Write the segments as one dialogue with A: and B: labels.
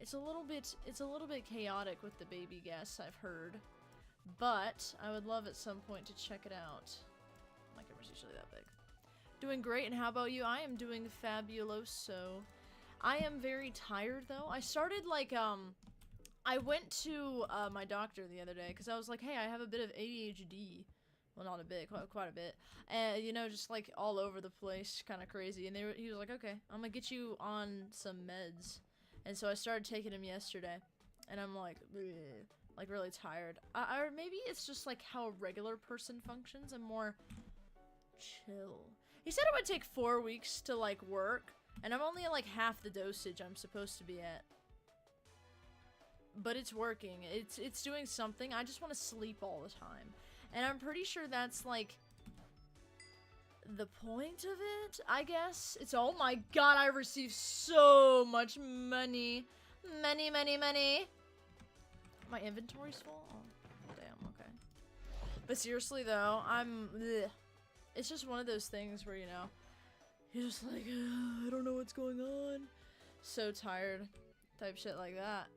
A: It's a little bit chaotic with the baby guests, I've heard. But I would love at some point to check it out. My camera's usually that big. Doing great, and how about you? I am doing fabuloso. I am very tired though. I started like I went to my doctor the other day because I was like, hey, I have a bit of ADHD. Well, not a bit, quite a bit. And, you know, just like all over the place, kind of crazy. And he was like, okay, I'm gonna get you on some meds. And so I started taking them yesterday. And I'm like, bleh, like really tired. Or maybe it's just like how a regular person functions. I'm more chill. He said it would take 4 weeks to like work. And I'm only at like half the dosage I'm supposed to be at. But it's working. It's doing something. I just want to sleep all the time. And I'm pretty sure that's like the point of it, I guess. It's, oh my god, I received so much money. Money. My inventory's full? Oh, damn, okay. But seriously though, it's just one of those things where, you know, you're just like, I don't know what's going on. So tired. Type shit like that.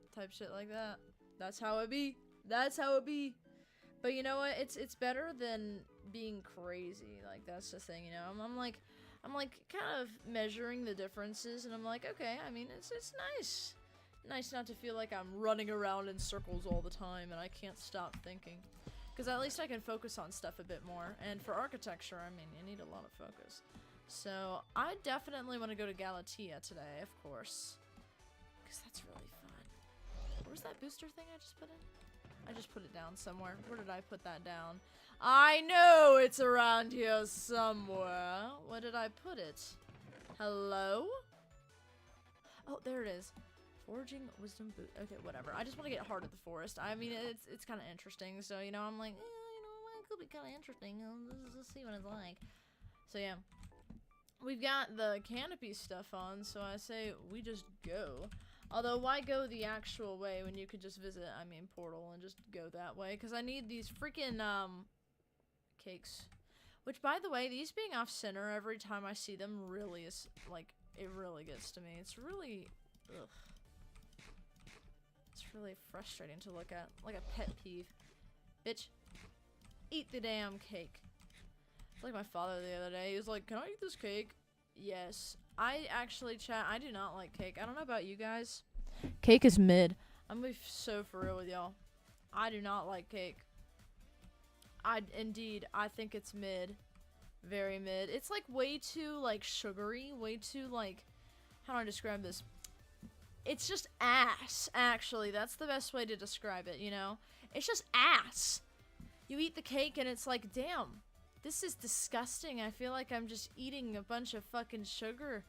A: That's how it be. But you know what? It's better than being crazy. Like, that's the thing, you know? I'm like kind of measuring the differences, and I'm like, okay, I mean, it's nice. Nice not to feel like I'm running around in circles all the time and I can't stop thinking. Because at least I can focus on stuff a bit more. And for architecture, I mean, you need a lot of focus. So, I definitely want to go to Galatea today, of course. Because that's really fun. Where's that booster thing I just put in? I just put it down somewhere. Where did I put that down? I know it's around here somewhere. Where did I put it? Hello? Oh, there it is. Foraging wisdom boot. Okay, whatever. I just want to get Heart of the Forest. I mean, it's kind of interesting. So, you know, I'm like, you know, it could be kind of interesting. Let's see what it's like. So, yeah. We've got the canopy stuff on, so I say we just go. Although, why go the actual way when you could just visit, I mean, Portal and just go that way? Because I need these freaking, cakes. Which, by the way, these being off-center every time I see them really is, like, it really gets to me. It's really, ugh. It's really frustrating to look at. Like a pet peeve. Bitch, eat the damn cake. It's like my father the other day. He was like, can I eat this cake? Yes. I actually, chat, I do not like cake. I don't know about you guys. Cake is mid. I'm gonna be so for real with y'all. I do not like cake. I think it's mid. Very mid. It's like way too like sugary. Way too like, how do I describe this? It's just ass, actually. That's the best way to describe it, you know? It's just ass. You eat the cake and it's like, damn. This is disgusting. I feel like I'm just eating a bunch of fucking sugar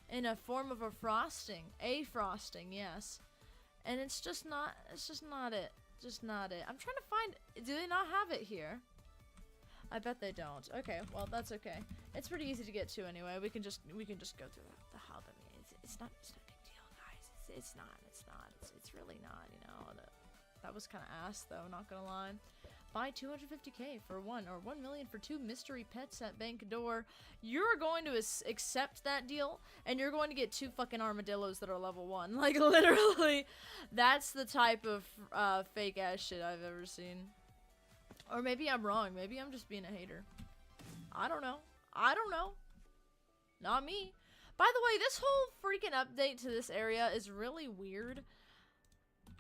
A: in a form of a frosting. A frosting, yes. And it's just not it. Just not it. I'm trying to find, do they not have it here? I bet they don't. Okay, well, that's okay. It's pretty easy to get to anyway. We can just go through the hub. I mean, it's not a big deal, guys. It's not. It's really not, you know. That was kind of ass, though, not gonna lie. Buy 250k for 1 or 1 million for 2 mystery pets at Bank Door. You're going to accept that deal, and you're going to get 2 fucking armadillos that are level 1. Like, literally, that's the type of fake ass shit I've ever seen. Or maybe I'm wrong. Maybe I'm just being a hater. I don't know. Not me. By the way, this whole freaking update to this area is really weird.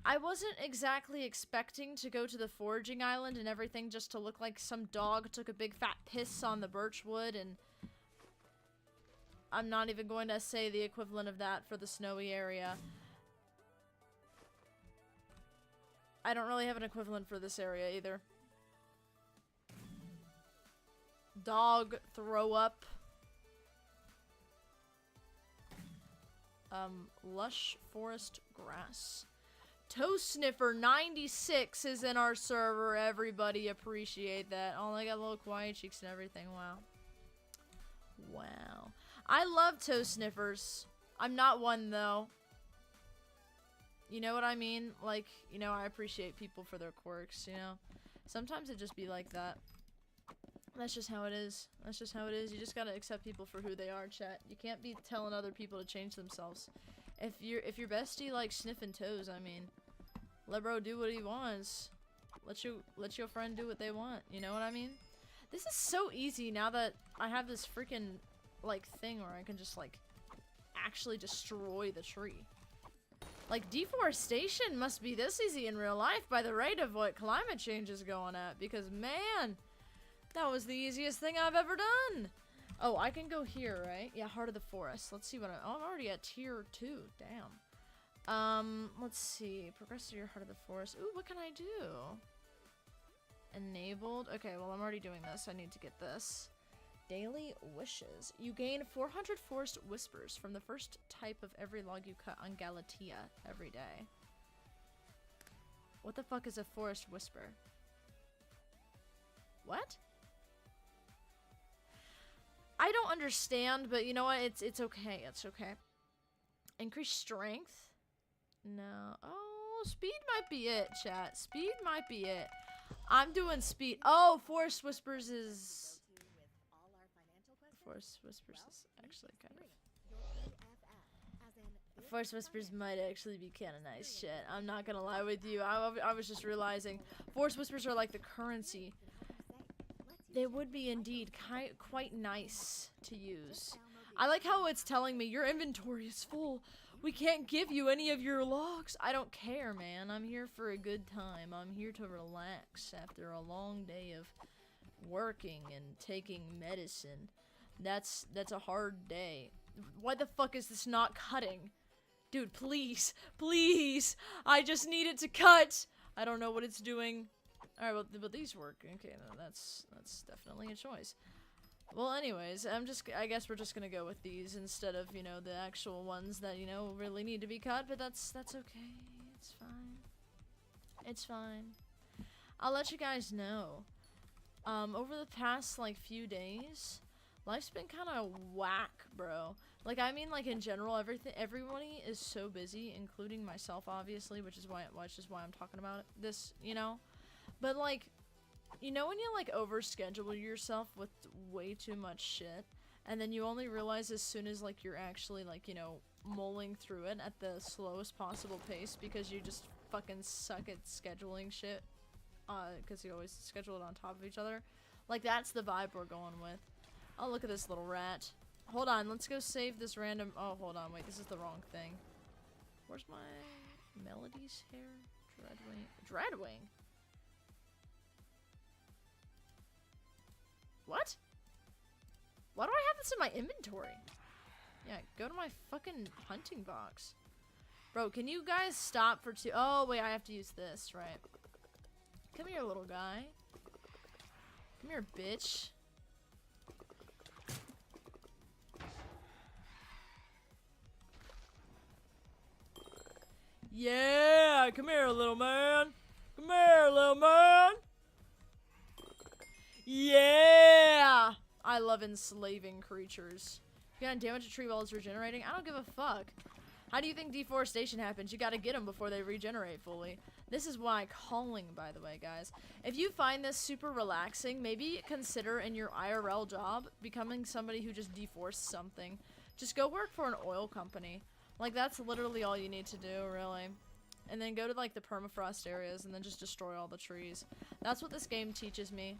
A: I wasn't exactly expecting to go to the foraging island and everything just to look like some dog took a big fat piss on the birch wood, and I'm not even going to say the equivalent of that for the snowy area. I don't really have an equivalent for this area either. Dog throw up. Lush forest grass. Toe Sniffer 96 is in our server. Everybody appreciate that. Oh, they got little quiet cheeks and everything. Wow. Wow. I love toe sniffers. I'm not one, though. You know what I mean? Like, you know, I appreciate people for their quirks, you know? Sometimes it just be like that. That's just how it is. That's just how it is. You just gotta accept people for who they are, chat. You can't be telling other people to change themselves. If your bestie likes sniffing toes, I mean, let bro do what he wants. Let your friend do what they want. You know what I mean? This is so easy now that I have this freaking like thing where I can just like actually destroy the tree. Like, deforestation must be this easy in real life by the rate of what climate change is going at, because man, that was the easiest thing I've ever done. Oh, I can go here, right? Yeah, Heart of the Forest. Let's see what I'm already at tier 2. Damn. Let's see. Progress to your Heart of the Forest. Ooh, what can I do? Enabled. Okay, well, I'm already doing this. I need to get this. Daily wishes. You gain 400 forest whispers from the first type of every log you cut on Galatea every day. What the fuck is a forest whisper? What? I don't understand, but you know what? It's okay. It's okay. Increase strength? No. Oh, speed might be it, chat. Speed might be it. I'm doing speed. Oh, forest whispers is... Forest Whispers is actually kind of... Forest Whispers might actually be kind of nice shit. I'm not gonna lie with you. I was just realizing. Forest Whispers are like the currency. They would be indeed quite nice to use. I like how it's telling me your inventory is full. We can't give you any of your logs. I don't care, man. I'm here for a good time. I'm here to relax after a long day of working and taking medicine. That's a hard day. Why the fuck is this not cutting? Dude, please. Please. I just need it to cut. I don't know what it's doing. Alright, well, but these work. Okay, no, that's definitely a choice. Well, anyways, I guess we're just gonna go with these instead of, you know, the actual ones that, you know, really need to be cut, but that's okay. It's fine. It's fine. I'll let you guys know. Over the past, like, few days... Life's been kind of whack, bro. Like, I mean, like, in general, everybody is so busy, including myself, obviously, which is why I'm talking about this, you know? But, like, you know when you, like, overschedule yourself with way too much shit, and then you only realize as soon as, like, you're actually, like, you know, mulling through it at the slowest possible pace because you just fucking suck at scheduling shit, because you always schedule it on top of each other? Like, that's the vibe we're going with. Oh, look at this little rat. Hold on, let's go save this random... Oh, hold on, wait, this is the wrong thing. Where's my... Melody's hair? Dreadwing. Dreadwing? What? Why do I have this in my inventory? Yeah, go to my fucking hunting box. Bro, can you guys stop for 2... Oh, wait, I have to use this, right. Come here, little guy. Come here, bitch. Yeah, come here, little man. Come here, little man. Yeah. I love enslaving creatures. You gotta damage a tree while it's regenerating? I don't give a fuck. How do you think deforestation happens? You gotta get them before they regenerate fully. This is why calling, by the way, guys. If you find this super relaxing, maybe consider in your IRL job becoming somebody who just deforests something. Just go work for an oil company. Like, that's literally all you need to do, really. And then go to, like, the permafrost areas and then just destroy all the trees. That's what this game teaches me.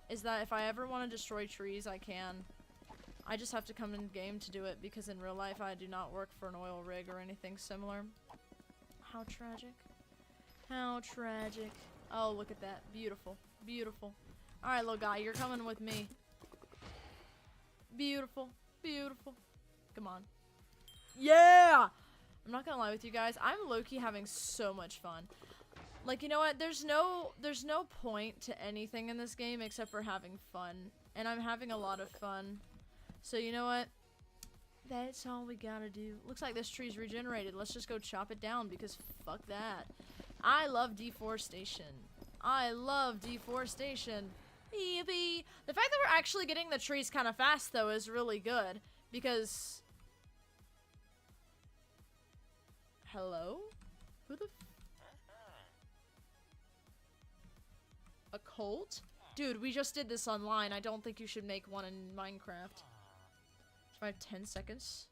A: Is that if I ever want to destroy trees, I can. I just have to come in game to do it because in real life I do not work for an oil rig or anything similar. How tragic. How tragic. Oh, look at that. Beautiful. Beautiful. Alright, little guy, you're coming with me. Beautiful. Beautiful. Come on. Yeah! I'm not gonna lie with you guys. I'm low-key having so much fun. Like, you know what? There's no point to anything in this game except for having fun. And I'm having a lot of fun. So, you know what? That's all we gotta do. Looks like this tree's regenerated. Let's just go chop it down because fuck that. I love deforestation. I love deforestation. Yippee! The fact that we're actually getting the trees kind of fast, though, is really good. Because... Hello? Who the a cult? Dude, we just did this online. I don't think you should make one in Minecraft. I have 10 seconds.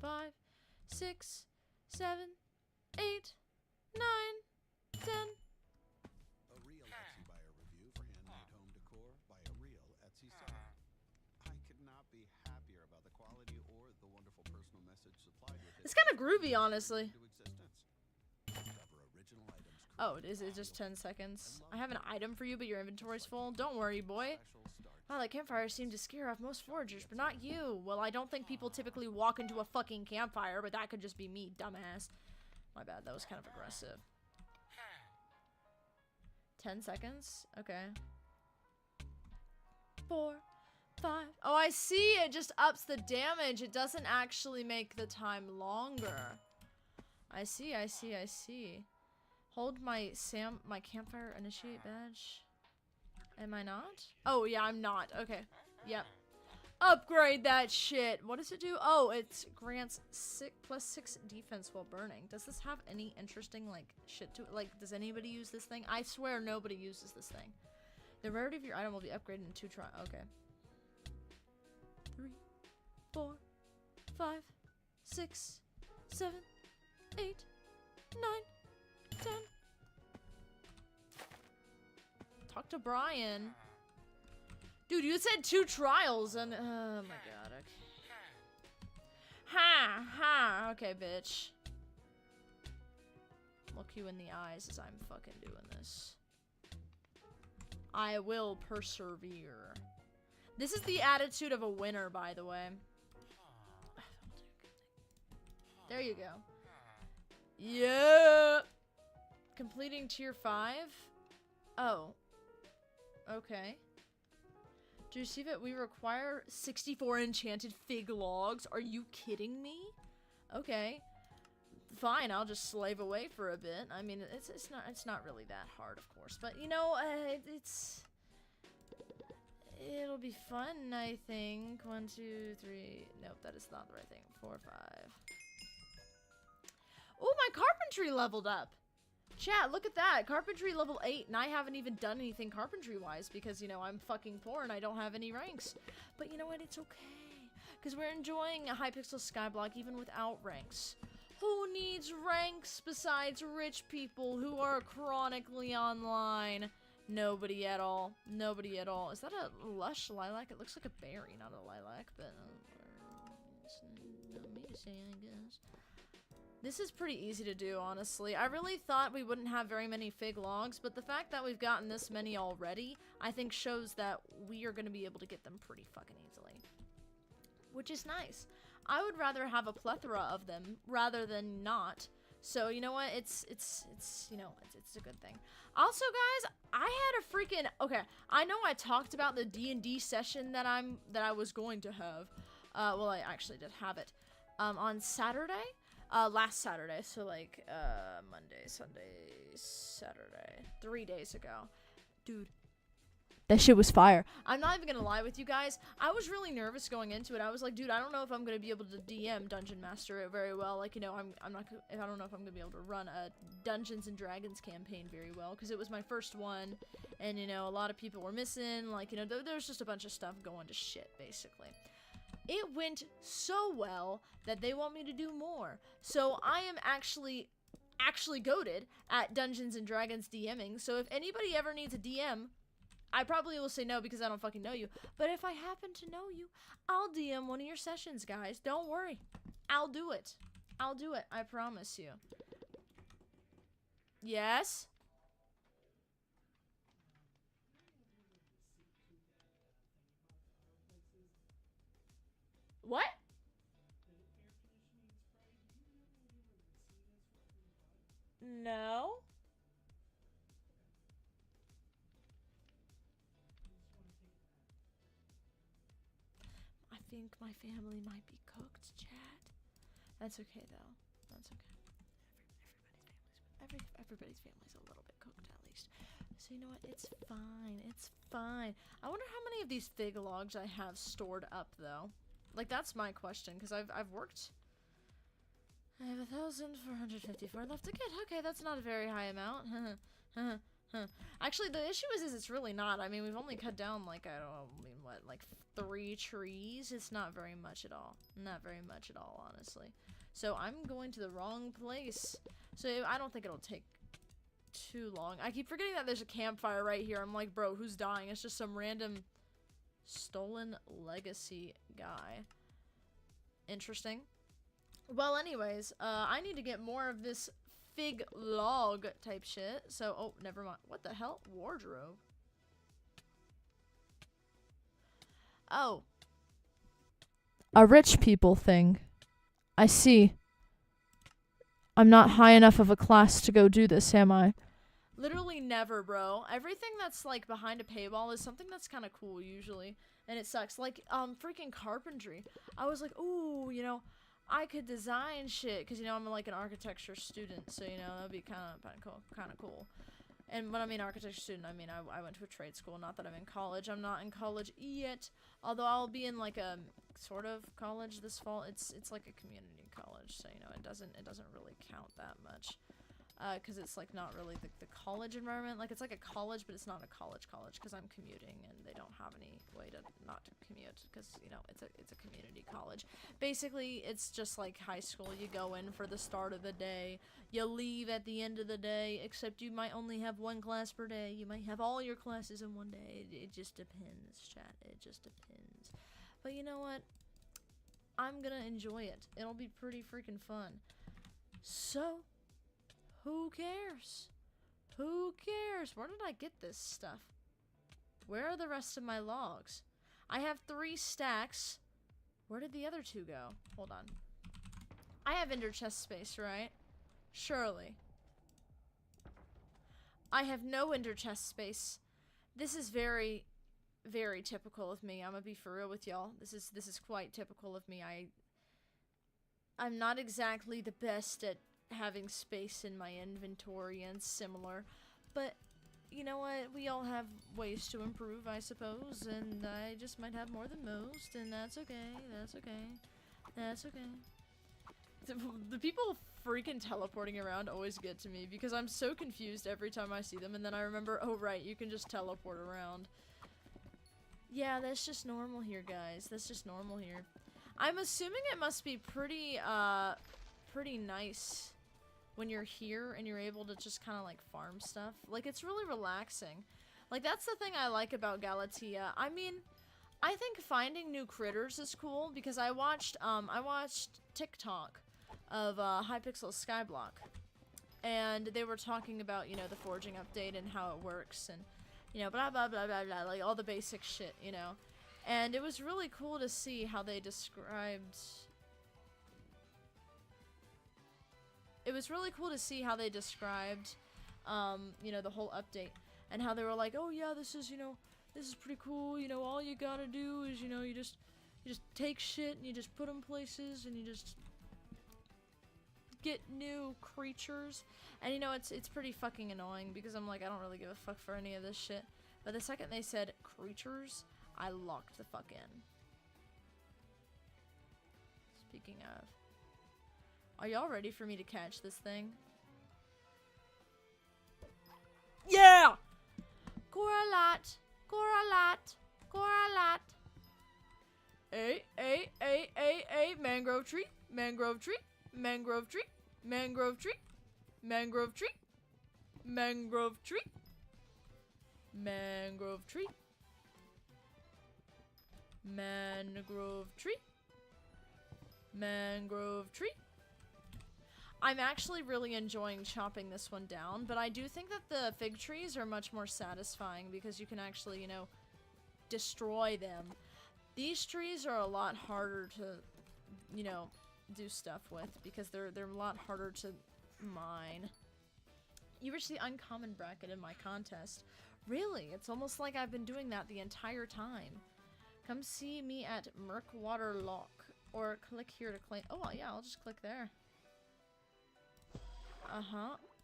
A: 5, 6, 7, 8, 9, 10.
B: A real Etsy buyer review for handmade home decor by a real Etsy seller. I could not be happier about the quality or the wonderful personal message supplied with it.
A: It's kind of groovy, honestly.
B: Into existence. Discover original items.
A: Oh, is it just 10 seconds? I have an item for you, but your inventory's full. Don't worry, boy. Oh, that campfire seemed to scare off most foragers, but not you. Well, I don't think people typically walk into a fucking campfire, but that could just be me, dumbass. My bad, that was kind of aggressive. 10 seconds? Okay. 4, 5. Oh, I see. It just ups the damage. It doesn't actually make the time longer. I see, I see, I see. Hold my campfire initiate badge. Am I not? Oh, yeah, I'm not. Okay. Yep. Upgrade that shit. What does it do? Oh, it grants +6 defense while burning. Does this have any interesting, like, shit to it? Like, does anybody use this thing? I swear nobody uses this thing. The rarity of your item will be upgraded in 2 tries. Okay. 3, 4, 5, 6, 7, 8, 9, 10. Talk to Brian. Dude, you said 2 trials and oh my god, okay. Ha! Okay, bitch. Look you in the eyes as I'm fucking doing this. I will persevere. This is the attitude of a winner, by the way. There you go. Yeah! Completing tier 5? Oh. Okay. To receive it, we require 64 enchanted fig logs. Are you kidding me? Okay. Fine, I'll just slave away for a bit. I mean, it's not really that hard, of course. But, you know, it'll be fun, I think. 1, 2, 3. Nope, that is not the right thing. 4, 5. Oh, my carpentry leveled up. Chat, look at that. Carpentry level 8, and I haven't even done anything carpentry-wise because, you know, I'm fucking poor and I don't have any ranks. But you know what? It's okay. Because we're enjoying a Hypixel Skyblock even without ranks. Who needs ranks besides rich people who are chronically online? Nobody at all. Nobody at all. Is that a lush lilac? It looks like a berry, not a lilac, but it's not me to say, I guess. This is pretty easy to do, honestly. I really thought we wouldn't have very many fig logs, but the fact that we've gotten this many already, I think shows that we are going to be able to get them pretty fucking easily. Which is nice. I would rather have a plethora of them rather than not. So, you know what? It's you know, it's a good thing. Also, guys, I had a freaking... Okay, I know I talked about the D&D session that I was going to have. Well, I actually did have it. On Saturday. Last Saturday, so like, Monday, Sunday, Saturday, 3 days ago. Dude, that shit was fire. I'm not even gonna lie with you guys. I was really nervous going into it. I was like, dude, I don't know if I'm gonna be able to DM Dungeon Master it very well. Like, you know, I don't know if I'm gonna be able to run a Dungeons and Dragons campaign very well, because it was my first one, and, you know, a lot of people were missing. Like, you know, there's just a bunch of stuff going to shit, basically. It went so well that they want me to do more. So I am actually goated at Dungeons and Dragons DMing. So if anybody ever needs a DM, I probably will say no because I don't fucking know you. But if I happen to know you, I'll DM one of your sessions, guys. Don't worry. I'll do it. I'll do it. I promise you. Yes? What? No. I think my family might be cooked, chat. That's okay though. That's okay. Everybody's family's a little bit cooked at least. So you know what? It's fine. It's fine. I wonder how many of these fig logs I have stored up though. Like, that's my question, because I've worked. I have 1,454 left to get. Okay, that's not a very high amount. Huh. Actually, the issue is it's really not. I mean, we've only cut down, like, I don't know, I mean, what, like 3 trees? It's not very much at all. Not very much at all, honestly. So I'm going to the wrong place. So I don't think it'll take too long. I keep forgetting that there's a campfire right here. I'm like, bro, who's dying? It's just some random stolen legacy guy. Interesting. Well, anyways, I need to get more of this fig log type shit. So, oh, never mind. What the hell? Wardrobe. Oh.
C: A rich people thing. I see. I'm not high enough of a class to go do this, am I?
A: Literally never, bro. Everything that's, like, behind a paywall is something that's kind of cool, usually. And it sucks. Like, freaking carpentry. I was like, ooh, you know, I could design shit. Because, you know, I'm, like, an architecture student. So, you know, that'd be kind of cool. And when I mean architecture student, I mean I went to a trade school. Not that I'm in college. I'm not in college yet. Although I'll be in, like, a sort of college this fall. It's like a community college. So, you know, it doesn't really count that much. Because it's, like, not really the college environment. Like, it's like a college, but it's not a college because I'm commuting, and they don't have any way to not commute, because, you know, it's a community college. Basically, it's just like high school. You go in for the start of the day, you leave at the end of the day, except you might only have 1 class per day. You might have all your classes in one day. It just depends, chat. It just depends. But you know what? I'm gonna enjoy it. It'll be pretty freaking fun. So... who cares? Who cares? Where did I get this stuff? Where are the rest of my logs? I have 3 stacks. Where did the other 2 go? Hold on. I have ender chest space, right? Surely. I have no ender chest space. This is very, very typical of me. I'm gonna be for real with y'all. This is quite typical of me. I'm not exactly the best at having space in my inventory and similar, but you know what, we all have ways to improve, I suppose, and I just might have more than most, and that's okay, that's okay. The people freaking teleporting around always get to me, because I'm so confused every time I see them, and then I remember, oh right, you can just teleport around. Yeah, that's just normal here, guys, that's just normal here. I'm assuming it must be pretty nice when you're here and you're able to just kind of like farm stuff. Like, it's really relaxing. Like, that's the thing I like about Galatea. I mean, I think finding new critters is cool, because I watched TikTok of Hypixel Skyblock, and they were talking about, you know, the forging update and how it works, and, you know, blah blah blah blah blah, like all the basic shit, you know. And it was really cool to see how they described... It was really cool to see how they described, you know, the whole update. And how they were like, oh yeah, this is, you know, this is pretty cool. You know, all you gotta do is, you know, you just take shit and you just put them places and you just get new creatures. And, you know, it's pretty fucking annoying, because I'm like, I don't really give a fuck for any of this shit. But the second they said creatures, I locked the fuck in. Speaking of... are y'all ready for me to catch this thing? Yeah! Coralat! Coralat! Coralat! Hey, mangrove tree, mangrove tree, mangrove tree, mangrove tree, mangrove tree, mangrove tree, mangrove tree, mangrove tree, mangrove tree. I'm actually really enjoying chopping this one down, but I do think that the fig trees are much more satisfying, because you can actually, you know, destroy them. These trees are a lot harder to, you know, do stuff with, because they're a lot harder to mine. You reached the uncommon bracket in my contest. Really? It's almost like I've been doing that the entire time. Come see me at Murkwater Lock, or click here to claim. Oh yeah, I'll just click there.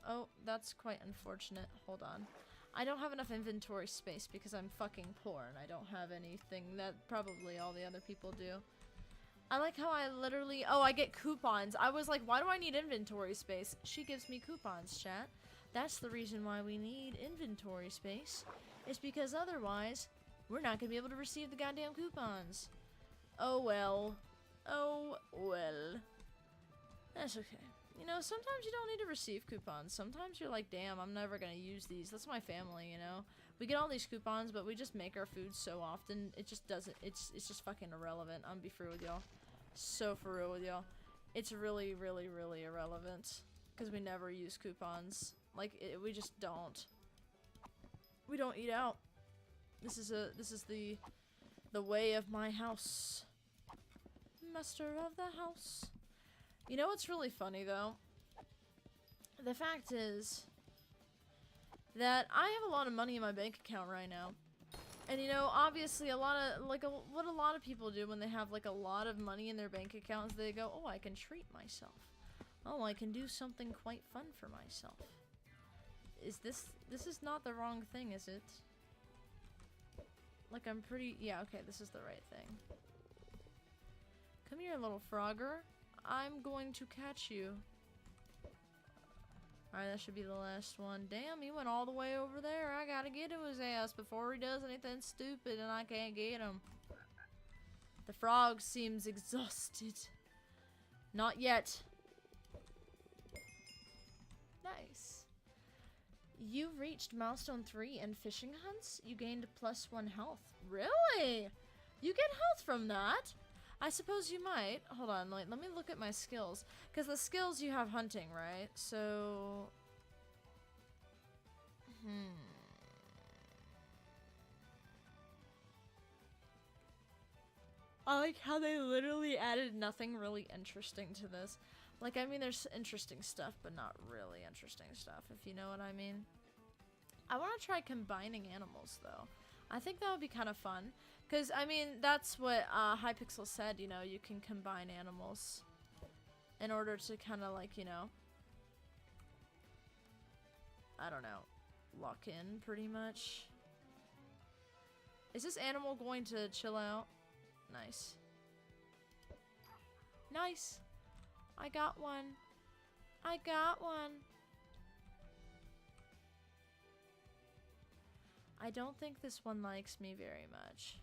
A: Oh, that's quite unfortunate. Hold on. I don't have enough inventory space because I'm fucking poor and I don't have anything that probably all the other people do. I like how I literally... oh, I get coupons. I was like, why do I need inventory space? She gives me coupons, chat. That's the reason why we need inventory space. It's because otherwise, we're not gonna be able to receive the goddamn coupons. Oh well. Oh well. That's okay. You know, sometimes you don't need to receive coupons. Sometimes you're like, damn, I'm never gonna use these. That's my family, you know? We get all these coupons, but we just make our food so often, it just doesn't, it's just fucking irrelevant. I'm be for real with y'all. So for real with y'all. It's really, really, really irrelevant. Because we never use coupons. Like, we just don't. We don't eat out. This is the way of my house. Master of the house. You know what's really funny, though? The fact is that I have a lot of money in my bank account right now. And you know, obviously a lot of, like, what a lot of people do when they have, like, a lot of money in their bank accounts, they go, oh, I can treat myself. Oh, I can do something quite fun for myself. Is this is not the wrong thing, is it? Like, I'm pretty, yeah, okay, this is the right thing. Come here, little frogger. I'm going to catch you. Alright, that should be the last one. Damn, he went all the way over there. I gotta get to his ass before he does anything stupid and I can't get him. The frog seems exhausted. Not yet. Nice. You reached milestone 3 in fishing hunts. You gained +1 health. Really? You get health from that? I suppose you might. Hold on, let me look at my skills. Because the skills you have hunting, right? So... I like how they literally added nothing really interesting to this. Like, I mean, there's interesting stuff, but not really interesting stuff, if you know what I mean. I want to try combining animals, though. I think that would be kind of fun. Because, I mean, that's what Hypixel said, you know, you can combine animals in order to kind of, like, you know, I don't know, lock in, pretty much. Is this animal going to chill out? Nice. Nice. I got one. I got one. I don't think this one likes me very much.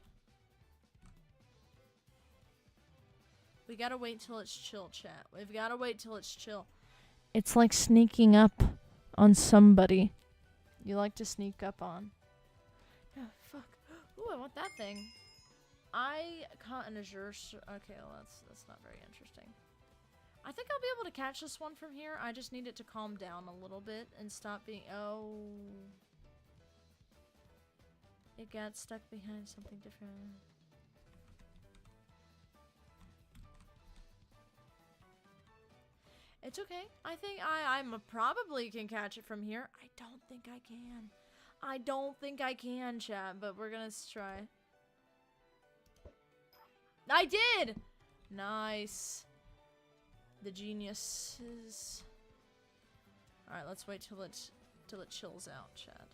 A: We gotta wait till it's chill, chat. We've gotta wait till it's chill. It's like sneaking up on somebody you like to sneak up on. Oh, fuck. Ooh, I want that thing. I caught an azure. Okay, well, that's not very interesting. I think I'll be able to catch this one from here. I just need it to calm down a little bit and stop being. Oh. It got stuck behind something different. It's okay. I think I probably can catch it from here. I don't think I can. I don't think I can, chat, but we're gonna try. I did! Nice. The geniuses. Alright, let's wait till it chills out, chat.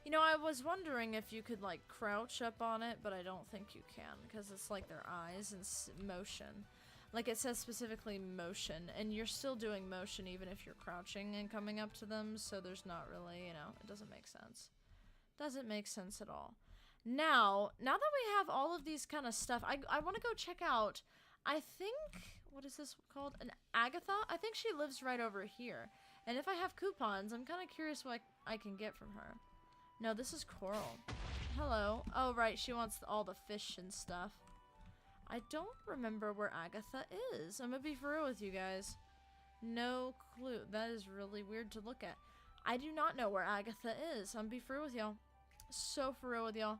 A: You know, I was wondering if you could, like, crouch up on it, but I don't think you can, because it's like their eyes and motion. Like, it says specifically motion, and you're still doing motion even if you're crouching and coming up to them, so there's not really, you know, it doesn't make sense. Doesn't make sense at all. Now that we have all of these kind of stuff, I want to go check out, I think, what is this called? An Agatha? I think she lives right over here. And if I have coupons, I'm kind of curious what I can get from her. No, this is Coral. Hello. Oh, right, she wants all the fish and stuff. I don't remember where Agatha is. I'm gonna be for real with you guys. No clue. That is really weird to look at. I do not know where Agatha is. I'm gonna be for real with y'all. So for real with y'all.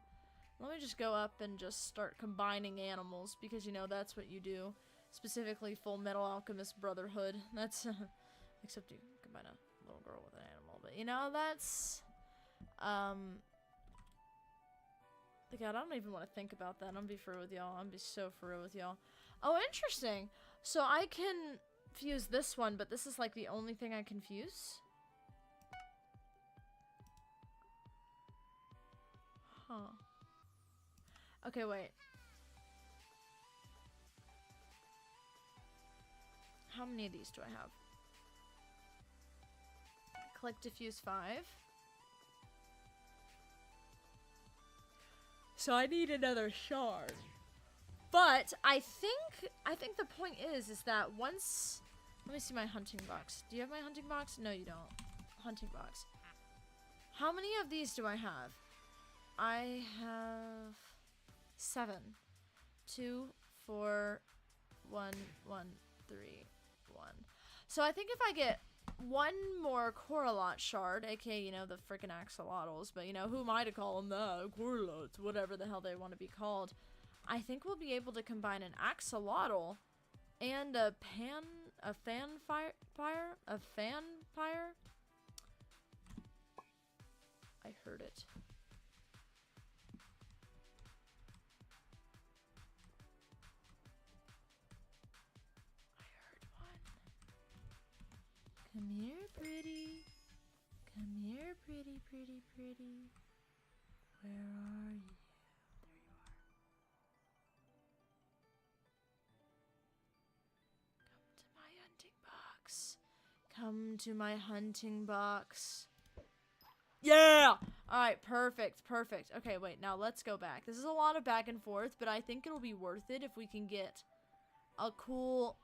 A: Let me just go up and just start combining animals, because, you know, that's what you do. Specifically, Full Metal Alchemist Brotherhood. That's, except you combine a little girl with an animal. But, you know, that's, God, I don't even want to think about that. I'm gonna be for real with y'all. I'm gonna be so for real with y'all. Oh, interesting. So I can fuse this one, but this is, like, the only thing I can fuse? Huh. Okay, wait. How many of these do I have? click diffuse 5. So I need another shard. But I think the point is that once, let me see my hunting box. Do you have my hunting box? No, you don't. Hunting box. How many of these do I have? I have 7. 2, 4, 1, 1, 3, 1. So I think if I get one more Coralot shard, aka, you know, the freaking axolotls, but you know, who am I to call them that? Coralots, whatever the hell they want to be called. I think we'll be able to combine an axolotl and a fanfire. I heard it. Come here, pretty. Come here, pretty, pretty, pretty. Where are you? There you are. Come to my hunting box. Yeah! Alright, perfect, perfect. Okay, wait, now let's go back. This is a lot of back and forth, but I think it'll be worth it if we can get a cool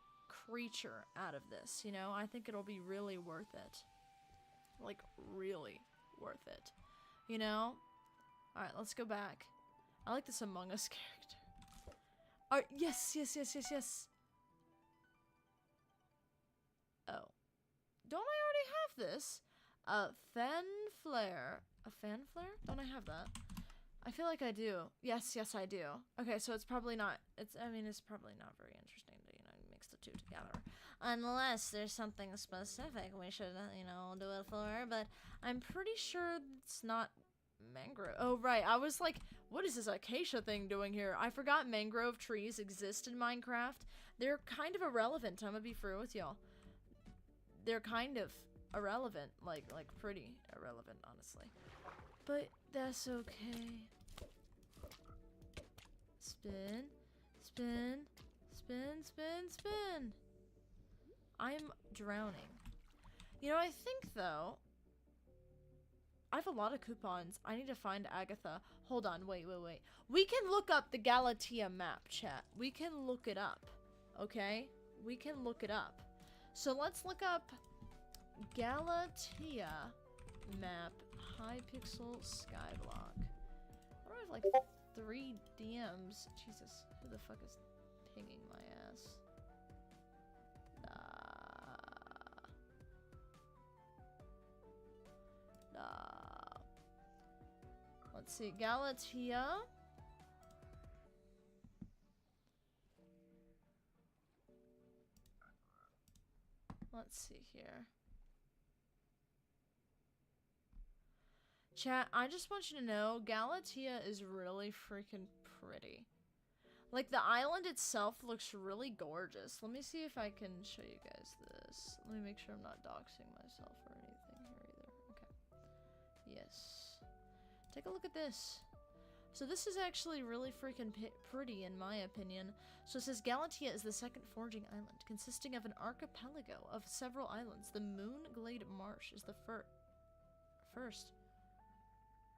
A: creature out of this, you know? I think it'll be really worth it. Like, really worth it. You know? Alright, let's go back. I like this Among Us character. Alright, yes, yes, yes, yes, yes. Oh. Don't I already have this? A fan flare. A fan flare? Don't I have that? I feel like I do. Yes, yes, I do. Okay, so it's probably not, I mean, it's probably not very interesting to, you know, mix the two together. Unless there's something specific we should, you know, do it for, but I'm pretty sure it's not mangrove. Oh, right, I was like, what is this acacia thing doing here? I forgot mangrove trees exist in Minecraft. They're kind of irrelevant, I'm gonna be through with y'all. They're kind of irrelevant, like pretty irrelevant, honestly. But that's okay. Spin, spin, spin, spin, spin. I'm drowning. You know, I think though, I have a lot of coupons. I need to find Agatha. Hold on, wait. We can look up the Galatea map, chat. We can look it up, okay? We can look it up. So let's look up Galatea map, Hypixel Skyblock. I don't have like 3 DMs. Jesus, who the fuck is pinging my ass? Let's see, Galatea. Let's see here. Chat, I just want you to know, Galatea is really freaking pretty. Like, the island itself looks really gorgeous. Let me see if I can show you guys this. Let me make sure I'm not doxing myself or anything here either. Okay. Yes. Take a look at this. So this is actually really freaking pretty in my opinion. So it says Galatea is the second foraging island, consisting of an archipelago of several islands. The Moonglade Marsh is the first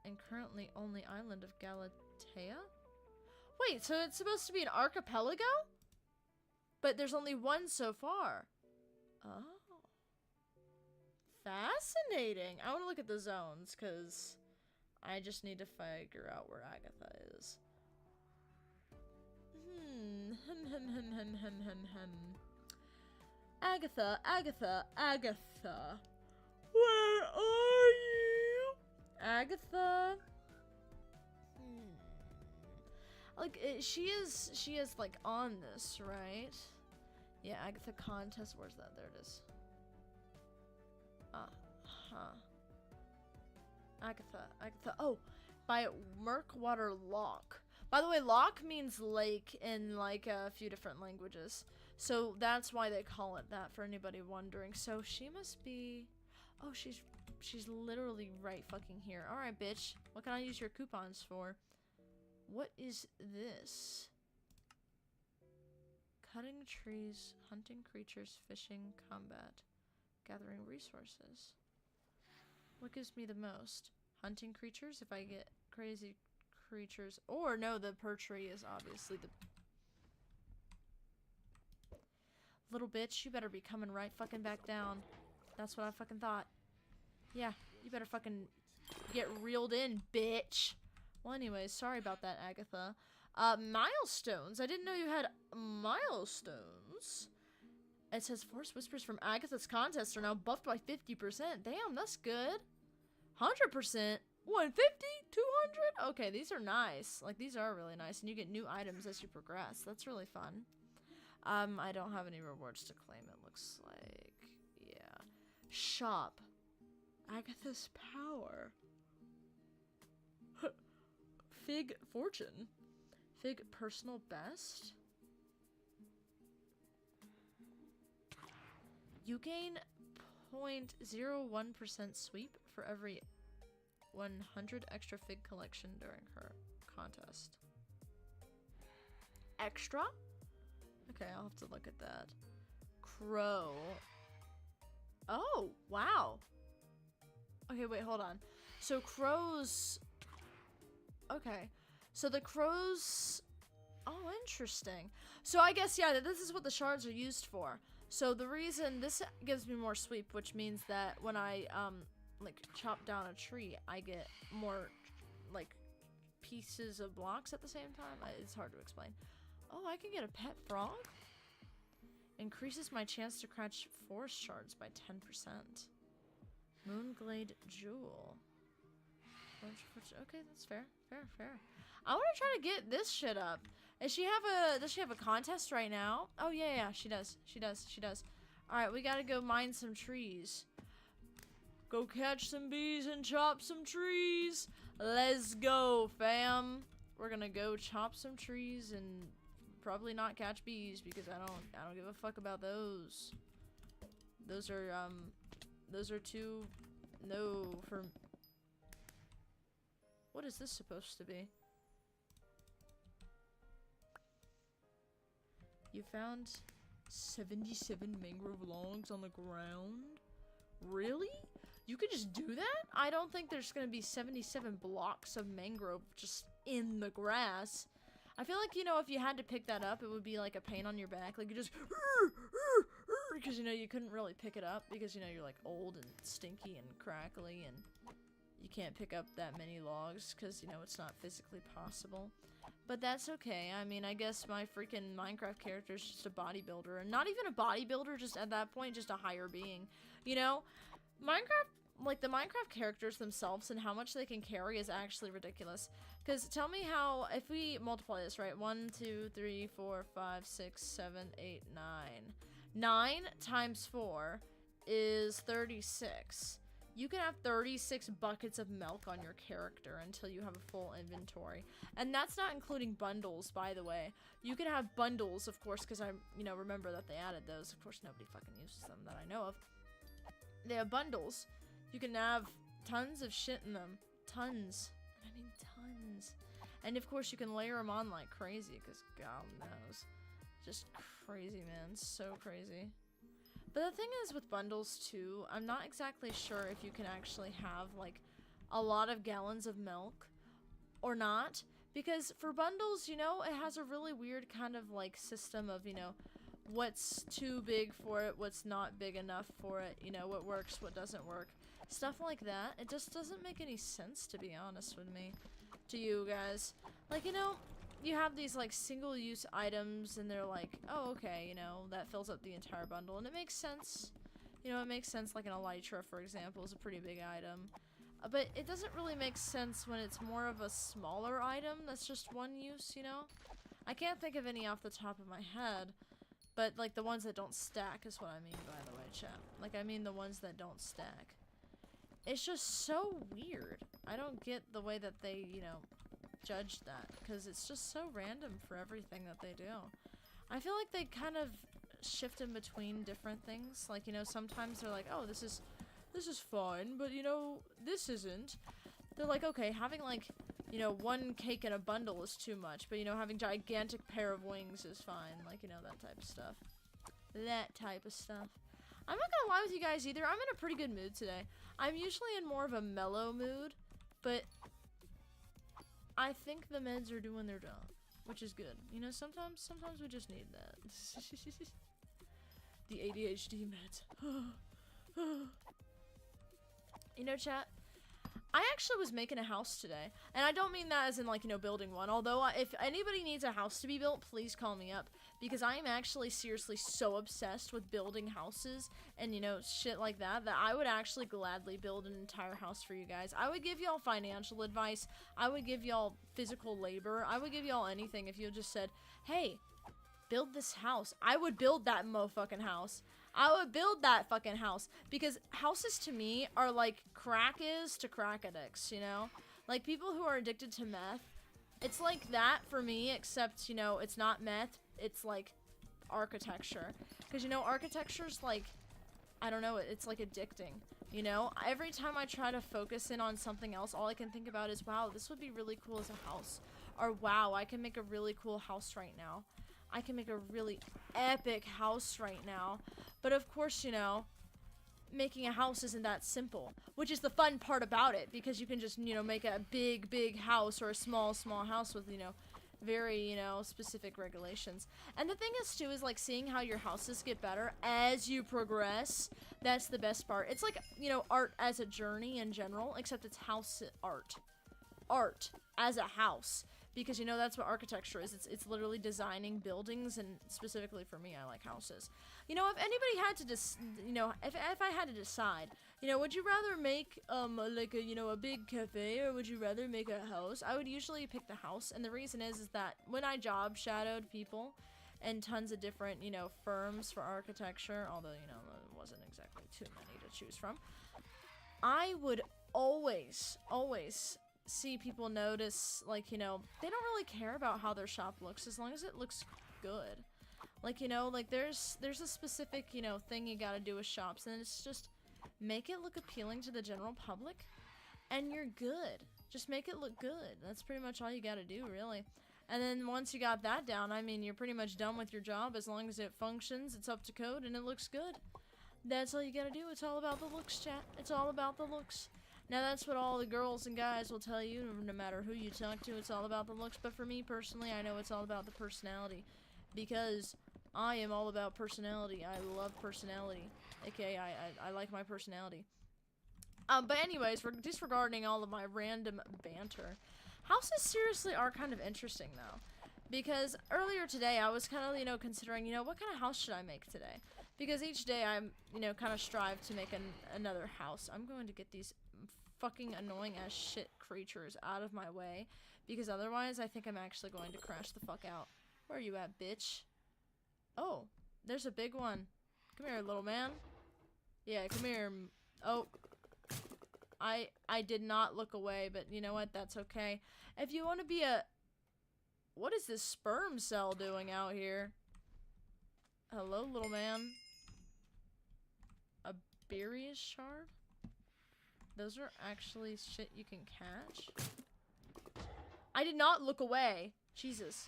A: and currently only island of Galatea? Wait, so it's supposed to be an archipelago? But there's only one so far. Oh. Fascinating. I want to look at the zones, because I just need to figure out where Agatha is. Agatha, Agatha, Agatha. Where are you? Agatha? Like, she is like on this, right? Yeah, Agatha contest, where's that? There it is. Agatha, oh, by Murkwater Lock. By the way, lock means lake in like a few different languages. So that's why they call it that, for anybody wondering. So she must be, oh, she's literally right fucking here. Alright, bitch. What can I use your coupons for? What is this? Cutting trees, hunting creatures, fishing, combat, gathering resources. What gives me the most? Hunting creatures, if I get crazy creatures. Or, no, the per tree is obviously the... Little bitch, you better be coming right fucking back down. That's what I fucking thought. Yeah, you better fucking get reeled in, bitch. Well, anyways, sorry about that, Agatha. Milestones. I didn't know you had milestones. It says Force Whispers from Agatha's contest are now buffed by 50%. Damn, that's good. 100%. 150? 200? Okay, these are nice. Like, these are really nice. And you get new items as you progress. That's really fun. I don't have any rewards to claim, it looks like. Yeah. Shop. Agatha's power. Fig fortune. Fig personal best. You gain 0.01% sweep for every 100 extra fig collection during her contest. Extra? Okay, I'll have to look at that. Crow. Oh, wow. Okay, wait, hold on. So crows... Okay. So the crows... Oh, interesting. So I guess, yeah, this is what the shards are used for. So the reason this gives me more sweep, which means that when I, like, chop down a tree, I get more, like, pieces of blocks at the same time. It's hard to explain. Oh, I can get a pet frog? Increases my chance to catch forest shards by 10%. Moonglade Jewel. Okay, that's fair. Fair. I want to try to get this shit up. Does she have a contest right now? Oh, yeah, she does. Alright, we gotta go mine some trees. Go catch some bees and chop some trees. Let's go, fam. We're gonna go chop some trees and probably not catch bees because I don't give a fuck about those. Those are too... No, for... What is this supposed to be? You found 77 mangrove logs on the ground? Really? You could just do that? I don't think there's gonna be 77 blocks of mangrove just in the grass. I feel like, you know, if you had to pick that up, it would be like a pain on your back. Like, you just... Because, you know, you couldn't really pick it up because, you know, you're like old and stinky and crackly and you can't pick up that many logs because, you know, it's not physically possible. But that's okay. I mean, I guess my freaking Minecraft character is just a bodybuilder. And not even a bodybuilder, just at that point, just a higher being. You know? Minecraft, like, the Minecraft characters themselves and how much they can carry is actually ridiculous. Because tell me how, if we multiply this, right? 1, 2, 3, 4, 5, 6, 7, 8, 9. 9 times 4 is 36. You can have 36 buckets of milk on your character until you have a full inventory. And that's not including bundles, by the way. You can have bundles, of course, because I, you know, remember that they added those. Of course, nobody fucking uses them that I know of. They have bundles. You can have tons of shit in them. Tons. I mean, tons. And, of course, you can layer them on like crazy, because God knows. Just crazy, man. So crazy. But the thing is with bundles too, I'm not exactly sure if you can actually have like a lot of gallons of milk or not. Because for bundles, you know, it has a really weird kind of like system of, you know, what's too big for it, what's not big enough for it, you know, what works, what doesn't work. Stuff like that. It just doesn't make any sense, to be honest with me. To you guys. Like, you know, you have these like single-use items and they're like, oh, okay, you know, that fills up the entire bundle, and it makes sense. You know, it makes sense, like an elytra, for example, is a pretty big item. But it doesn't really make sense when it's more of a smaller item that's just one use, you know? I can't think of any off the top of my head, but like the ones that don't stack is what I mean, by the way, chat. Like, I mean the ones that don't stack. It's just so weird. I don't get the way that they, you know, judge that, because it's just so random for everything that they do. I feel like they kind of shift in between different things. Like, you know, sometimes they're like, oh, this is fine, but you know, this isn't. They're like, okay, having like, you know, one cake in a bundle is too much, but you know, having gigantic pair of wings is fine. Like, you know, that type of stuff. That type of stuff. I'm not gonna lie with you guys either. I'm in a pretty good mood today. I'm usually in more of a mellow mood, but I think the meds are doing their job, which is good. You know, sometimes we just need that. The ADHD meds. You know, chat, I actually was making a house today, and I don't mean that as in, like, you know, building one, although if anybody needs a house to be built, please call me up, because I am actually seriously so obsessed with building houses and, you know, shit like that, that I would actually gladly build an entire house for you guys. I would give y'all financial advice, I would give y'all physical labor, I would give y'all anything if you just said, hey, build this house. I would build that motherfucking house. I would build that fucking house, because houses to me are like crack is to crack addicts, you know? Like people who are addicted to meth, it's like that for me, except, you know, it's not meth, it's like architecture. Because, you know, architecture's like, I don't know, it's like addicting, you know? Every time I try to focus in on something else, all I can think about is, wow, this would be really cool as a house. Or, wow, I can make a really cool house right now. I can make a really epic house right now. But of course, you know, making a house isn't that simple, which is the fun part about it, because you can just, you know, make a big house or a small house with, you know, very, you know, specific regulations. And the thing is too, is like seeing how your houses get better as you progress. That's the best part. It's like, you know, art as a journey in general, except it's house art. Art as a house. Because, you know, that's what architecture is. It's literally designing buildings, and specifically for me, I like houses. You know, if anybody had to you know, if I had to decide, you know, would you rather make, like a, you know, a big cafe, or would you rather make a house? I would usually pick the house, and the reason is that when I job shadowed people and tons of different, you know, firms for architecture, although, you know, there wasn't exactly too many to choose from, I would always see people notice, like, you know, they don't really care about how their shop looks as long as it looks good. Like, you know, like there's a specific, you know, thing you gotta do with shops, and it's just make it look appealing to the general public, and you're good. Just make it look good. That's pretty much all you gotta do, really. And then once you got that down, I mean, you're pretty much done with your job. As long as it functions, it's up to code, and it looks good. That's all you gotta do. It's all about the looks, chat. It's all about the looks. Now, that's what all the girls and guys will tell you, no matter who you talk to, it's all about the looks. But for me, personally, I know it's all about the personality. Because I am all about personality. I love personality. Okay, I like my personality. But anyways, disregarding all of my random banter, houses seriously are kind of interesting, though. Because earlier today, I was kind of, you know, considering, you know, what kind of house should I make today? Because each day, I'm, you know, kind of strive to make another house. I'm going to get these fucking annoying as shit creatures out of my way, because otherwise I think I'm actually going to crash the fuck out. Where are you at, bitch? Oh, there's a big one. Come here, little man. Yeah, come here. Oh, I did not look away, but you know what? That's okay. If you want to be a... What is this sperm cell doing out here? Hello, little man. A Beerus shard? Those are actually shit you can catch. I did not look away. Jesus.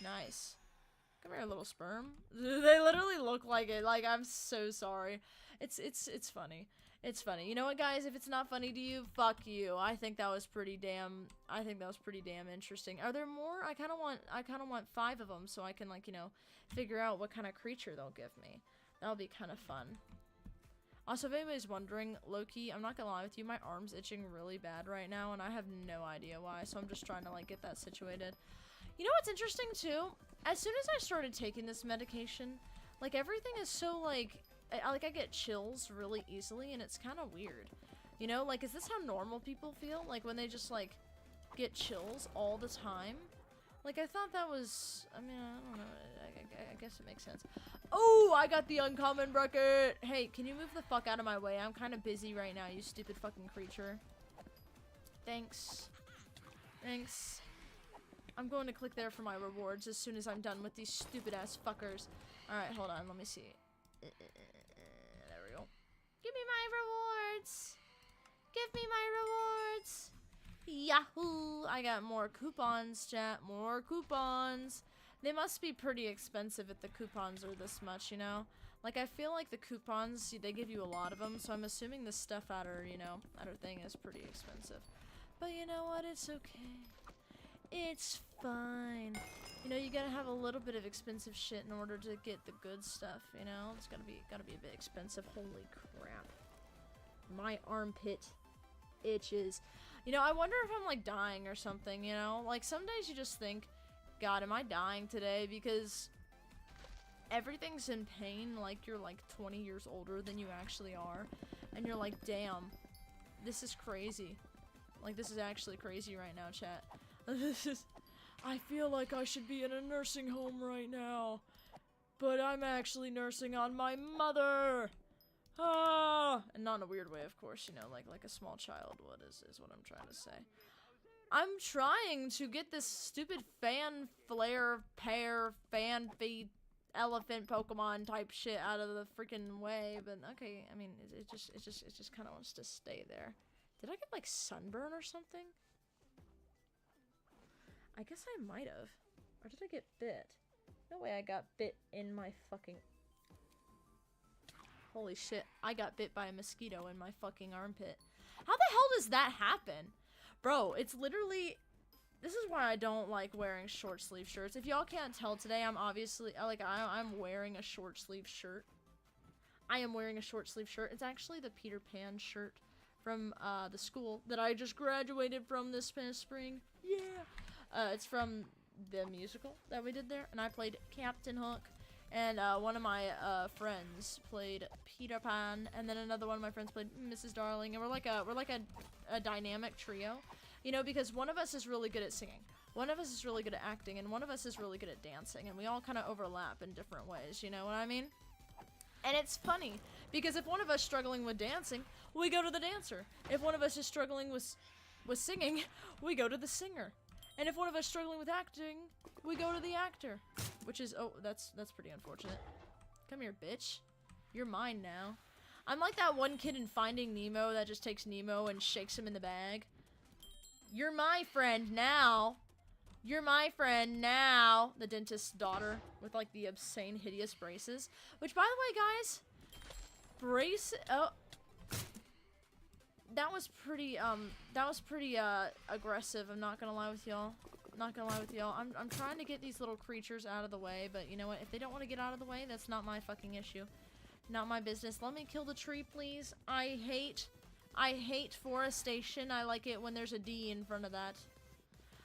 A: Nice. Come here, little sperm. They literally look like it. Like, I'm so sorry. It's funny. It's funny. You know what, guys? If it's not funny to you, fuck you. I think that was pretty damn interesting. Are there more? I kind of want 5 of them so I can, like, you know, figure out what kind of creature they'll give me. That'll be kind of fun. Also, if anybody's wondering, low-key, I'm not gonna lie with you, my arm's itching really bad right now, and I have no idea why, so I'm just trying to, like, get that situated. You know what's interesting, too? As soon as I started taking this medication, like, everything is so, like, I get chills really easily, and it's kind of weird. You know, like, is this how normal people feel? Like, when they just, like, get chills all the time? Like, I thought that was, I mean, I don't know, I guess it makes sense. Oh, I got the uncommon bracket! Hey, can you move the fuck out of my way? I'm kind of busy right now, you stupid fucking creature. Thanks. Thanks. I'm going to click there for my rewards as soon as I'm done with these stupid-ass fuckers. Alright, hold on, let me see. There we go. Give me my rewards! Give me my rewards! Yahoo! I got more coupons, chat. More coupons. They must be pretty expensive if the coupons are this much, you know? Like, I feel like the coupons, see, they give you a lot of them, so I'm assuming the stuff out of, you know, out of thing is pretty expensive. But you know what? It's okay. It's fine. You know, you gotta have a little bit of expensive shit in order to get the good stuff, you know? It's gotta be a bit expensive. Holy crap. My armpit itches. You know, I wonder if I'm, like, dying or something, you know? Like, some days you just think, God, am I dying today? Because everything's in pain like you're, like, 20 years older than you actually are. And you're like, damn, this is crazy. Like, this is actually crazy right now, chat. This is... I feel like I should be in a nursing home right now. But I'm actually nursing on my mother! Ah! And not in a weird way, of course, you know, like a small child would, is what I'm trying to say. I'm trying to get this stupid fan flare pair fan feed elephant Pokemon type shit out of the freaking way, but okay, I mean, it just kind of wants to stay there. Did I get like sunburn or something? I guess I might have. Or did I get bit? No way I got bit in my fucking... Holy shit, I got bit by a mosquito in my fucking armpit. How the hell does that happen? Bro, it's literally... This is why I don't like wearing short sleeve shirts. If y'all can't tell today, I'm obviously... I'm wearing a short sleeve shirt. I am wearing a short sleeve shirt. It's actually the Peter Pan shirt from the school that I just graduated from this past spring. Yeah! It's from the musical that we did there, and I played Captain Hook, and one of my friends played Peter Pan, and then another one of my friends played Mrs. Darling, and we're like a dynamic trio, you know, because one of us is really good at singing, one of us is really good at acting, and one of us is really good at dancing, and we all kind of overlap in different ways, you know what I mean? And it's funny, because if one of us is struggling with dancing, we go to the dancer. If one of us is struggling with singing, we go to the singer. And if one of us is struggling with acting, we go to the actor. Which is, oh, that's pretty unfortunate. Come here, bitch. You're mine now. I'm like that one kid in Finding Nemo that just takes Nemo and shakes him in the bag. You're my friend now. You're my friend now. The dentist's daughter with like the obscene, hideous braces. Which, by the way, guys, oh. That was pretty aggressive. I'm not gonna lie with y'all. Not gonna lie with y'all. I'm trying to get these little creatures out of the way, but you know what? If they don't want to get out of the way, that's not my fucking issue. Not my business. Let me kill the tree, please. I hate forestation. I like it when there's a D in front of that.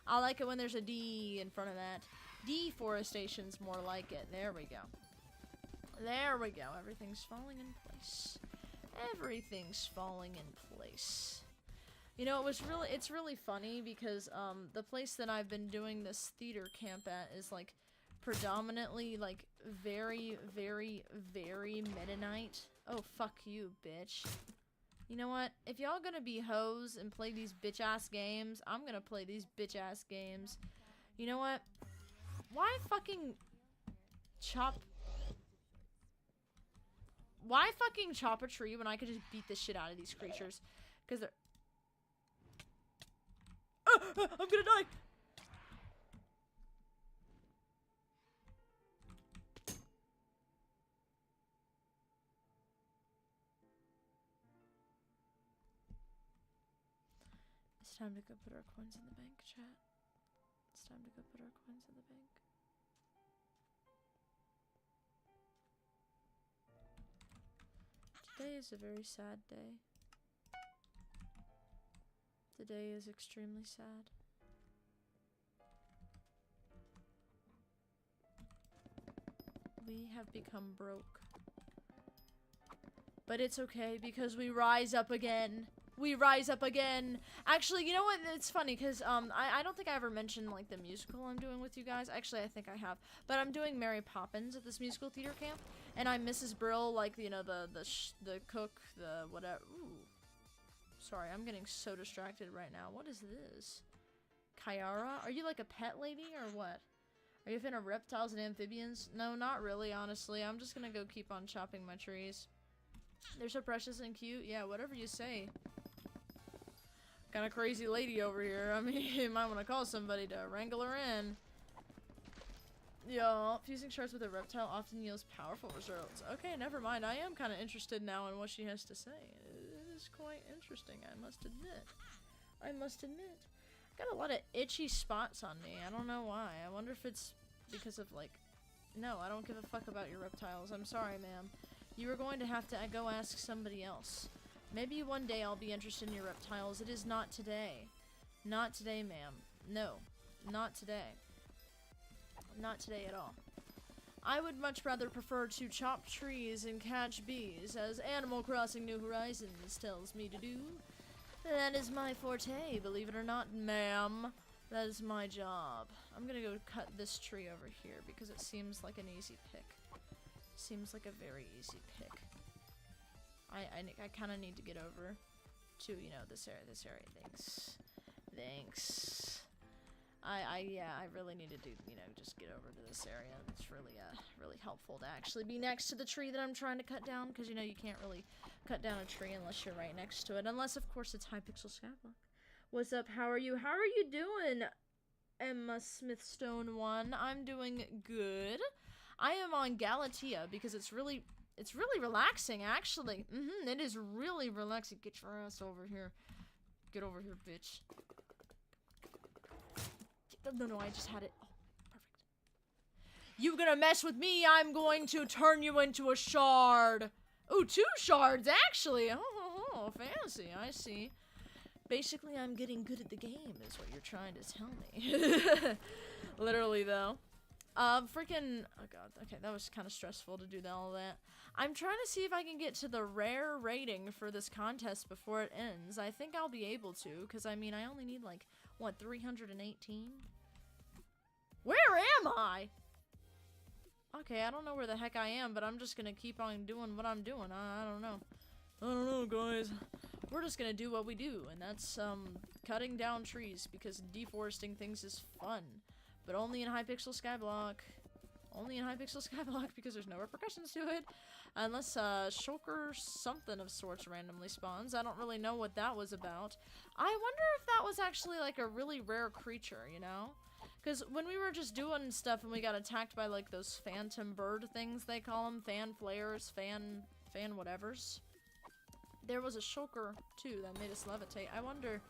A: I like it when there's a D in front of that. Deforestation's more like it. There we go. There we go. Everything's falling in place. Everything's falling in place. You know, it's really funny because the place that I've been doing this theater camp at is like predominantly like very, very, very Mennonite. Oh, fuck you, bitch. You know what? If y'all gonna be hoes and play these bitch-ass games, I'm gonna play these bitch-ass games. You know what? Why fucking chop a tree when I could just beat the shit out of these creatures? Because they're... I'm gonna die! It's time to go put our coins in the bank, chat. It's time to go put our coins in the bank. Today is a very sad day. Today is extremely sad. We have become broke. But it's okay because we rise up again. We rise up again. Actually, you know what? It's funny because I don't think I ever mentioned like the musical I'm doing with you guys. Actually, I think I have. But I'm doing Mary Poppins at this musical theater camp, and I'm Mrs. Brill, like, you know, the cook, the whatever. Ooh. Sorry, I'm getting so distracted right now. What is this? Kyara? Are you like a pet lady or what? Are you a fan of reptiles and amphibians? No, not really, honestly. I'm just gonna go keep on chopping my trees. They're so precious and cute. Yeah, whatever you say. Kind of crazy lady over here. I mean, you might want to call somebody to wrangle her in. Yo, fusing shards with a reptile often yields powerful results. Okay, never mind. I am kind of interested now in what she has to say. It is quite interesting, I must admit. I must admit. Got a lot of itchy spots on me. I don't know why. I wonder if it's because of, like... No, I don't give a fuck about your reptiles. I'm sorry, ma'am. You are going to have to go ask somebody else. Maybe one day I'll be interested in your reptiles. It is not today. Not today, ma'am. No. Not today. Not today at all. I would much rather prefer to chop trees and catch bees, as Animal Crossing New Horizons tells me to do. That is my forte, believe it or not, ma'am. That is my job. I'm gonna go cut this tree over here because it seems like an easy pick. Seems like a very easy pick. I kind of need to get over to, you know, this area. Thanks. Yeah, I really need to do, you know, just get over to this area. It's really, really helpful to actually be next to the tree that I'm trying to cut down, because, you know, you can't really cut down a tree unless you're right next to it, unless, of course, it's Hypixel Skyblock. What's up? How are you? How are you doing, Emma Smithstone 1? I'm doing good. I am on Galatea because it's really relaxing, actually. It is really relaxing. Get your ass over here. Get over here, bitch. No, I just had it. Oh, perfect. You gonna mess with me? I'm going to turn you into a shard. Ooh, 2 shards, actually. Oh, fancy. I see. Basically, I'm getting good at the game, is what you're trying to tell me. Literally, though. Freaking... Oh, God. Okay, that was kind of stressful to do all that. I'm trying to see if I can get to the rare rating for this contest before it ends. I think I'll be able to, because, I mean, I only need, like, what, 318? Where am I? Okay, I don't know where the heck I am, but I'm just gonna keep on doing what I'm doing. I don't know. I don't know, guys. We're just gonna do what we do, and that's, cutting down trees, because deforesting things is fun. But only in Hypixel Skyblock. Only in Hypixel Skyblock, because there's no repercussions to it. Unless, Shulker something of sorts randomly spawns. I don't really know what that was about. I wonder if that was actually, like, a really rare creature, you know? Because when we were just doing stuff and we got attacked by, like, those phantom bird things, they call them. Fan flares, fan whatevers. There was a shulker, too, that made us levitate. I wonder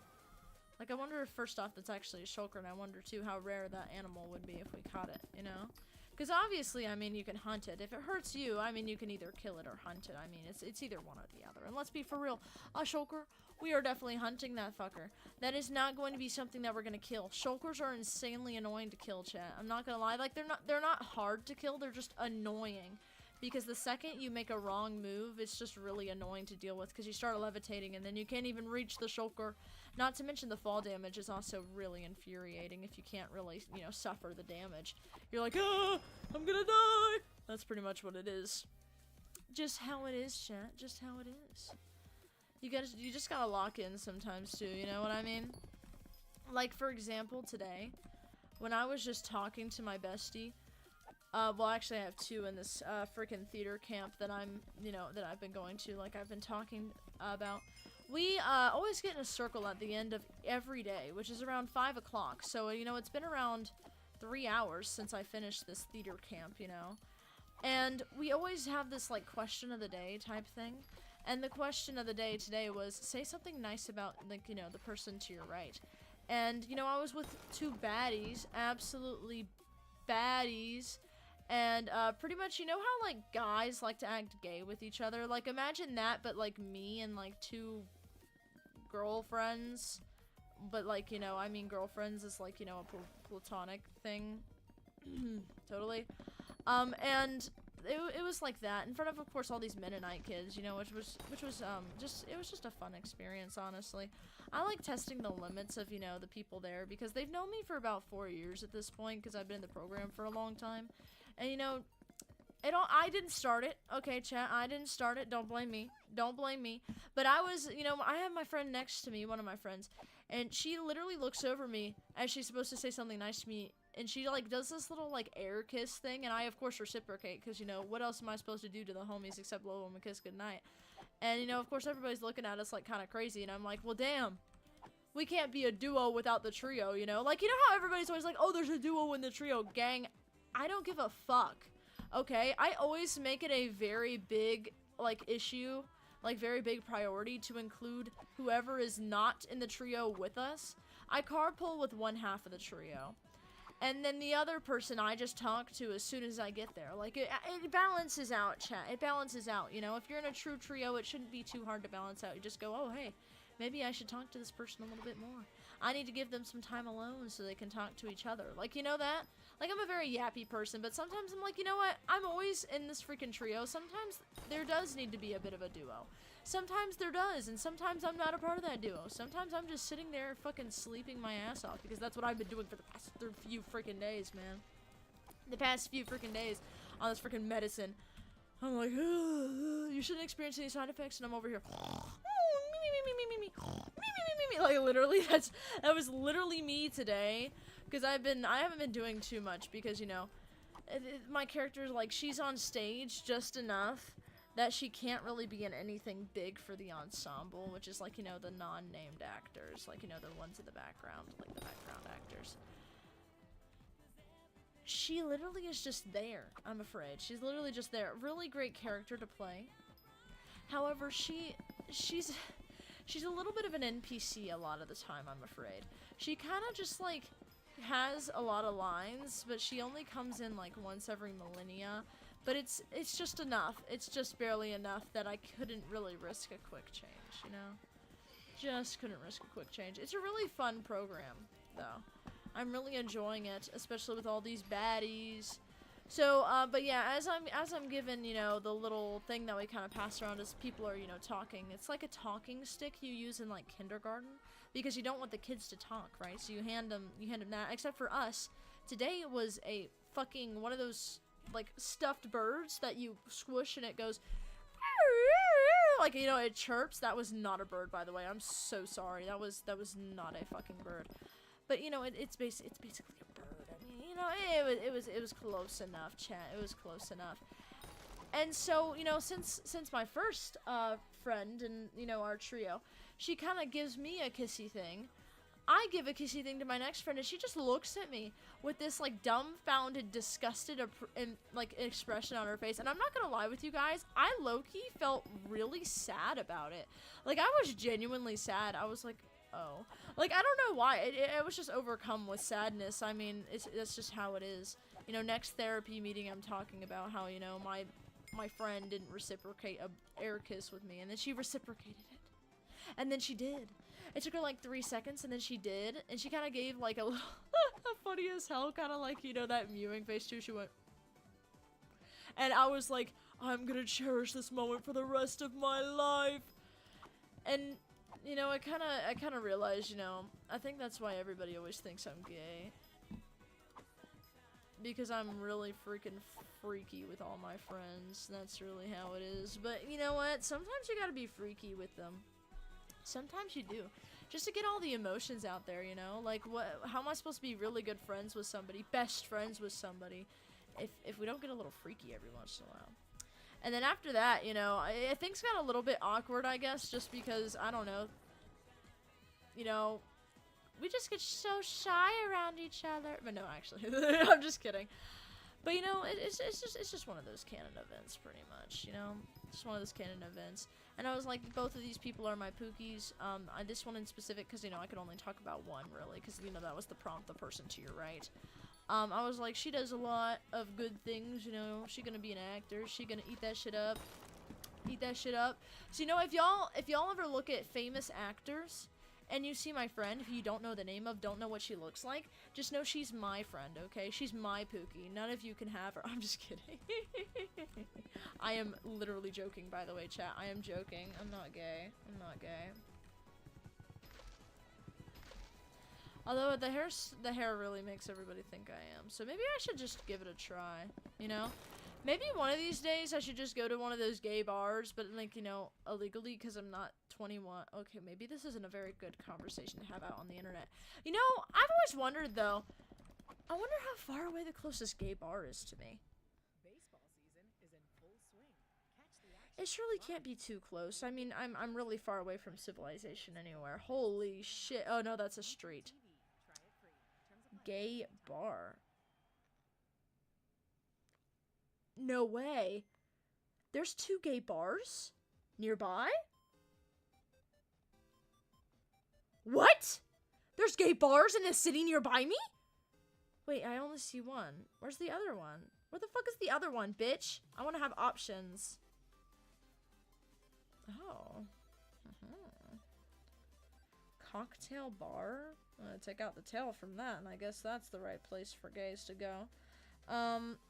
A: if, first off, that's actually a shulker, and I wonder, too, how rare that animal would be if we caught it, you know? Because obviously, I mean, you can hunt it. If it hurts you, I mean, you can either kill it or hunt it. I mean, it's either one or the other. And let's be for real, a shulker, we are definitely hunting that fucker. That is not going to be something that we're going to kill. Shulkers are insanely annoying to kill, chat. I'm not going to lie. Like, they're not hard to kill. They're just annoying. Because the second you make a wrong move, it's just really annoying to deal with. Because you start levitating and then you can't even reach the shulker. Not to mention the fall damage is also really infuriating if you can't really, you know, suffer the damage. You're like, ah, I'm gonna die! That's pretty much what it is. Just how it is, chat. Just how it is. You just gotta lock in sometimes too, you know what I mean? Like, for example, today, when I was just talking to my bestie, well, actually I have 2 in this, freaking theater camp that that I've been going to, like I've been talking about. We, always get in a circle at the end of every day, which is around 5 o'clock. So, you know, it's been around 3 hours since I finished this theater camp, you know. And we always have this, like, question of the day type thing. And the question of the day today was, say something nice about, like, you know, the person to your right. And, you know, I was with 2 baddies, absolutely baddies. And, pretty much, you know how, like, guys like to act gay with each other? Like, imagine that, but, like, me and, like, 2 girlfriends. But, like, you know, I mean girlfriends is, like, you know, a platonic thing. Totally. And it was like that in front of course, all these Mennonite kids, you know, which was just a fun experience, honestly. I like testing the limits of, you know, the people there, because they've known me for about 4 years at this point, because I've been in the program for a long time. And, you know, I didn't start it. Okay, chat, I didn't start it. Don't blame me. Don't blame me. But I was, you know, I have my friend next to me, one of my friends, and she literally looks over me as she's supposed to say something nice to me, and she, like, does this little, like, air kiss thing, and I, of course, reciprocate, because, you know, what else am I supposed to do to the homies except blow them a kiss goodnight? And, you know, of course, everybody's looking at us, like, kind of crazy, and I'm like, well, damn. we can't be a duo without the trio, you know? Like, you know how everybody's always like, oh, there's a duo in the trio. Gang, I don't give a fuck, okay? I always make it a very big, like, issue, like, very big priority to include whoever is not in the trio with us. I carpool with one half of the trio. And then the other person I just talk to as soon as I get there. Like, it balances out, chat. It balances out, you know? If you're in a true trio, it shouldn't be too hard to balance out. You just go, oh, hey, maybe I should talk to this person a little bit more. I need to give them some time alone so they can talk to each other. Like, you know that? Like, I'm a very yappy person, but sometimes I'm like, you know what? I'm always in this freaking trio. Sometimes there does need to be a bit of a duo. Sometimes there does, and sometimes I'm not a part of that duo. Sometimes I'm just sitting there fucking sleeping my ass off, because that's what I've been doing for the past few freaking days, man. The past few freaking days on this freaking medicine. I'm like, you shouldn't experience any side effects, and I'm over here. Like, literally, that was literally me today, because I haven't been doing too much, because, you know, my character, like, she's on stage just enough that she can't really be in anything big for the ensemble, which is, like, you know, the non-named actors, like, you know, the ones in the background, like, the background actors. She literally is just there, I'm afraid. She's literally just there. Really great character to play. However, she's a little bit of an NPC a lot of the time, I'm afraid. She kind of just, like, has a lot of lines, but she only comes in, like, once every millennia. But it's just enough. It's just barely enough that I couldn't really risk a quick change, you know? Just couldn't risk a quick change. It's a really fun program, though. I'm really enjoying it, especially with all these baddies. So, but yeah, as I'm given, you know, the little thing that we kind of pass around as people are, you know, talking. It's like a talking stick you use in, like, kindergarten, because you don't want the kids to talk, right? So you hand them that. Except for us, today it was a fucking one of those, like, stuffed birds that you squish and it goes, like, you know, it chirps. That was not a bird, by the way. I'm so sorry. That was not a fucking bird. But, you know, it's basically a bird. I mean, you know, it was close enough, chat. It was close enough. And so, you know, since my first friend and, you know, our trio, she kind of gives me a kissy thing. I give a kissy thing to my next friend, and she just looks at me with this, like, dumbfounded, disgusted like, expression on her face. And I'm not gonna lie with you guys, I low-key felt really sad about it. Like, I was genuinely sad. I was like, oh. Like, I don't know why. It was just overcome with sadness. I mean, that's just how it is. You know, next therapy meeting, I'm talking about how, you know, my friend didn't reciprocate a air kiss with me, and then she reciprocated it. And then she did. It took her like 3 seconds, and then she did, and she kind of gave like a little funny as hell, kind of like, you know, that mewing face too. She went, and I was like, I'm gonna cherish this moment for the rest of my life. And, you know, I kind of realized, you know, I think that's why everybody always thinks I'm gay, because I'm really freaking freaky with all my friends. That's really how it is. But you know what? Sometimes you gotta be freaky with them. Sometimes you do, just to get all the emotions out there, you know? Like, how am I supposed to be really good friends with somebody, best friends with somebody, if we don't get a little freaky every once in a while? And then after that, you know, things got a little bit awkward, I guess, just because, I don't know, you know, we just get so shy around each other. But no, actually, I'm just kidding. But, you know, it's just one of those canon events, pretty much, you know? Just one of those canon events. And I was like, both of these people are my pookies. This one in specific, because, you know, I could only talk about one, really, because, you know, that was the prompt, the person to your right. I was like, she does a lot of good things, you know? She gonna be an actor. She gonna eat that shit up. Eat that shit up. So, you know, if y'all ever look at famous actors, and you see my friend, who you don't know the name of, don't know what she looks like, just know she's my friend, okay? She's my Pookie. None of you can have her. I'm just kidding. I am literally joking, by the way, chat. I am joking. I'm not gay. I'm not gay. Although the hair really makes everybody think I am. So maybe I should just give it a try, you know? Maybe one of these days I should just go to one of those gay bars, but, like, you know, illegally, because I'm not 21. Okay, maybe this isn't a very good conversation to have out on the internet. You know, I've always wondered, though, I wonder how far away the closest gay bar is to me.
D: Baseball season is in full swing. Catch the action.
A: It surely can't be too close. I mean, I'm really far away from civilization anywhere. Holy shit. Oh no, that's a street. Gay bar. No way. There's 2 gay bars nearby? What? There's gay bars in a city nearby me? Wait, I only see one. Where's the other one? Where the fuck is the other one, bitch? I want to have options. Oh. Cocktail bar? I'm gonna take out the tail from that, and I guess that's the right place for gays to go.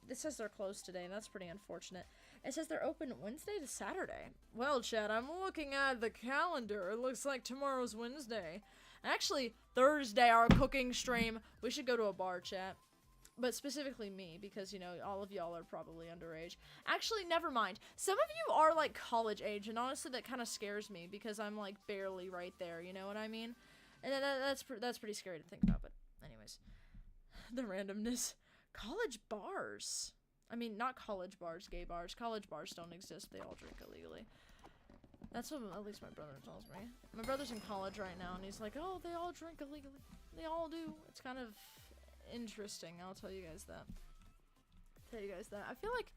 A: It says they're closed today, and that's pretty unfortunate. It says they're open Wednesday to Saturday. Well, Chad, I'm looking at the calendar. It looks like tomorrow's Wednesday. Actually, Thursday, our cooking stream. We should go to a bar, chat. But specifically me, because, you know, all of y'all are probably underage. Actually, never mind. Some of you are, like, college age, and honestly, that kind of scares me, because I'm, like, barely right there, you know what I mean? And that's pretty scary to think about, but anyways. The randomness. College bars. I mean, not college bars, gay bars. College bars don't exist. They all drink illegally. That's what at least my brother tells me. My brother's in college right now, and he's like, oh, they all drink illegally. They all do. It's kind of interesting. I'll tell you guys that. I feel like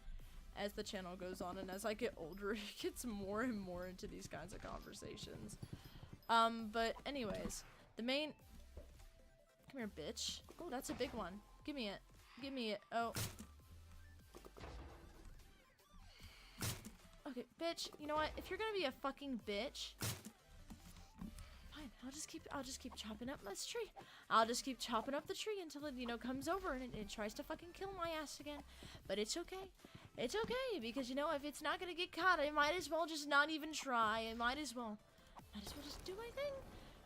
A: as the channel goes on and as I get older, it gets more and more into these kinds of conversations. But anyways, the main... Come here, bitch. Oh, that's a big one. Give me it. Give me it. Oh. Okay, bitch. You know what? If you're gonna be a fucking bitch, fine. I'll just keep chopping up this tree. I'll just keep chopping up the tree until it, you know, comes over and it tries to fucking kill my ass again. But it's okay. It's okay, because, you know, if it's not gonna get caught, I might as well just not even try. I might as well just do my thing.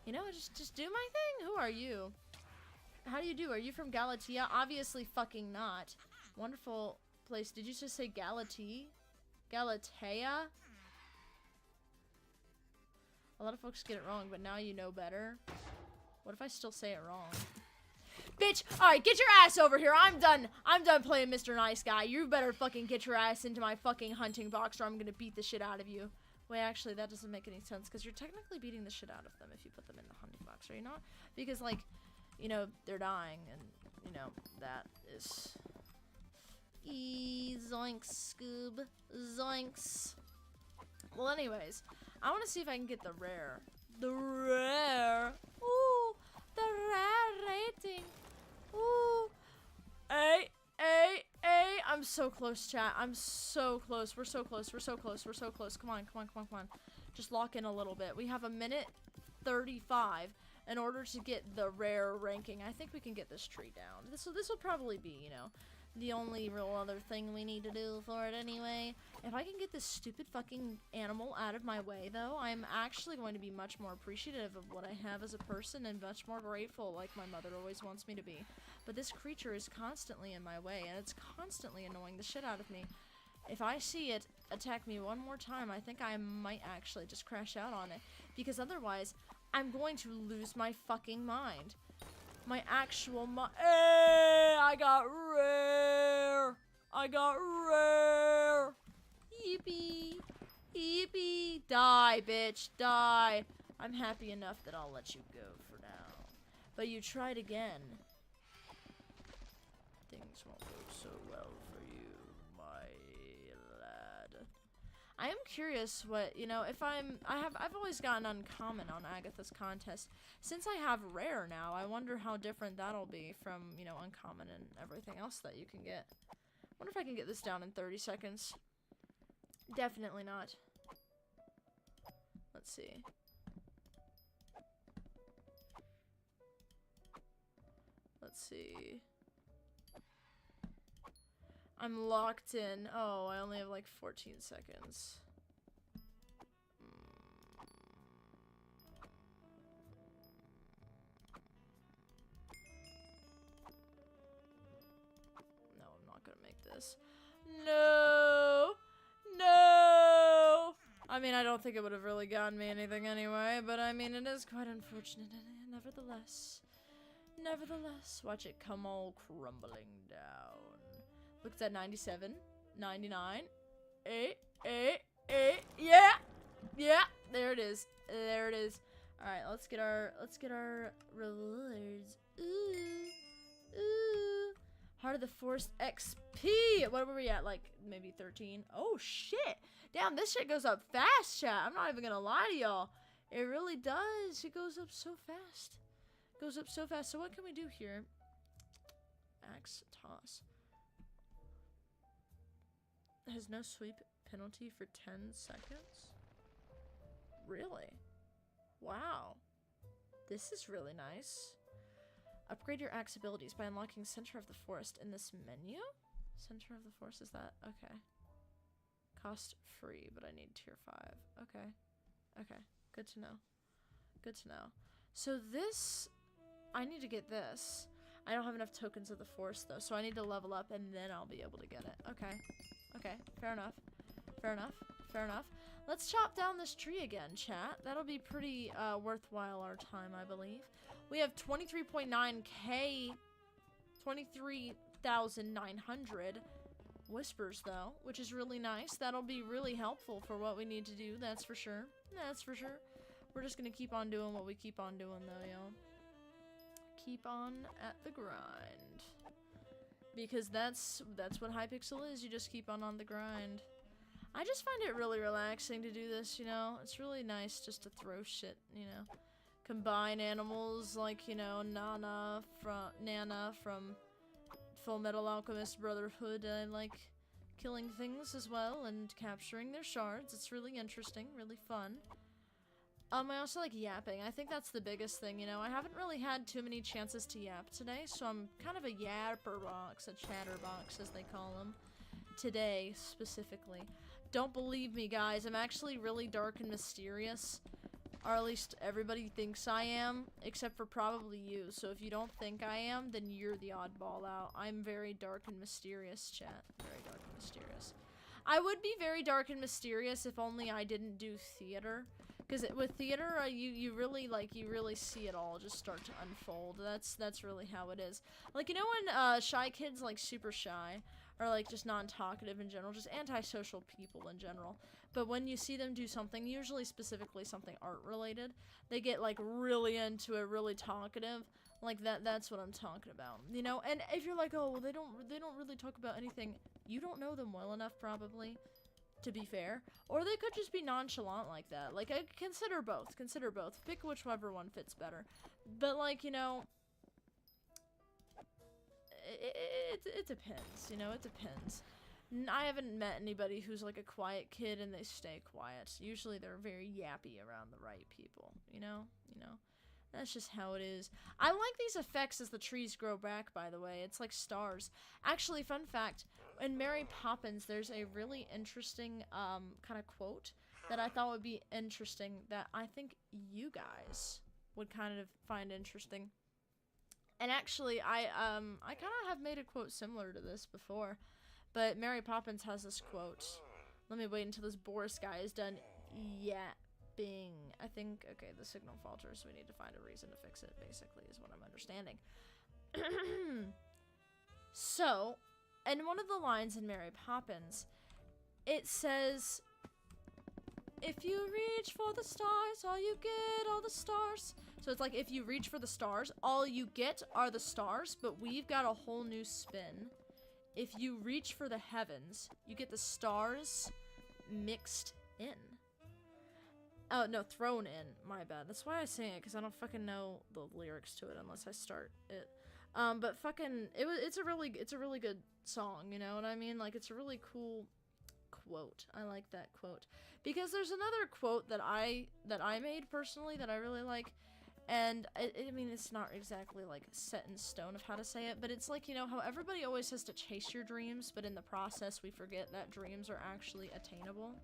A: You know, just do my thing. Who are you? How do you do? Are you from Galatia? Obviously fucking not. Wonderful place. Did you just say Galatea? Galatea? A lot of folks get it wrong, but now you know better. What if I still say it wrong? Bitch! Alright, get your ass over here. I'm done playing Mr. Nice Guy. You better fucking get your ass into my fucking hunting box or I'm gonna beat the shit out of you. Wait, actually, that doesn't make any sense, because you're technically beating the shit out of them if you put them in the hunting box, are you not? Because, like, you know, they're dying, and, you know, that is... Zoinks, Scoob. Zoinks. Well, anyways, I want to see if I can get the rare. The rare. Ooh, the rare rating. Ooh. Hey. I'm so close, chat. I'm so close. We're so close. Come on. Just lock in a little bit. We have 1:35 in order to get the rare ranking. I think we can get this tree down. This will probably be, you know, the only real other thing we need to do for it anyway. If I can get this stupid fucking animal out of my way, though, I'm actually going to be much more appreciative of what I have as a person and much more grateful, like my mother always wants me to be. But this creature is constantly in my way, and it's constantly annoying the shit out of me. If I see it attack me one more time, I think I might actually just crash out on it. Because otherwise, I'm going to lose my fucking mind. My actual Hey, I got rare. Yippee. Yippee. Die, bitch. Die. I'm happy enough that I'll let you go for now. But you tried again. Things won't go so well for you, my lad. I am curious what, you know, if I've always gotten uncommon on Agatha's contest. Since I have rare now, I wonder how different that'll be from, you know, uncommon and everything else that you can get. Wonder if I can get this down in 30 seconds. Definitely not. Let's see. I'm locked in. Oh, I only have like 14 seconds. No, I'm not gonna make this. No! I mean, I don't think it would have really gotten me anything anyway, but I mean, it is quite unfortunate, nevertheless. Watch it come all crumbling down. Look, it's at 97, 99, Yeah. Yeah. There it is. There it is. All right, let's get our rewards. Ooh. Ooh. Heart of the Forest XP. What were we at? Like maybe 13. Oh shit. Damn, this shit goes up fast, chat. I'm not even gonna lie to y'all. It really does. It goes up so fast. It goes up so fast. So what can we do here? Axe toss. It has no sweep penalty for 10 seconds. Really? Wow. This is really nice. Upgrade your axe abilities by unlocking Center of the Forest in this menu? Center of the Forest, is that? Okay. Cost free, but I need tier 5. Okay. Okay. Good to know. Good to know. So this, I need to get this. I don't have enough tokens of the Forest though, so I need to level up and then I'll be able to get it. Okay. Okay. Fair enough. Fair enough. Fair enough. Let's chop down this tree again, chat. That'll be pretty worthwhile our time, I believe. We have 23.9k, 23,900 whispers though, which is really nice. That'll be really helpful for what we need to do, that's for sure. That's for sure. We're just gonna keep on doing what we keep on doing though, yo. Keep on at the grind. Because that's what Hypixel is, you just keep on the grind. I just find it really relaxing to do this, you know? It's really nice just to throw shit, you know? Combine animals like, you know, Nana from Full Metal Alchemist Brotherhood. I like killing things as well and capturing their shards. It's really interesting, really fun. I also like yapping. I think that's the biggest thing, you know? I haven't really had too many chances to yap today, so I'm kind of a yapper box, a chatterbox as they call them. Today, specifically. Don't believe me, guys. I'm actually really dark and mysterious. Or at least everybody thinks I am, except for probably you. So if you don't think I am, then you're the oddball out. I'm very dark and mysterious, chat. Very dark and mysterious. I would be very dark and mysterious if only I didn't do theater. Because with theater, you really see it all just start to unfold. That's really how it is. Like, you know when shy kids, like super shy, or like just non-talkative in general, just antisocial people in general. But when you see them do something, usually specifically something art-related, they get like really into it, really talkative. Like that's what I'm talking about. You know, and if you're like, oh, well, they don't really talk about anything, you don't know them well enough probably, to be fair. Or they could just be nonchalant like that. Like, consider both. Consider both. Pick whichever one fits better. But like, you know, it depends, you know, it depends. I haven't met anybody who's like a quiet kid and they stay quiet. Usually they're very yappy around the right people, you know? That's just how it is. I like these effects as the trees grow back, by the way. It's like stars. Actually, fun fact, in Mary Poppins, there's a really interesting kind of quote that I thought would be interesting that I think you guys would kind of find interesting. And actually, I kind of have made a quote similar to this before, but Mary Poppins has this quote. Let me wait until this Boris guy is done yapping. I think, okay, the signal falters, so we need to find a reason to fix it, basically, is what I'm understanding. So, in one of the lines in Mary Poppins, it says, if you reach for the stars, all you get are the stars. So it's like, if you reach for the stars, all you get are the stars, but we've got a whole new spin. If you reach for the heavens, you get the stars mixed in. Oh, no, thrown in. My bad. That's why I sing it, because I don't fucking know the lyrics to it unless I start it. But fucking, it's a really good song, you know what I mean? Like, it's a really cool quote. I like that quote. Because there's another quote that I made personally that I really like, and I mean, it's not exactly like set in stone of how to say it, but it's like, you know, how everybody always has to chase your dreams, but in the process we forget that dreams are actually attainable.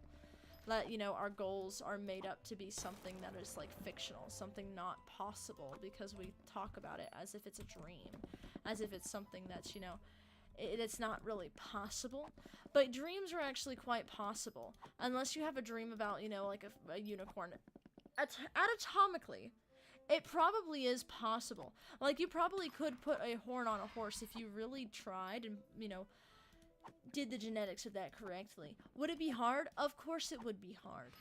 A: That, you know, our goals are made up to be something that is like fictional, something not possible, because we talk about it as if it's a dream, as if it's something that's, you know, it's not really possible. But dreams are actually quite possible, unless you have a dream about, you know, like a unicorn. Anatomically, it probably is possible. Like, you probably could put a horn on a horse if you really tried and, you know, did the genetics of that correctly. Would it be hard? Of course it would be hard.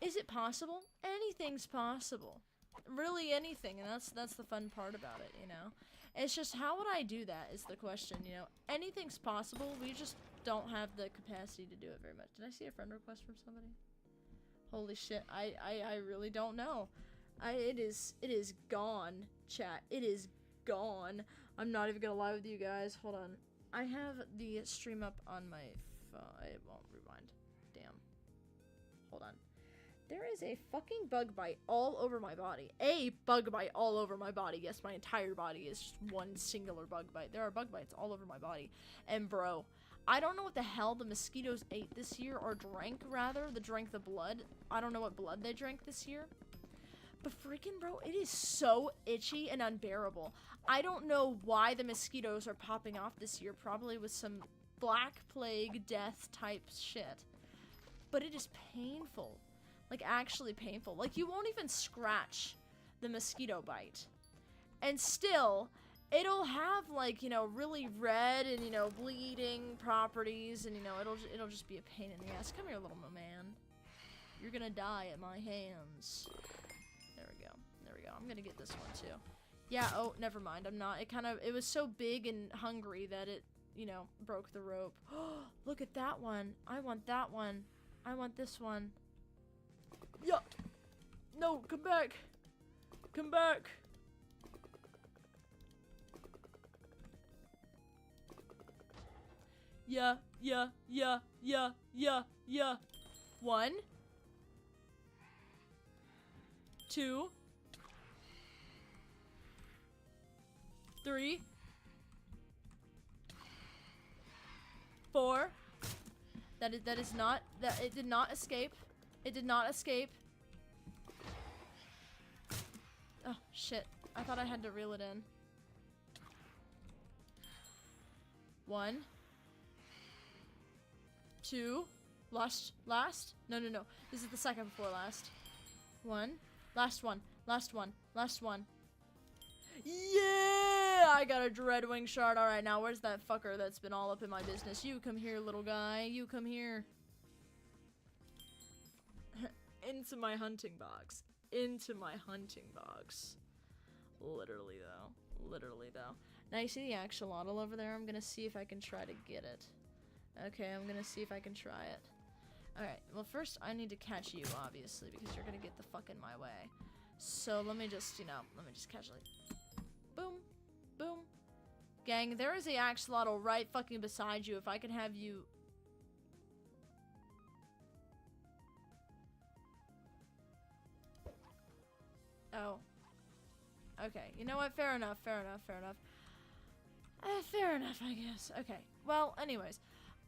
A: Is it possible? Anything's possible. Really anything, and that's the fun part about it, you know? It's just, how would I do that is the question, you know? Anything's possible, we just don't have the capacity to do it very much. Did I see a friend request from somebody? Holy shit, I really don't know. It is gone, chat. It is gone. I'm not even gonna lie with you guys. Hold on. I have the stream up on my phone. It won't rewind. Damn. Hold on. There is a fucking bug bite all over my body. A bug bite all over my body. Yes, my entire body is just one singular bug bite. There are bug bites all over my body. And bro, I don't know what the hell the mosquitoes ate this year, or drank rather. They drank the blood. I don't know what blood they drank this year. But freaking bro, it is so itchy and unbearable. I don't know why the mosquitoes are popping off this year. Probably with some black plague death type shit. But it is painful. Like, actually painful. Like, you won't even scratch the mosquito bite. And still, it'll have, like, you know, really red and, you know, bleeding properties. And, you know, it'll just be a pain in the ass. Come here, little man. You're gonna die at my hands. There we go. There we go. I'm gonna get this one, too. Yeah, oh, never mind. I'm not. It was so big and hungry that it, you know, broke the rope. Look at that one. I want that one. I want this one. Yeah. No, come back. Come back. Yeah. 1, 2, 3, 4. That is not, it did not escape. It did not escape. Oh, shit. I thought I had to reel it in. 1, 2. Last? No. This is the second before last. 1. Last one. Yeah! I got a Dreadwing shard. Alright, now where's that fucker that's been all up in my business? You come here, little guy. You come here. Into my hunting box. Literally though. Now you see the axolotl over there? I'm gonna see if I can try to get it. Okay, I'm gonna see if I can try it. Alright, well first I need to catch you, obviously, because you're gonna get the fuck in my way. So let me just, you know, casually. Boom. Boom. Gang, there is a axolotl right fucking beside you. If I can have you... Oh. Okay, you know what? Fair enough, I guess. Okay, well, anyways.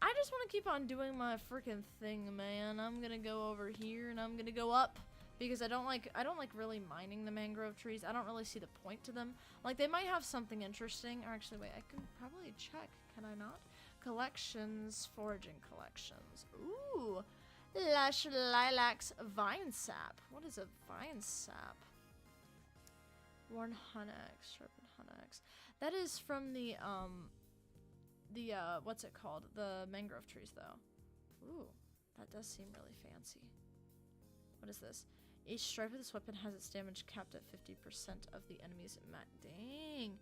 A: I just want to keep on doing my freaking thing, man. I'm gonna go over here, and I'm gonna go up. Because I don't like really mining the mangrove trees. I don't really see the point to them. Like, they might have something interesting. Or actually, wait, I can probably check. Can I not? Collections, foraging collections. Ooh. Lush lilacs vine sap. What is a vine sap? Worn Hunax, sharpened Hunax. That is from the what's it called? The mangrove trees, though. Ooh, that does seem really fancy. What is this? Each stripe of this weapon has its damage capped at 50% of the enemy's Dang!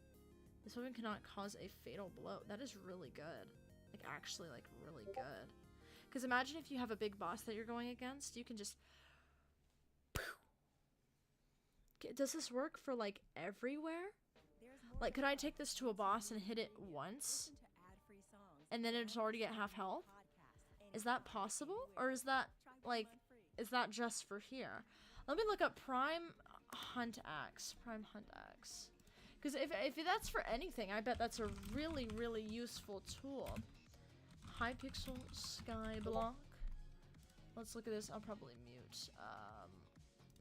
A: This weapon cannot cause a fatal blow. That is really good. Like, actually, like, really good. Because imagine if you have a big boss that you're going against, you can just... Does this work for, like, everywhere? Like, could I take this to a boss and hit it once? And then it's already at half health? Is that possible? Or is that, like, is that just for here? Let me look up Prime Hunt Axe. Because if that's for anything, I bet that's a really, really useful tool. Hypixel Skyblock. Let's look at this. I'll probably mute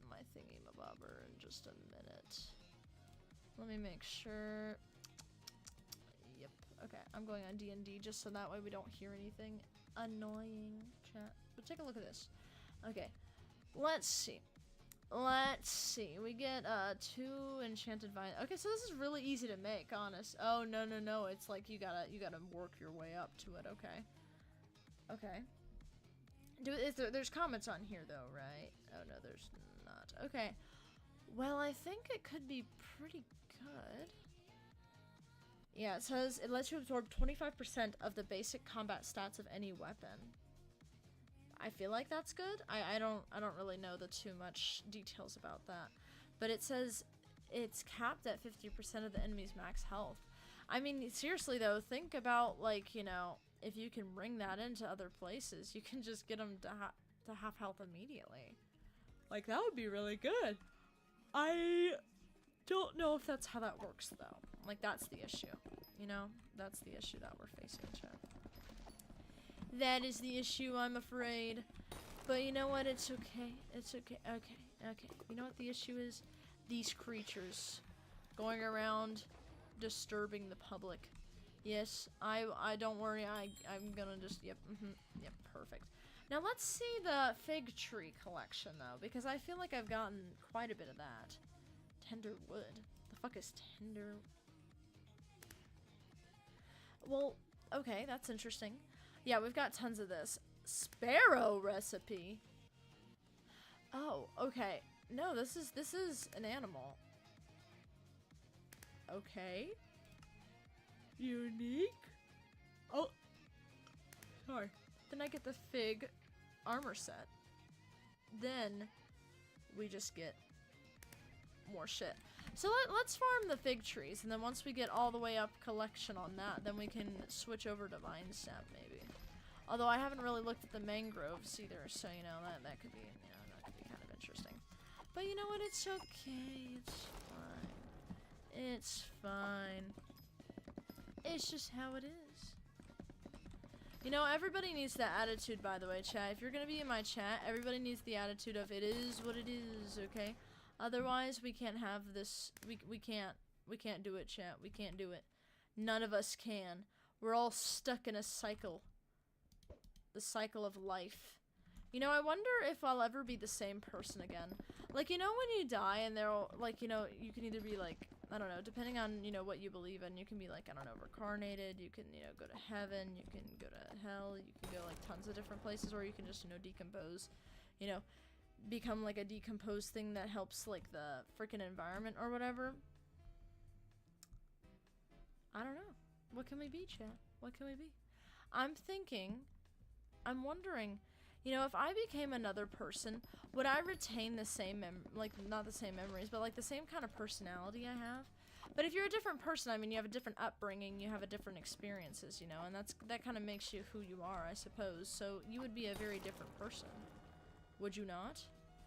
A: my thingy-mabobber in just a minute. Let me make sure. Yep. Okay, I'm going on D&D just so that way we don't hear anything annoying, chat. But take a look at this. Okay, let's see. Let's see. We get 2 enchanted vine. Okay, so this is really easy to make, honest. Oh no. It's like you gotta work your way up to it. Okay. Okay. There's comments on here though, right? Oh no, there's not. Okay. Well, I think it could be pretty good. Yeah, it says it lets you absorb 25% of the basic combat stats of any weapon. I feel like that's good. I don't really know the too much details about that. But it says it's capped at 50% of the enemy's max health. I mean, seriously though, think about, like, you know, if you can bring that into other places, you can just get them to half health immediately. Like, that would be really good. I don't know if that's how that works though. Like, that's the issue. You know? That's the issue that we're facing, chat. That is the issue, I'm afraid. But you know what? It's okay. It's okay. Okay. You know what the issue is? These creatures going around disturbing the public. Yes, I don't worry. I'm gonna just, yep, yep, perfect. Now let's see the fig tree collection though, because I feel like I've gotten quite a bit of that. Tender wood. The fuck is tender? Well, okay, that's interesting. Yeah, we've got tons of this. Sparrow recipe. Oh, okay. No, this is an animal. Okay. Unique. Oh. Sorry. Then I get the fig armor set. Then we just get more shit. So let's farm the fig trees, and then once we get all the way up collection on that, then we can switch over to vine sap maybe. Although I haven't really looked at the mangroves either, so you know that could be, you know, that could be kind of interesting. But you know what? It's okay. It's fine. It's fine. It's just how it is. You know, everybody needs that attitude, by the way, chat. If you're gonna be in my chat, everybody needs the attitude of it is what it is, okay? Otherwise, we can't have this. We can't do it, chat. We can't do it. None of us can. We're all stuck in a cycle. The cycle of life. You know, I wonder if I'll ever be the same person again. Like, you know, when you die and they're all, like, you know, you can either be like, I don't know, depending on, you know, what you believe in, you can be like, I don't know, reincarnated, you can, you know, go to heaven, you can go to hell, you can go like tons of different places, or you can just, you know, decompose, you know, become like a decomposed thing that helps like the freaking environment or whatever. I don't know. What can we be, chat? What can we be? I'm wondering, you know, if I became another person, would I retain the same like, not the same memories, but like the same kind of personality I have? But if you're a different person, I mean, you have a different upbringing, you have a different experiences, you know, and that kind of makes you who you are, I suppose. So you would be a very different person. Would you not?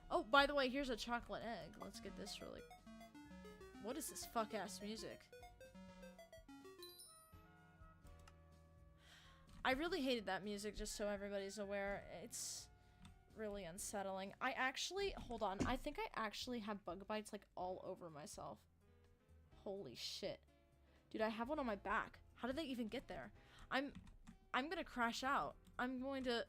A: Oh, by the way, here's a chocolate egg. Let's get this really... What is this fuck-ass music? I really hated that music, just so everybody's aware. It's really unsettling. Hold on, I think I actually have bug bites, like, all over myself. Holy shit. Dude, I have one on my back. How did they even get there? I'm gonna crash out. I'm going to...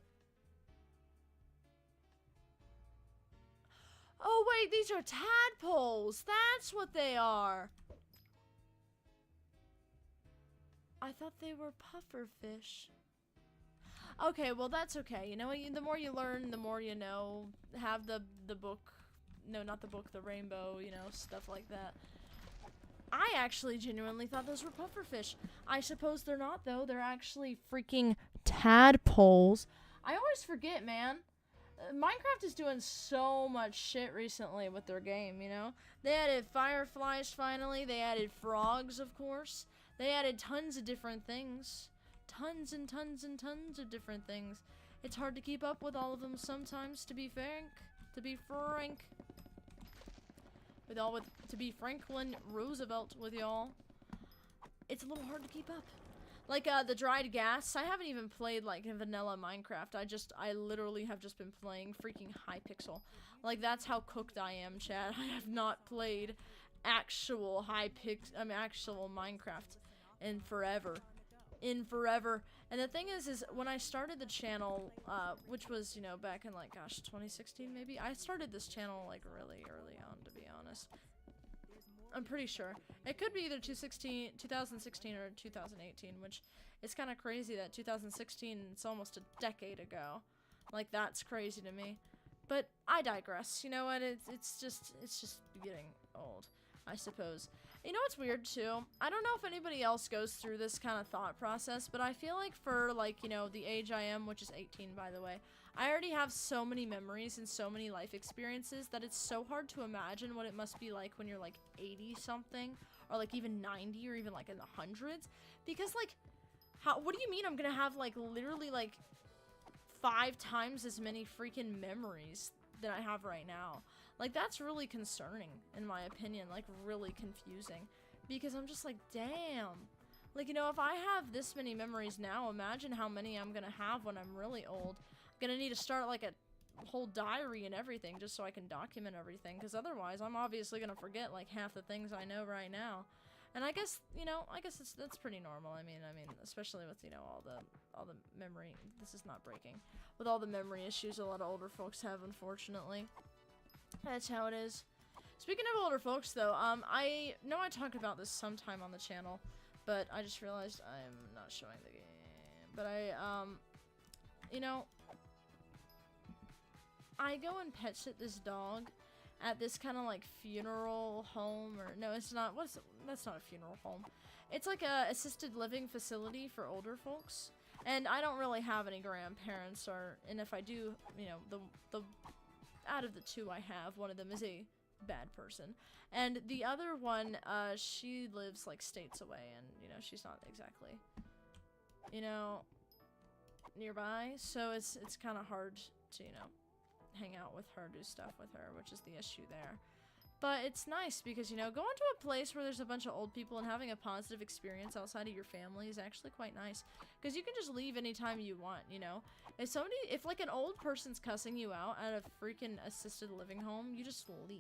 A: Oh, wait, these are tadpoles! That's what they are! I thought they were pufferfish. Okay, well, that's okay. You know, the more you learn, the more you know. Have the book. No, not the book, the rainbow, you know, stuff like that. I actually genuinely thought those were pufferfish. I suppose they're not, though. They're actually freaking tadpoles. I always forget, man. Minecraft is doing so much shit recently with their game, you know? They added fireflies, finally. They added frogs, of course. They added tons of different things. Tons and tons and tons of different things. It's hard to keep up with all of them sometimes, to be frank. To be Franklin Roosevelt with y'all. It's a little hard to keep up. Like, the dried gas. I haven't even played, like, vanilla Minecraft. I literally have just been playing freaking Hypixel. Like, that's how cooked I am, Chad. I have not played actual actual Minecraft in forever. in forever. And the thing is when I started the channel, which was, you know, back in like, gosh, 2016 maybe? I started this channel like really early on, to be honest. I'm pretty sure. It could be either 2016 or 2018, which is kind of crazy that 2016, it's almost a decade ago. Like, that's crazy to me. But I digress. You know what? It's just getting old, I suppose. You know what's weird too? I don't know if anybody else goes through this kind of thought process, but I feel like for, like, you know, the age I am, which is 18 by the way, I already have so many memories and so many life experiences that it's so hard to imagine what it must be like when you're like 80 something, or like even 90, or even like in the hundreds. Because like, what do you mean I'm gonna have like literally like 5 times as many freaking memories than I have right now? Like, that's really concerning, in my opinion, like, really confusing, because I'm just like, damn. Like, you know, if I have this many memories now, imagine how many I'm gonna have when I'm really old. I'm gonna need to start, like, a whole diary and everything, just so I can document everything, because otherwise I'm obviously gonna forget, like, half the things I know right now. And I guess, you know, that's pretty normal. I mean, especially with, you know, all the memory, this is not breaking, with all the memory issues a lot of older folks have, unfortunately. That's how it is. Speaking of older folks, though, I know I talked about this sometime on the channel, but I just realized I'm not showing the game. But you know, I go and pet sit this dog at this kind of like funeral home, or no, it's not. That's not a funeral home. It's like a assisted living facility for older folks, and I don't really have any grandparents, and if I do, you know, the out of the 2 I have, one of them is a bad person, and the other one, she lives like states away, and you know, she's not exactly, you know, nearby, so it's kind of hard to, you know, hang out with her, do stuff with her, which is the issue there. But it's nice because, you know, going to a place where there's a bunch of old people and having a positive experience outside of your family is actually quite nice, because you can just leave anytime you want, you know. If like an old person's cussing you out at a freaking assisted living home, you just leave,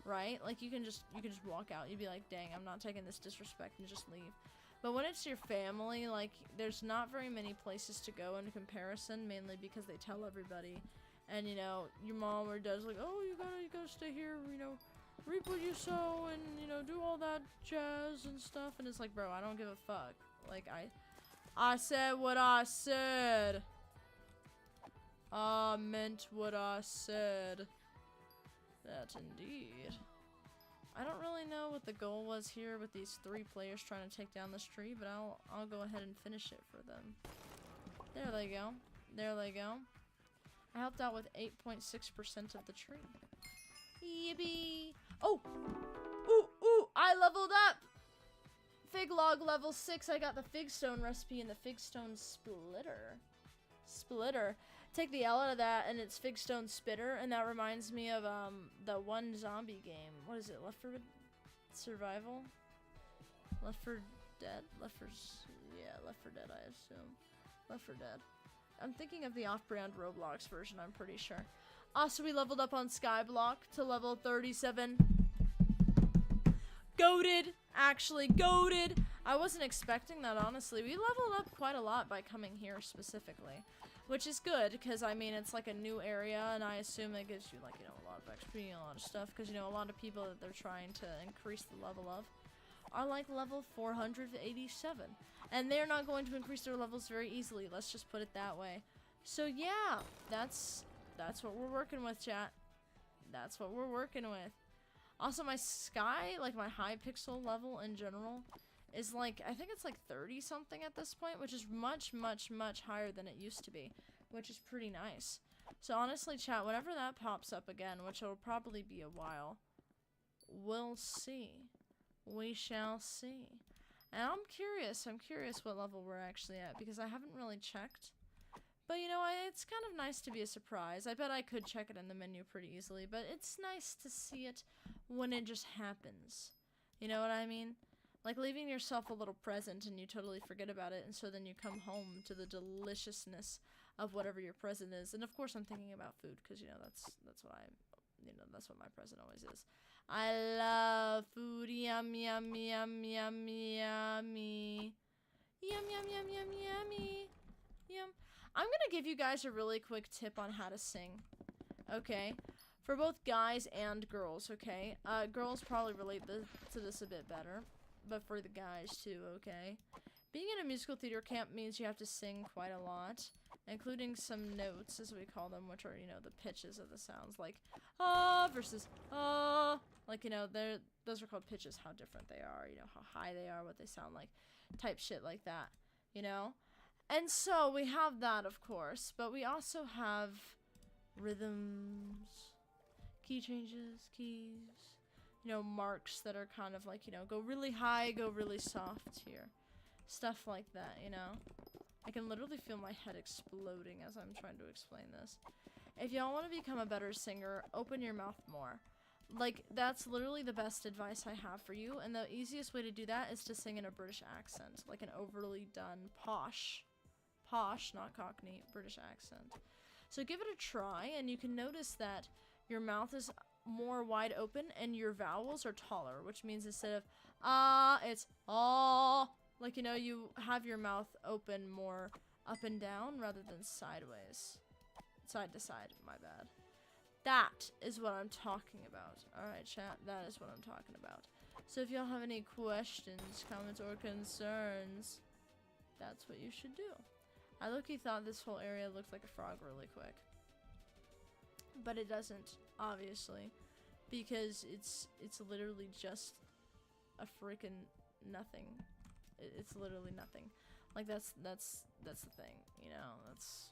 A: right? Like, you can just walk out. You'd be like, dang, I'm not taking this disrespect, and just leave. But when it's your family, like, there's not very many places to go in comparison, mainly because they tell everybody. And, you know, your mom or dad's like, oh, you gotta stay here, you know, reap what you sow, and, you know, do all that jazz and stuff. And it's like, bro, I don't give a fuck. Like, I said what I said. I meant what I said. That indeed. I don't really know what the goal was here with these 3 players trying to take down this tree, but I'll go ahead and finish it for them. There they go. There they go. I helped out with 8.6% of the tree. Yippee! Oh! Ooh! I leveled up! Fig log level 6. I got the fig stone recipe and the fig stone splitter. Take the L out of that, and it's fig stone spitter, and that reminds me of the one zombie game. What is it? Left 4 Survival? Left 4 Dead? Left 4 Dead, I assume. Left 4 Dead. I'm thinking of the off-brand Roblox version, I'm pretty sure. So we leveled up on Skyblock to level 37. Goated! Actually, goated! I wasn't expecting that, honestly. We leveled up quite a lot by coming here specifically. Which is good, because, I mean, it's like a new area, and I assume it gives you, like, you know, a lot of XP and a lot of stuff, because, you know, a lot of people that they're trying to increase the level of are, like, level 487. And they're not going to increase their levels very easily, let's just put it that way. So, yeah, that's what we're working with, chat. That's what we're working with. Also, my like, my Hypixel level in general is like, I think it's like 30 something at this point, which is much higher than it used to be, which is pretty nice. So honestly, chat, whenever that pops up again, which will probably be a while, we'll see. We shall see. And I'm curious what level we're actually at, because I haven't really checked. But you know, it's kind of nice to be a surprise. I bet I could check it in the menu pretty easily, but it's nice to see it when it just happens. You know what I mean? Like leaving yourself a little present and you totally forget about it, and so then you come home to the deliciousness of whatever your present is. And of course I'm thinking about food, because you know, that's what my present always is. I love food. Yum yum yum yum yummy. Yum yum yum gonna give you guys a really quick tip on how to sing, okay? For both guys and girls, okay? Girls probably relate to this a bit better, but for the guys too, okay? Being in a musical theater camp means you have to sing quite a lot, including some notes, as we call them, which are, you know, the pitches of the sounds, like ah versus ah. Like, you know, those are called pitches, how different they are, you know, how high they are, what they sound like, type shit like that, you know? And so we have that, of course, but we also have rhythms, key changes, keys, you know, marks that are kind of like, you know, go really high, go really soft here. Stuff like that, you know? I can literally feel my head exploding as I'm trying to explain this. If y'all want to become a better singer, open your mouth more. Like, that's literally the best advice I have for you, and the easiest way to do that is to sing in a British accent, like an overly done posh, not Cockney, British accent. So give it a try, and you can notice that your mouth is more wide open and your vowels are taller, which means instead of ah, it's ah. Like, you know, you have your mouth open more up and down rather than sideways. Side to side, my bad. That is what I'm talking about. Alright, chat, that is what I'm talking about. So if y'all have any questions, comments, or concerns, that's what you should do. I low-key thought this whole area looked like a frog really quick. But it doesn't, obviously. Because it's literally just a freaking nothing. It's literally nothing. Like, that's the thing, you know, that's...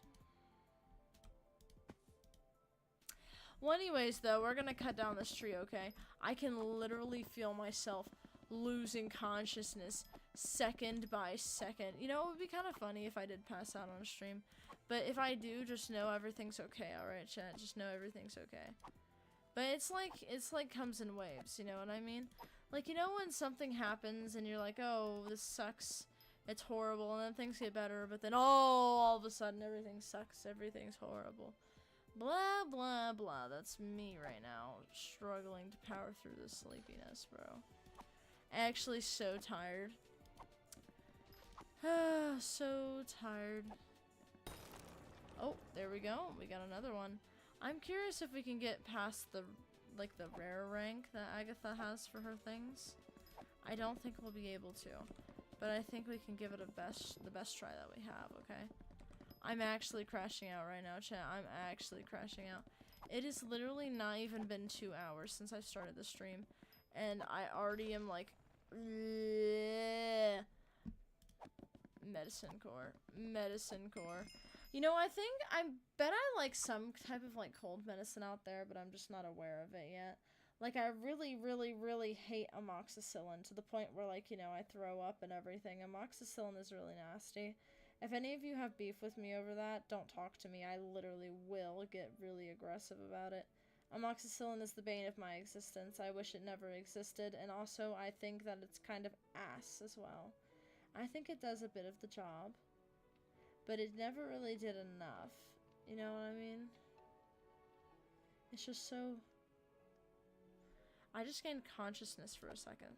A: Well, anyways, though, we're gonna cut down this tree, okay? I can literally feel myself losing consciousness second by second. You know, it would be kind of funny if I did pass out on stream. But if I do, just know everything's okay, alright, chat? Just know everything's okay. But it's like comes in waves, you know what I mean? Like, you know when something happens and you're like, oh, this sucks, it's horrible, and then things get better, but then, oh, all of a sudden everything sucks, everything's horrible. Blah, blah, blah. That's me right now, struggling to power through this sleepiness, bro. Actually so tired. So tired. Oh, there we go. We got another one. I'm curious if we can get past the, like, the rare rank that Agatha has for her things. I don't think we'll be able to, but I think we can give it the best try that we have, okay? I'm actually crashing out right now, chat. I'm actually crashing out. It has literally not even been 2 hours since I started the stream, and I already am like, medicine core. You know, I bet I like some type of like cold medicine out there, but I'm just not aware of it yet. Like, I really, really, really hate amoxicillin to the point where, like, you know, I throw up and everything. Amoxicillin is really nasty. If any of you have beef with me over that, don't talk to me. I literally will get really aggressive about it. Amoxicillin is the bane of my existence. I wish it never existed, and also I think that it's kind of ass as well. I think it does a bit of the job, but it never really did enough. You know what I mean? It's just so... I just gained consciousness for a second.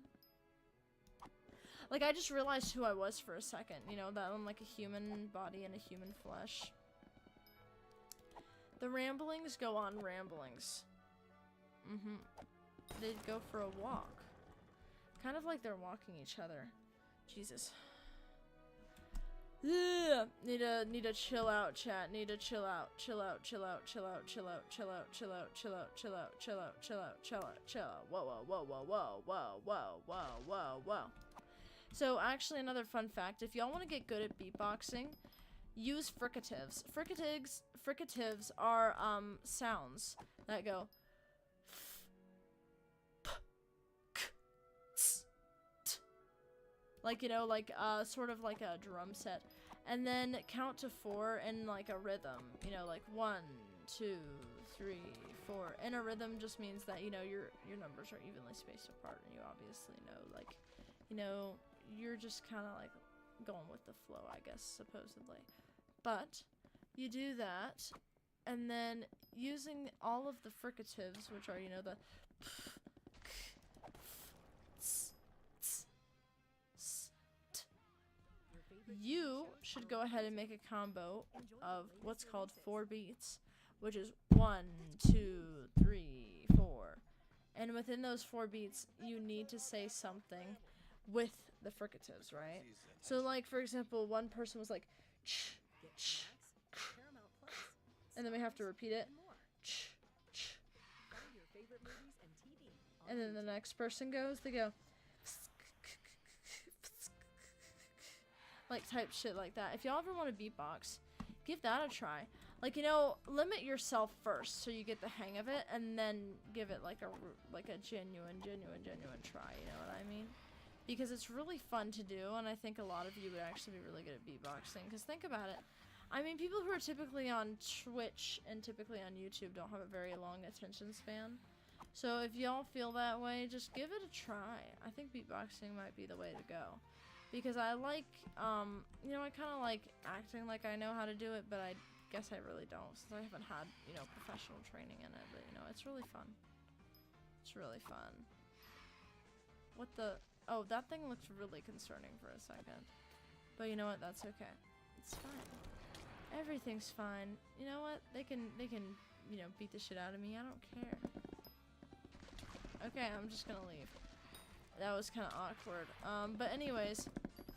A: Like, I just realized who I was for a second, you know, that I'm like a human body and a human flesh. The ramblings go on ramblings. They go for a walk. Kind of like they're walking each other. Jesus. Ugh. Need to chill out, chat. Need to chill out. Chill out. Whoa. So, actually, another fun fact. If y'all want to get good at beatboxing, use fricatives. Fricatives are, sounds that go... Like, you know, like, sort of like a drum set. And then count to 4 in, like, a rhythm. You know, like 1, 2, 3, 4. And a rhythm just means that, you know, your numbers are evenly spaced apart. And you obviously know, like, you know, you're just kind of, like, going with the flow, I guess, supposedly. But you do that. And then using all of the fricatives, which are, you know, the... you should go ahead and make a combo of what's called 4 beats, which is 1, 2, 3, 4. And within those 4 beats, you need to say something with the fricatives, right? So, like, for example, one person was like, ch, ch, and then we have to repeat it. Ch, ch. And then the next person goes, they go, like, type shit like that. If y'all ever want to beatbox, give that a try. Like, you know, limit yourself first so you get the hang of it, and then give it like a genuine try, you know what I mean? Because it's really fun to do, and I think a lot of you would actually be really good at beatboxing. Because think about it. I mean, people who are typically on Twitch and typically on YouTube don't have a very long attention span. So if y'all feel that way, just give it a try. I think beatboxing might be the way to go. Because I like, you know, I kind of like acting like I know how to do it, but I guess I really don't, since I haven't had, you know, professional training in it. But, you know, it's really fun. It's really fun. What the... Oh, that thing looked really concerning for a second. But you know what? That's okay. It's fine. Everything's fine. You know what? They can, you know, beat the shit out of me. I don't care. Okay, I'm just gonna leave. That was kind of awkward. But anyways,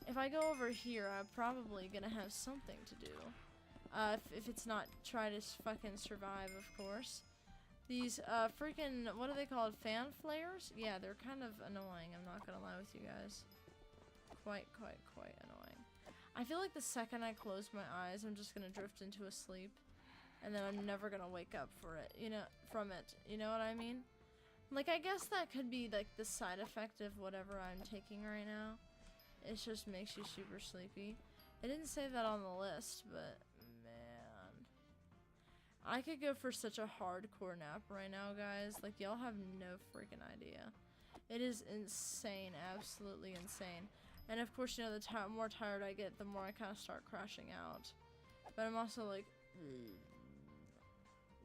A: if I go over here, I'm probably gonna have something to do. If it's not try to fucking survive, of course. These, freaking, what are they called? Fan flares? Yeah, they're kind of annoying, I'm not gonna lie with you guys. Quite annoying. I feel like the second I close my eyes, I'm just gonna drift into a sleep. And then I'm never gonna wake up from it. You know what I mean? Like, I guess that could be, like, the side effect of whatever I'm taking right now. It just makes you super sleepy. It didn't say that on the list, but, man. I could go for such a hardcore nap right now, guys. Like, y'all have no freaking idea. It is insane, absolutely insane. And of course, you know, the more tired I get, the more I kind of start crashing out. But I'm also like,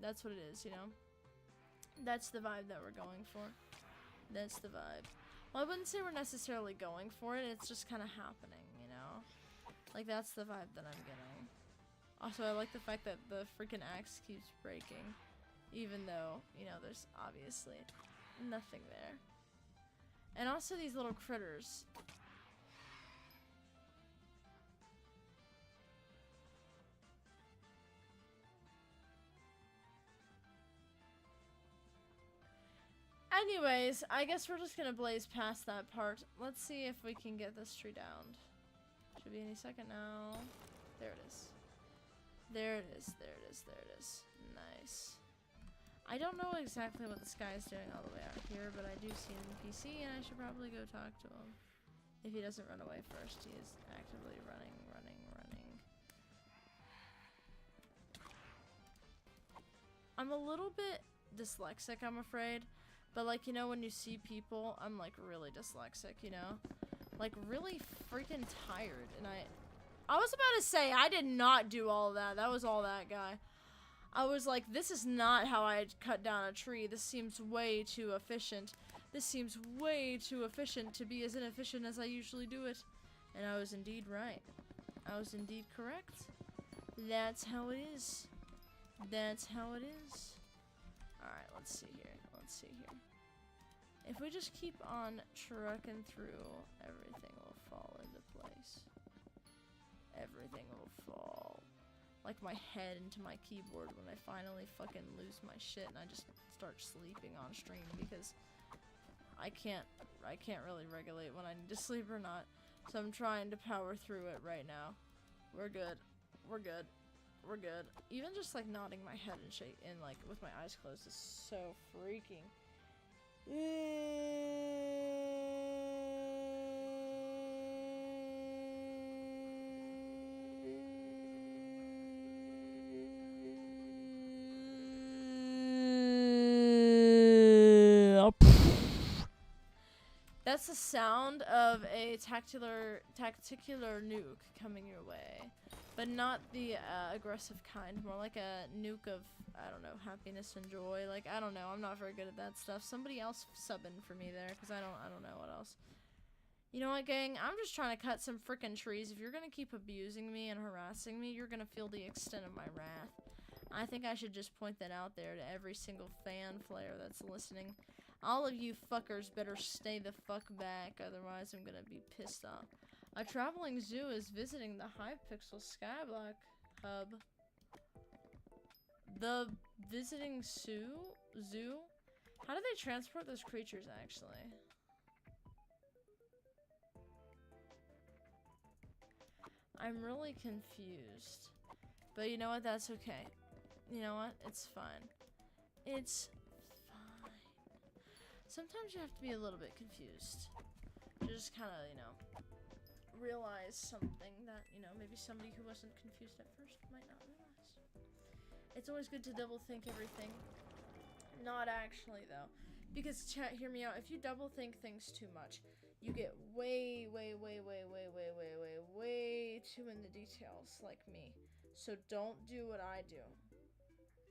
A: that's what it is, you know? That's the vibe that we're going for. That's the vibe. Well, I wouldn't say we're necessarily going for it, it's just kind of happening, you know? Like, that's the vibe that I'm getting. Also, I like the fact that the freaking axe keeps breaking. Even though, you know, there's obviously nothing there. And also these little critters. Anyways, I guess we're just gonna blaze past that part. Let's see if we can get this tree down. Should be any second now. There it is. There it is, there it is, there it is. Nice. I don't know exactly what this guy is doing all the way out here, but I do see an NPC and I should probably go talk to him. If he doesn't run away first, he is actively running. I'm a little bit dyslexic, I'm afraid. But, like, you know, when you see people, I'm, like, really dyslexic, you know? Like, really freaking tired. And I was about to say, I did not do all of that. That was all that guy. I was like, this is not how I cut down a tree. This seems way too efficient. This seems way too efficient to be as inefficient as I usually do it. And I was indeed right. I was indeed correct. That's how it is. That's how it is. Alright, let's see here. Let's see here. If we just keep on trucking through, everything will fall into place. Everything will fall. Like my head into my keyboard when I finally fucking lose my shit and I just start sleeping on stream because I can't really regulate when I need to sleep or not. So I'm trying to power through it right now. We're good. We're good. We're good. Even just like nodding my head and shake and like with my eyes closed is so freaking. That's the sound of a tacticular nuke coming your way. But not the aggressive kind, more like a nuke of, I don't know, happiness and joy. Like, I don't know, I'm not very good at that stuff. Somebody else sub in for me there, because I don't know what else. You know what, gang? I'm just trying to cut some frickin' trees. If you're gonna keep abusing me and harassing me, you're gonna feel the extent of my wrath. I think I should just point that out there to every single fan flayer that's listening. All of you fuckers better stay the fuck back, otherwise I'm gonna be pissed off. A traveling zoo is visiting the Hypixel Skyblock hub. The visiting zoo? How do they transport those creatures, actually? I'm really confused. But you know what? That's okay. You know what? It's fine. It's fine. Sometimes you have to be a little bit confused. To just kind of, you know, realize something that, you know, maybe somebody who wasn't confused at first might not realize. It's always good to double think everything. Not actually, though. Because, chat, hear me out. If you double think things too much, you get way too in the details, like me. So don't do what I do.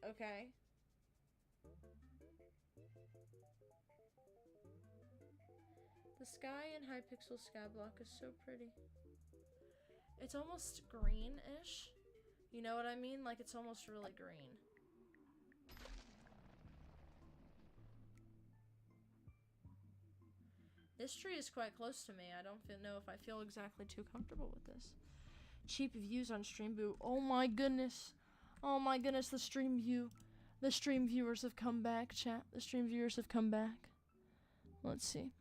A: Okay? The sky in Hypixel Skyblock is so pretty. It's almost green-ish. You know what I mean? Like, it's almost really green. This tree is quite close to me. I don't know if I feel exactly too comfortable with this. Cheap views on Stream View. Oh my goodness. Oh my goodness, the stream view. The stream viewers have come back, chat. The stream viewers have come back. Let's see.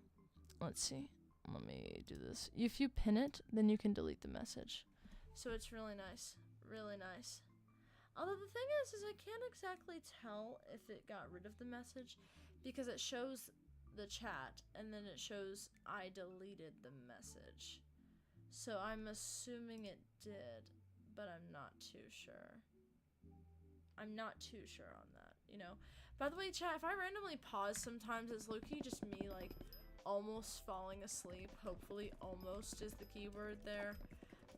A: Let's see. Let me do this. If you pin it, then you can delete the message. So it's really nice. Really nice. Although the thing is I can't exactly tell if it got rid of the message because it shows the chat and then it shows I deleted the message. So I'm assuming it did, but I'm not too sure. I'm not too sure on that, you know. By the way, chat, if I randomly pause sometimes, it's low-key just me, like, almost falling asleep. Hopefully, almost is the keyword there.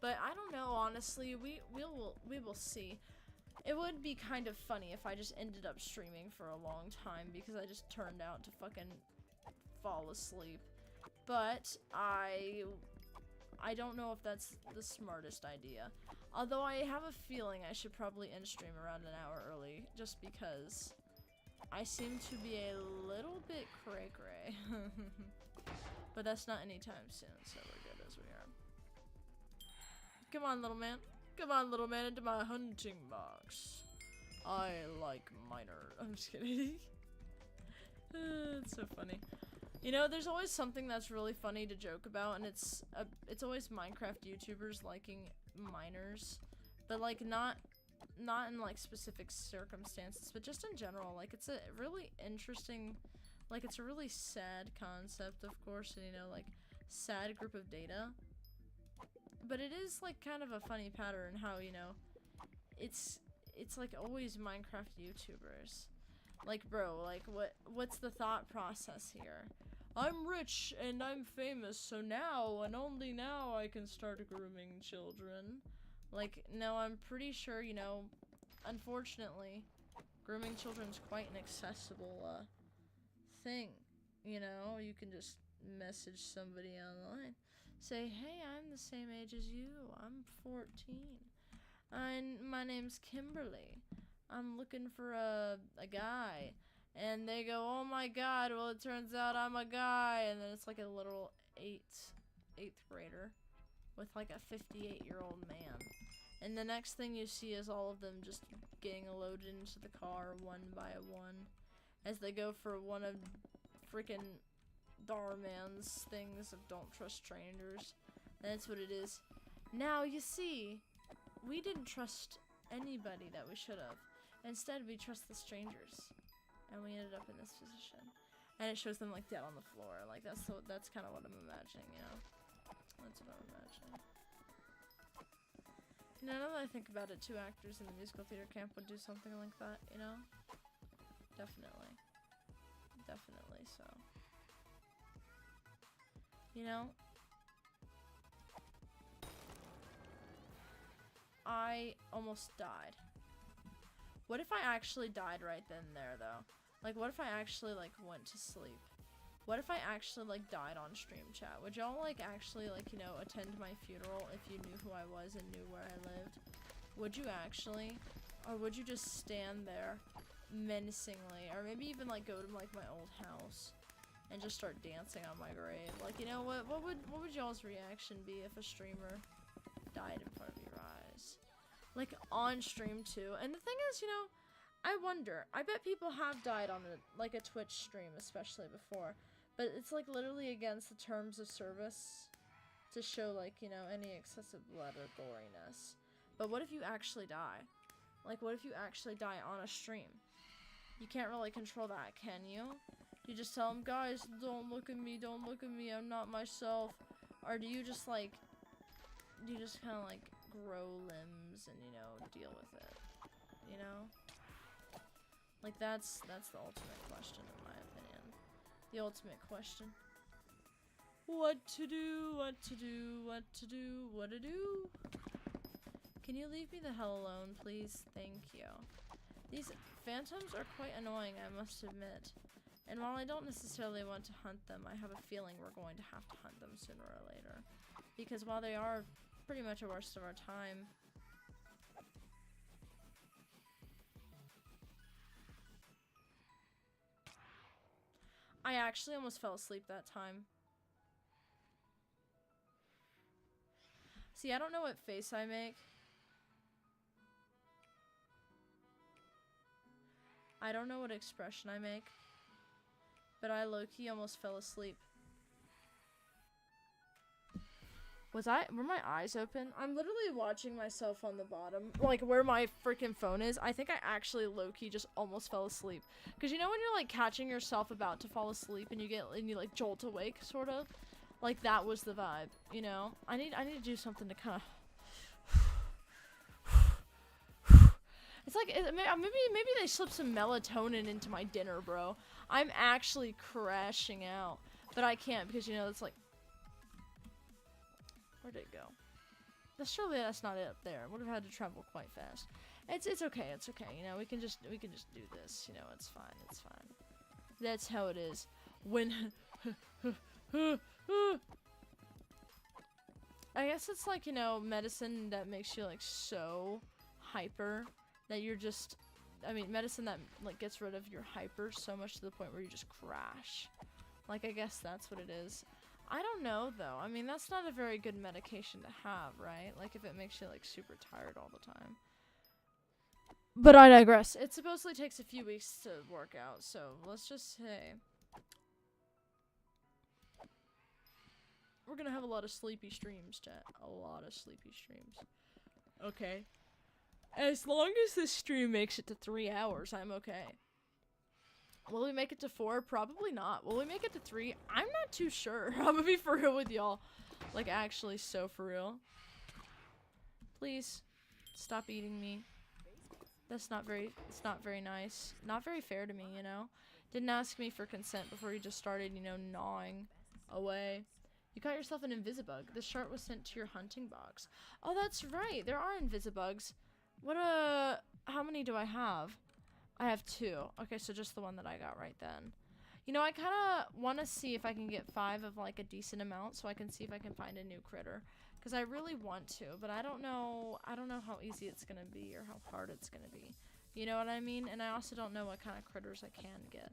A: But I don't know, honestly. We will see. It would be kind of funny if I just ended up streaming for a long time because I just turned out to fucking fall asleep. But I don't know if that's the smartest idea. Although I have a feeling I should probably end stream around an hour early, just because I seem to be a little bit cray-cray. But that's not anytime soon, so we're good as we are. Come on, little man. Come on, little man, into my hunting box. I like miner. I'm just kidding. It's so funny. You know, there's always something that's really funny to joke about, and it's always Minecraft YouTubers liking miners, but like not in like specific circumstances, but just in general. Like it's a really interesting, like it's a really sad concept, of course, and you know, like sad group of data. But it is like kind of a funny pattern how, you know, it's like always Minecraft YouTubers. Like, bro, like what's the thought process here? I'm rich and I'm famous, so now and only now I can start grooming children. Like, no, I'm pretty sure, you know, unfortunately, grooming children's quite an accessible thing. You know, you can just message somebody online. Say, hey, I'm the same age as you. I'm 14. My name's Kimberly. I'm looking for a guy. And they go, oh my god, well it turns out I'm a guy. And then it's like a little eighth grader with like a 58-year-old man. And the next thing you see is all of them just getting loaded into the car one by one as they go for one of freaking Darman's things of don't trust strangers. That's what it is. Now, you see, we didn't trust anybody that we should have. Instead, we trust the strangers. And we ended up in this position. And it shows them, like, dead on the floor. Like, that's kind of what I'm imagining, you know? That's what I'm imagining. You know, now that I think about it, 2 actors in the musical theater camp would do something like that, you know? Definitely. Definitely so. You know? I almost died. What if I actually died right then and there, though? Like, what if I actually, like, went to sleep? What if I actually, like, died on stream, chat? Would y'all, like, actually, like, you know, attend my funeral if you knew who I was and knew where I lived? Would you actually? Or would you just stand there menacingly? Or maybe even, like, go to, like, my old house and just start dancing on my grave? Like, you know, what would y'all's reaction be if a streamer died in front of your eyes? Like, on stream, too. And the thing is, you know, I wonder. I bet people have died on, a Twitch stream, especially before. But it's, like, literally against the terms of service to show, like, you know, any excessive blood or goriness. But what if you actually die? Like, what if you actually die on a stream? You can't really control that, can you? You just tell them, guys, don't look at me, I'm not myself. Or do you just, like, kind of, like, grow limbs and, you know, deal with it? You know? Like, that's the ultimate question, in my opinion. The ultimate question. What to do, what to do, what to do, what to do? Can you leave me the hell alone, please? Thank you. These phantoms are quite annoying, I must admit. And while I don't necessarily want to hunt them, I have a feeling we're going to have to hunt them sooner or later. Because while they are pretty much a waste of our time, I actually almost fell asleep that time. See, I don't know what face I make. I don't know what expression I make. But I low-key almost fell asleep. Were my eyes open? I'm literally watching myself on the bottom, like where my freaking phone is. I think I actually low-key just almost fell asleep. Cause you know when you're like catching yourself about to fall asleep and you like jolt awake, sort of? Like that was the vibe, you know? I need to do something to kind of. It's like maybe they slipped some melatonin into my dinner, bro. I'm actually crashing out, but I can't because you know it's like. Where'd it go? Surely that's not it up there. Would have had to travel quite fast. It's okay. It's okay. You know we can just do this. You know it's fine. It's fine. That's how it is. When. I guess it's like, you know, medicine that makes you like so hyper that you're just. I mean, medicine that like gets rid of your hyper so much to the point where you just crash. Like I guess that's what it is. I don't know though. I mean, that's not a very good medication to have, right? Like if it makes you like super tired all the time. But I digress. It supposedly takes a few weeks to work out, so let's just say we're gonna have a lot of sleepy streams, chat. A lot of sleepy streams. Okay. As long as this stream makes it to 3 hours, I'm okay. Will we make it to 4? Probably not. Will we make it to 3? I'm not too sure. I'm gonna be for real with y'all. Like, actually, so for real. Please, stop eating me. It's not very nice. Not very fair to me, you know? Didn't ask me for consent before you just started, you know, gnawing away. You got yourself an Invisibug. The shard was sent to your hunting box. Oh, that's right. There are Invisibugs. What, how many do I have? I have 2. Okay, so just the one that I got right then. You know, I kind of want to see if I can get 5 of, like, a decent amount so I can see if I can find a new critter. Because I really want to, but I don't know how easy it's going to be or how hard it's going to be. You know what I mean? And I also don't know what kind of critters I can get.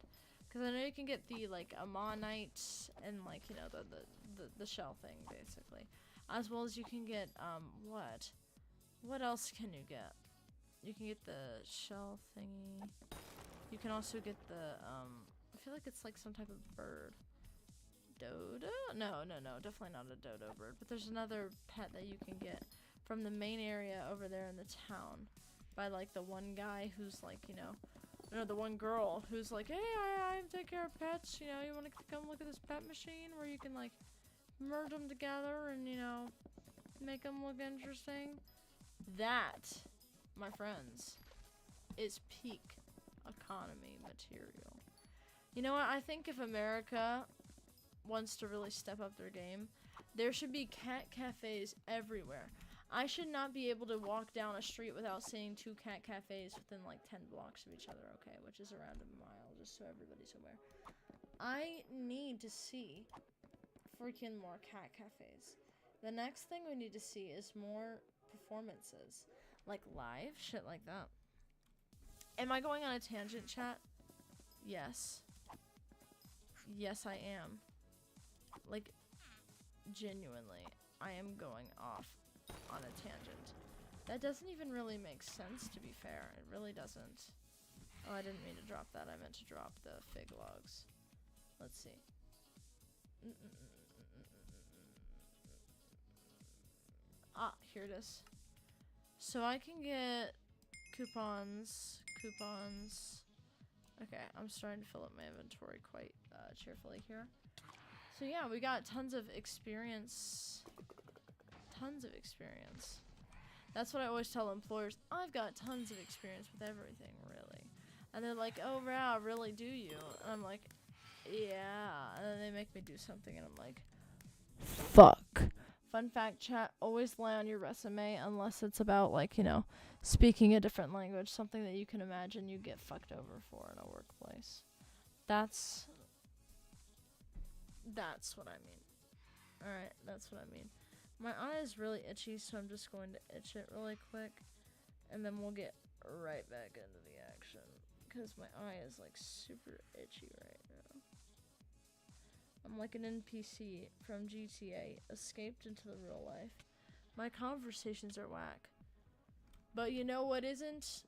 A: Because I know you can get the, like, Ammonite and, like, you know, the shell thing, basically. As well as you can get, what? What else can you get? You can get the shell thingy. You can also get the, I feel like it's like some type of bird. Dodo? No, definitely not a dodo bird. But there's another pet that you can get from the main area over there in the town. By, like, the one guy who's, like, you know, the one girl who's like, hey, I take care of pets. You know, you want to come look at this pet machine where you can, like, merge them together and, you know, make them look interesting? That, my friends, is peak economy material. You know what? I think if America wants to really step up their game, there should be cat cafes everywhere. I should not be able to walk down a street without seeing 2 cat cafes within like 10 blocks of each other, okay? Which is around a mile, just so everybody's aware. I need to see freaking more cat cafes. The next thing we need to see is more performances. Like live shit like that. Am I going on a tangent, chat? Yes. Yes, I am. Like, genuinely, I am going off on a tangent. That doesn't even really make sense, to be fair. It really doesn't. Oh, I didn't mean to drop that. I meant to drop the fig logs. Let's see. Ah, here it is. So I can get coupons. Okay, I'm starting to fill up my inventory quite cheerfully here. So yeah, we got tons of experience. That's what I always tell employers. I've got tons of experience with everything, really. And they're like, oh, wow, really, do you? And I'm like, yeah. And then they make me do something, and I'm like, fuck. Fun fact, chat, always lie on your resume unless it's about, like, you know, speaking a different language, something that you can imagine you get fucked over for in a workplace. That's what I mean. Alright, that's what I mean. My eye is really itchy, so I'm just going to itch it really quick, and then we'll get right back into the action, because my eye is, like, super itchy right now. I'm like an NPC from GTA, escaped into the real life. My conversations are whack. But you know what isn't?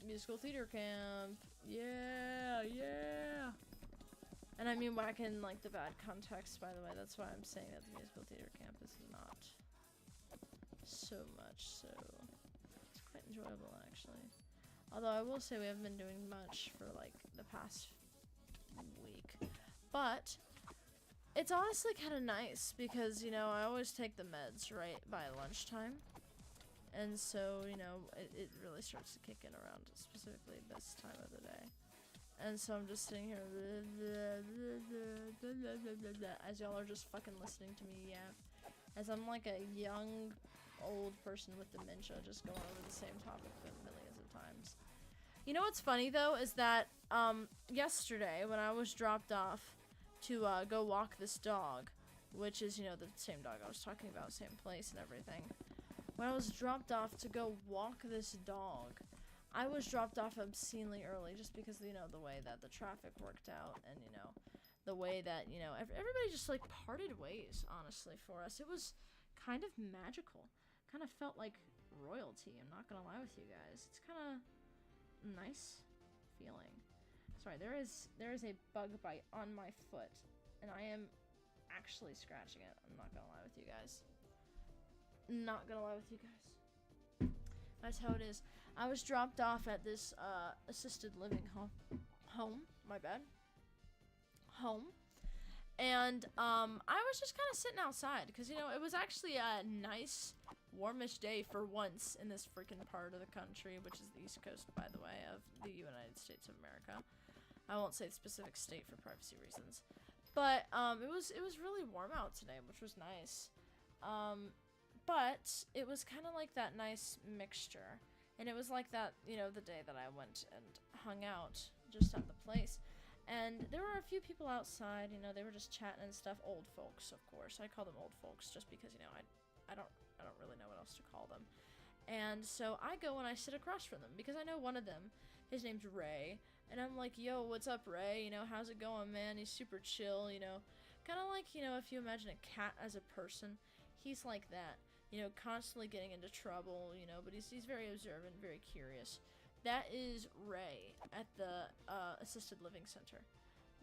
A: Musical theater camp. Yeah. And I mean whack in like the bad context, by the way. That's why I'm saying that the musical theater camp is not so much so. It's quite enjoyable, actually. Although I will say we haven't been doing much for like the past week. But it's honestly kind of nice because, you know, I always take the meds right by lunchtime. And so, you know, it really starts to kick in around specifically this time of the day. And so I'm just sitting here as y'all are just fucking listening to me yap. As I'm like a young, old person with dementia just going over the same topic millions of times. You know what's funny though is that yesterday when I was dropped off to go walk this dog, which is, you know, the same dog I was talking about, same place and everything. When I was dropped off to go walk this dog, I was dropped off obscenely early just because, you know, the way that the traffic worked out and, you know, the way that, you know, everybody just, like, parted ways, honestly, for us. It was kind of magical. Kind of felt like royalty, I'm not gonna lie with you guys. It's kind of nice feeling. Sorry, there is a bug bite on my foot, and I am actually scratching it. I'm not gonna lie with you guys. Not gonna lie with you guys. That's how it is. I was dropped off at this assisted living home. And I was just kind of sitting outside because, you know, it was actually a nice warmish day for once in this freaking part of the country, which is the East Coast, by the way, of the United States of America. I won't say the specific state for privacy reasons, but it was really warm out today, which was nice. But it was kind of like that nice mixture. And it was like that, you know, the day that I went and hung out just at the place. And there were a few people outside, you know, they were just chatting and stuff. Old folks, of course. I call them old folks just because, you know, I don't really know what else to call them. And so I go and I sit across from them because I know one of them, his name's Ray. And I'm like, yo, what's up, Ray? You know, how's it going, man? He's super chill, you know. Kind of like, you know, if you imagine a cat as a person, he's like that. You know, constantly getting into trouble, you know, but he's very observant, very curious. That is Ray at the assisted living center.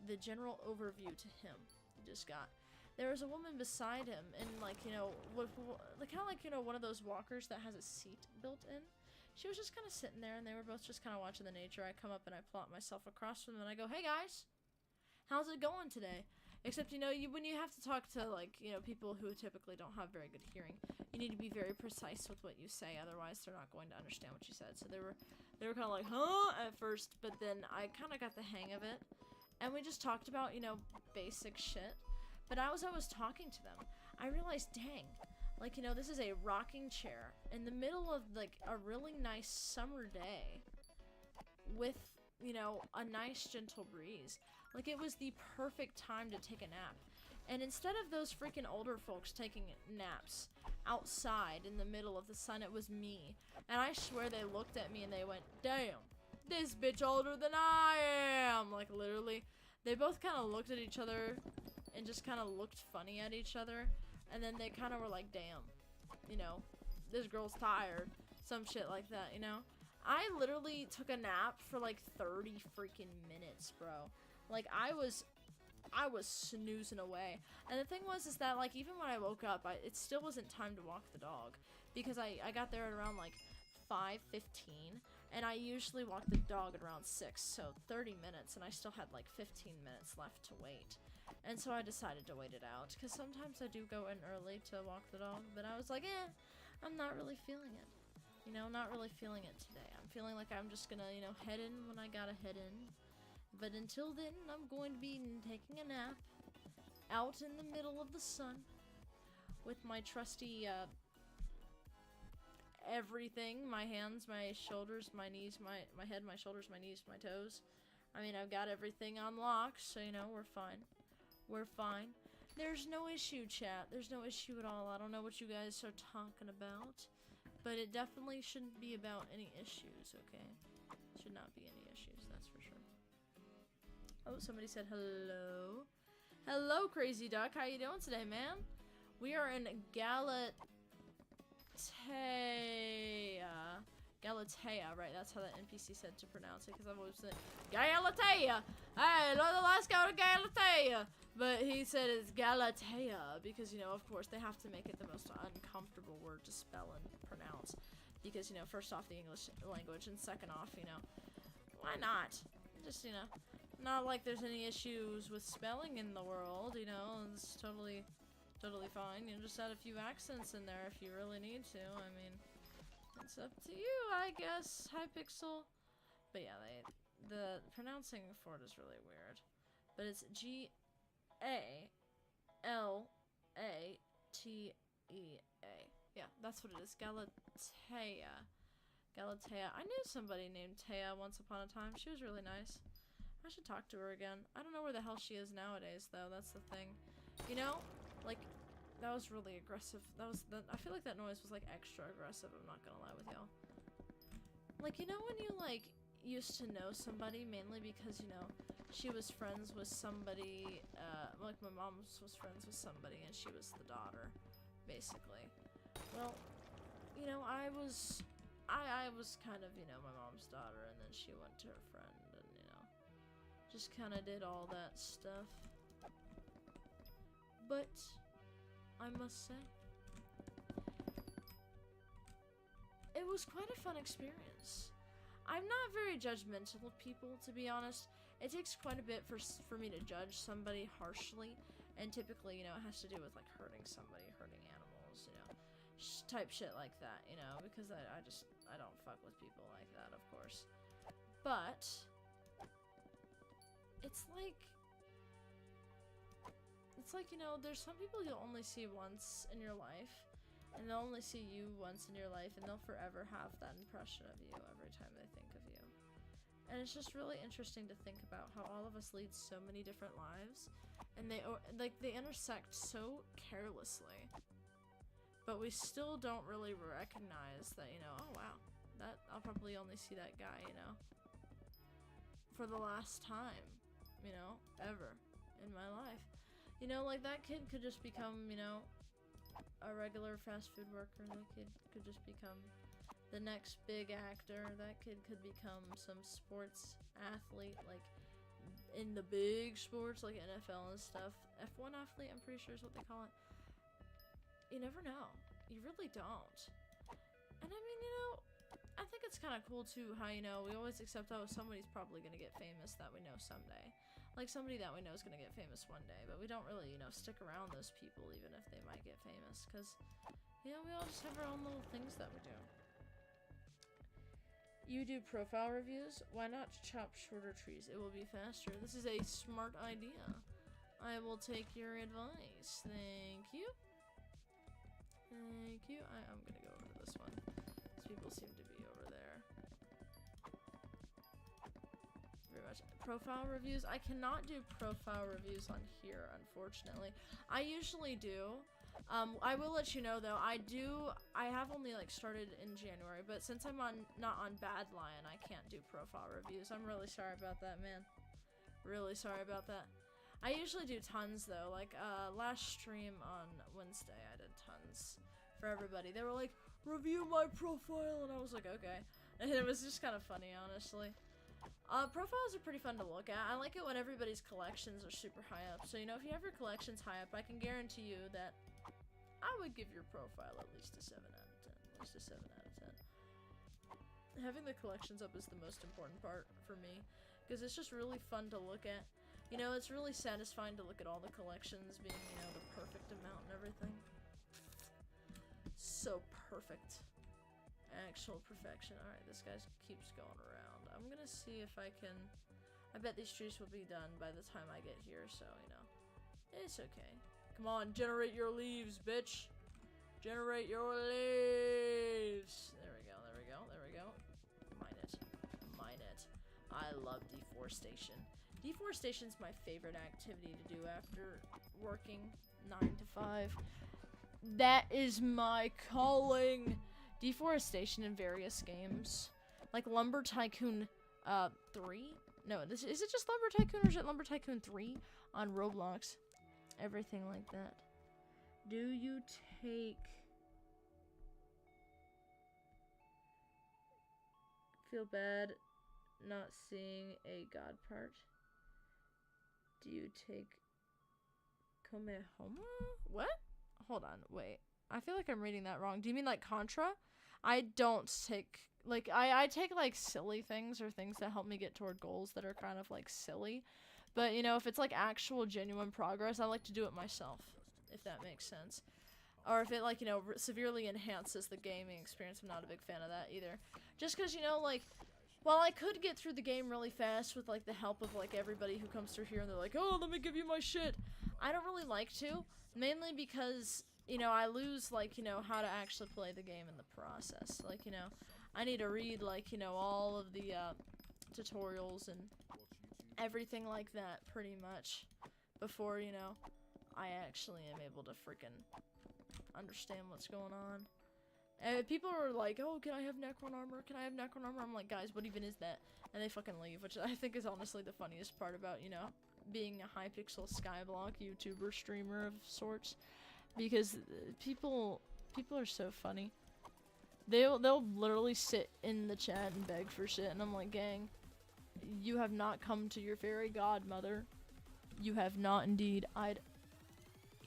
A: The general overview to him you just got. There was a woman beside him, and like, you know, kind of like, you know, one of those walkers that has a seat built in. She was just kind of sitting there, and they were both just kind of watching the nature. I come up and I plot myself across from them, and I go, "Hey guys, how's it going today?" Except, you know, when you have to talk to, like, you know, people who typically don't have very good hearing, you need to be very precise with what you say, otherwise they're not going to understand what you said. So they were kind of like, huh, at first, but then I kind of got the hang of it, and we just talked about, you know, basic shit. But as I was talking to them, I realized, dang, like, you know, this is a rocking chair in the middle of, like, a really nice summer day with you know, a nice gentle breeze. Like, it was the perfect time to take a nap. And instead of those freaking older folks taking naps outside in the middle of the sun, it was me. And I swear they looked at me and they went, damn, this bitch older than I am. Like, literally. They both kind of looked at each other and just kind of looked funny at each other. And then they kind of were like, damn, you know, this girl's tired. Some shit like that, you know? I literally took a nap for like 30 freaking minutes, bro. Like, I was snoozing away. And the thing was is that, like, even when I woke up, it still wasn't time to walk the dog. Because I got there at around, like, 5:15. And I usually walk the dog at around 6. So 30 minutes. And I still had, like, 15 minutes left to wait. And so I decided to wait it out. Because sometimes I do go in early to walk the dog. But I was like, I'm not really feeling it. You know, not really feeling it today. I'm feeling like I'm just gonna, you know, head in when I gotta head in. But until then, I'm going to be taking a nap out in the middle of the sun with my trusty, everything. My hands, my shoulders, my knees, my head, my shoulders, my knees, my toes. I mean, I've got everything on lock, so, you know, we're fine. We're fine. There's no issue, chat. There's no issue at all. I don't know what you guys are talking about. But it definitely shouldn't be about any issues, okay? Should not be any issues, that's for sure. Oh, somebody said hello. Hello, Crazy Duck. How you doing today, man? We are in Galatea. Galatea, right? That's how that NPC said to pronounce it, because I've always said Galatea. Hey, let's go to Galatea. But he said it's Galatea because, you know, of course, they have to make it the most uncomfortable word to spell and pronounce. Because, you know, first off, the English language, and second off, you know, why not? Just, you know, not like there's any issues with spelling in the world, you know, it's totally fine. You know, just add a few accents in there if you really need to. I mean, it's up to you, I guess, Hypixel. But yeah, the pronouncing for it is really weird. But it's Galatea. Yeah, that's what it is. Galatea. Galatea. I knew somebody named Taya once upon a time. She was really nice. I should talk to her again. I don't know where the hell she is nowadays, though. That's the thing. You know? Like, that was really aggressive. I feel like that noise was, like, extra aggressive. I'm not gonna lie with y'all. Like, you know when you, like, used to know somebody mainly because, you know, she was friends with somebody, like my mom was friends with somebody and she was the daughter, basically. Well, you know, I was kind of, you know, my mom's daughter, and then she went to her friend and, you know, just kind of did all that stuff. But I must say, it was quite a fun experience. I'm not very judgmental of people, to be honest. It takes quite a bit for me to judge somebody harshly, and typically, you know, it has to do with, like, hurting somebody, hurting animals, you know, type shit like that, you know, because I don't fuck with people like that, of course. But it's like, you know, there's some people you'll only see once in your life, and they'll only see you once in your life, and they'll forever have that impression of you every time they think of you. And it's just really interesting to think about how all of us lead so many different lives, and they intersect so carelessly, but we still don't really recognize that, you know, oh wow, that I'll probably only see that guy, you know, for the last time, you know, ever in my life. You know, like, that kid could just become, you know, a regular fast food worker. That kid could just become the next big actor. That kid could become some sports athlete, like, in the big sports, like NFL and stuff. F1 athlete, I'm pretty sure is what they call it. You never know. You really don't. And I mean, you know, I think it's kind of cool, too, how, you know, we always accept, oh, somebody's probably going to get famous that we know someday. Like, somebody that we know is going to get famous one day, but we don't really, you know, stick around those people even if they might get famous, because, you know, we all just have our own little things that we do. You do profile reviews? Why not chop shorter trees? It will be faster. This is a smart idea. I will take your advice. Thank you. Thank you. I'm gonna go over to this one. These people seem to be over there. much. Profile reviews? I cannot do profile reviews on here, unfortunately. I usually do. I will let you know though, I have only like started in January, but since I'm not on Bad Lion, I can't do profile reviews. I'm really sorry about that, man. Really sorry about that. I usually do tons though, like last stream on Wednesday I did tons for everybody. They were like, review my profile, and I was like, okay. And it was just kind of funny, honestly. Profiles are pretty fun to look at. I like it when everybody's collections are super high up. So, you know, if you have your collections high up, I can guarantee you that I would give your profile at least a 7 out of 10. At least a 7 out of 10. Having the collections up is the most important part for me, because it's just really fun to look at. You know, it's really satisfying to look at all the collections being, you know, the perfect amount and everything. So perfect. Actual perfection. Alright, this guy keeps going around. I'm gonna see if I can... I bet these trees will be done by the time I get here, so, you know. It's okay. Come on, generate your leaves, bitch! Generate your leaves! There we go, there we go, there we go. Mine it. Mine it. I love deforestation. Deforestation's my favorite activity to do after working 9 to 5. That is my calling! Deforestation in various games. Like Lumber Tycoon 3? No, is it just Lumber Tycoon or is it Lumber Tycoon 3 on Roblox? Everything like that. Do you take... Feel bad not seeing a god part? Do you take... Komehoma? What? Hold on, wait. I feel like I'm reading that wrong. Do you mean like Contra? I don't take, like, I take, like, silly things or things that help me get toward goals that are kind of, like, silly. But, you know, if it's, like, actual genuine progress, I like to do it myself, if that makes sense. Or if it, like, you know, severely enhances the gaming experience, I'm not a big fan of that either. Just because, you know, like, while I could get through the game really fast with, like, the help of, like, everybody who comes through here and they're like, oh, let me give you my shit, I don't really like to, mainly because... You know, I lose, like, you know, how to actually play the game in the process. Like, you know, I need to read, like, you know, all of the, tutorials and everything like that, pretty much, before, you know, I actually am able to freaking understand what's going on. And people are like, oh, can I have Necron armor? Can I have Necron armor? I'm like, guys, what even is that? And they fucking leave, which I think is honestly the funniest part about, you know, being a Hypixel Skyblock YouTuber streamer of sorts. Because people are so funny. They'll literally sit in the chat and beg for shit, and I'm like, gang, you have not come to your fairy godmother. You have not indeed.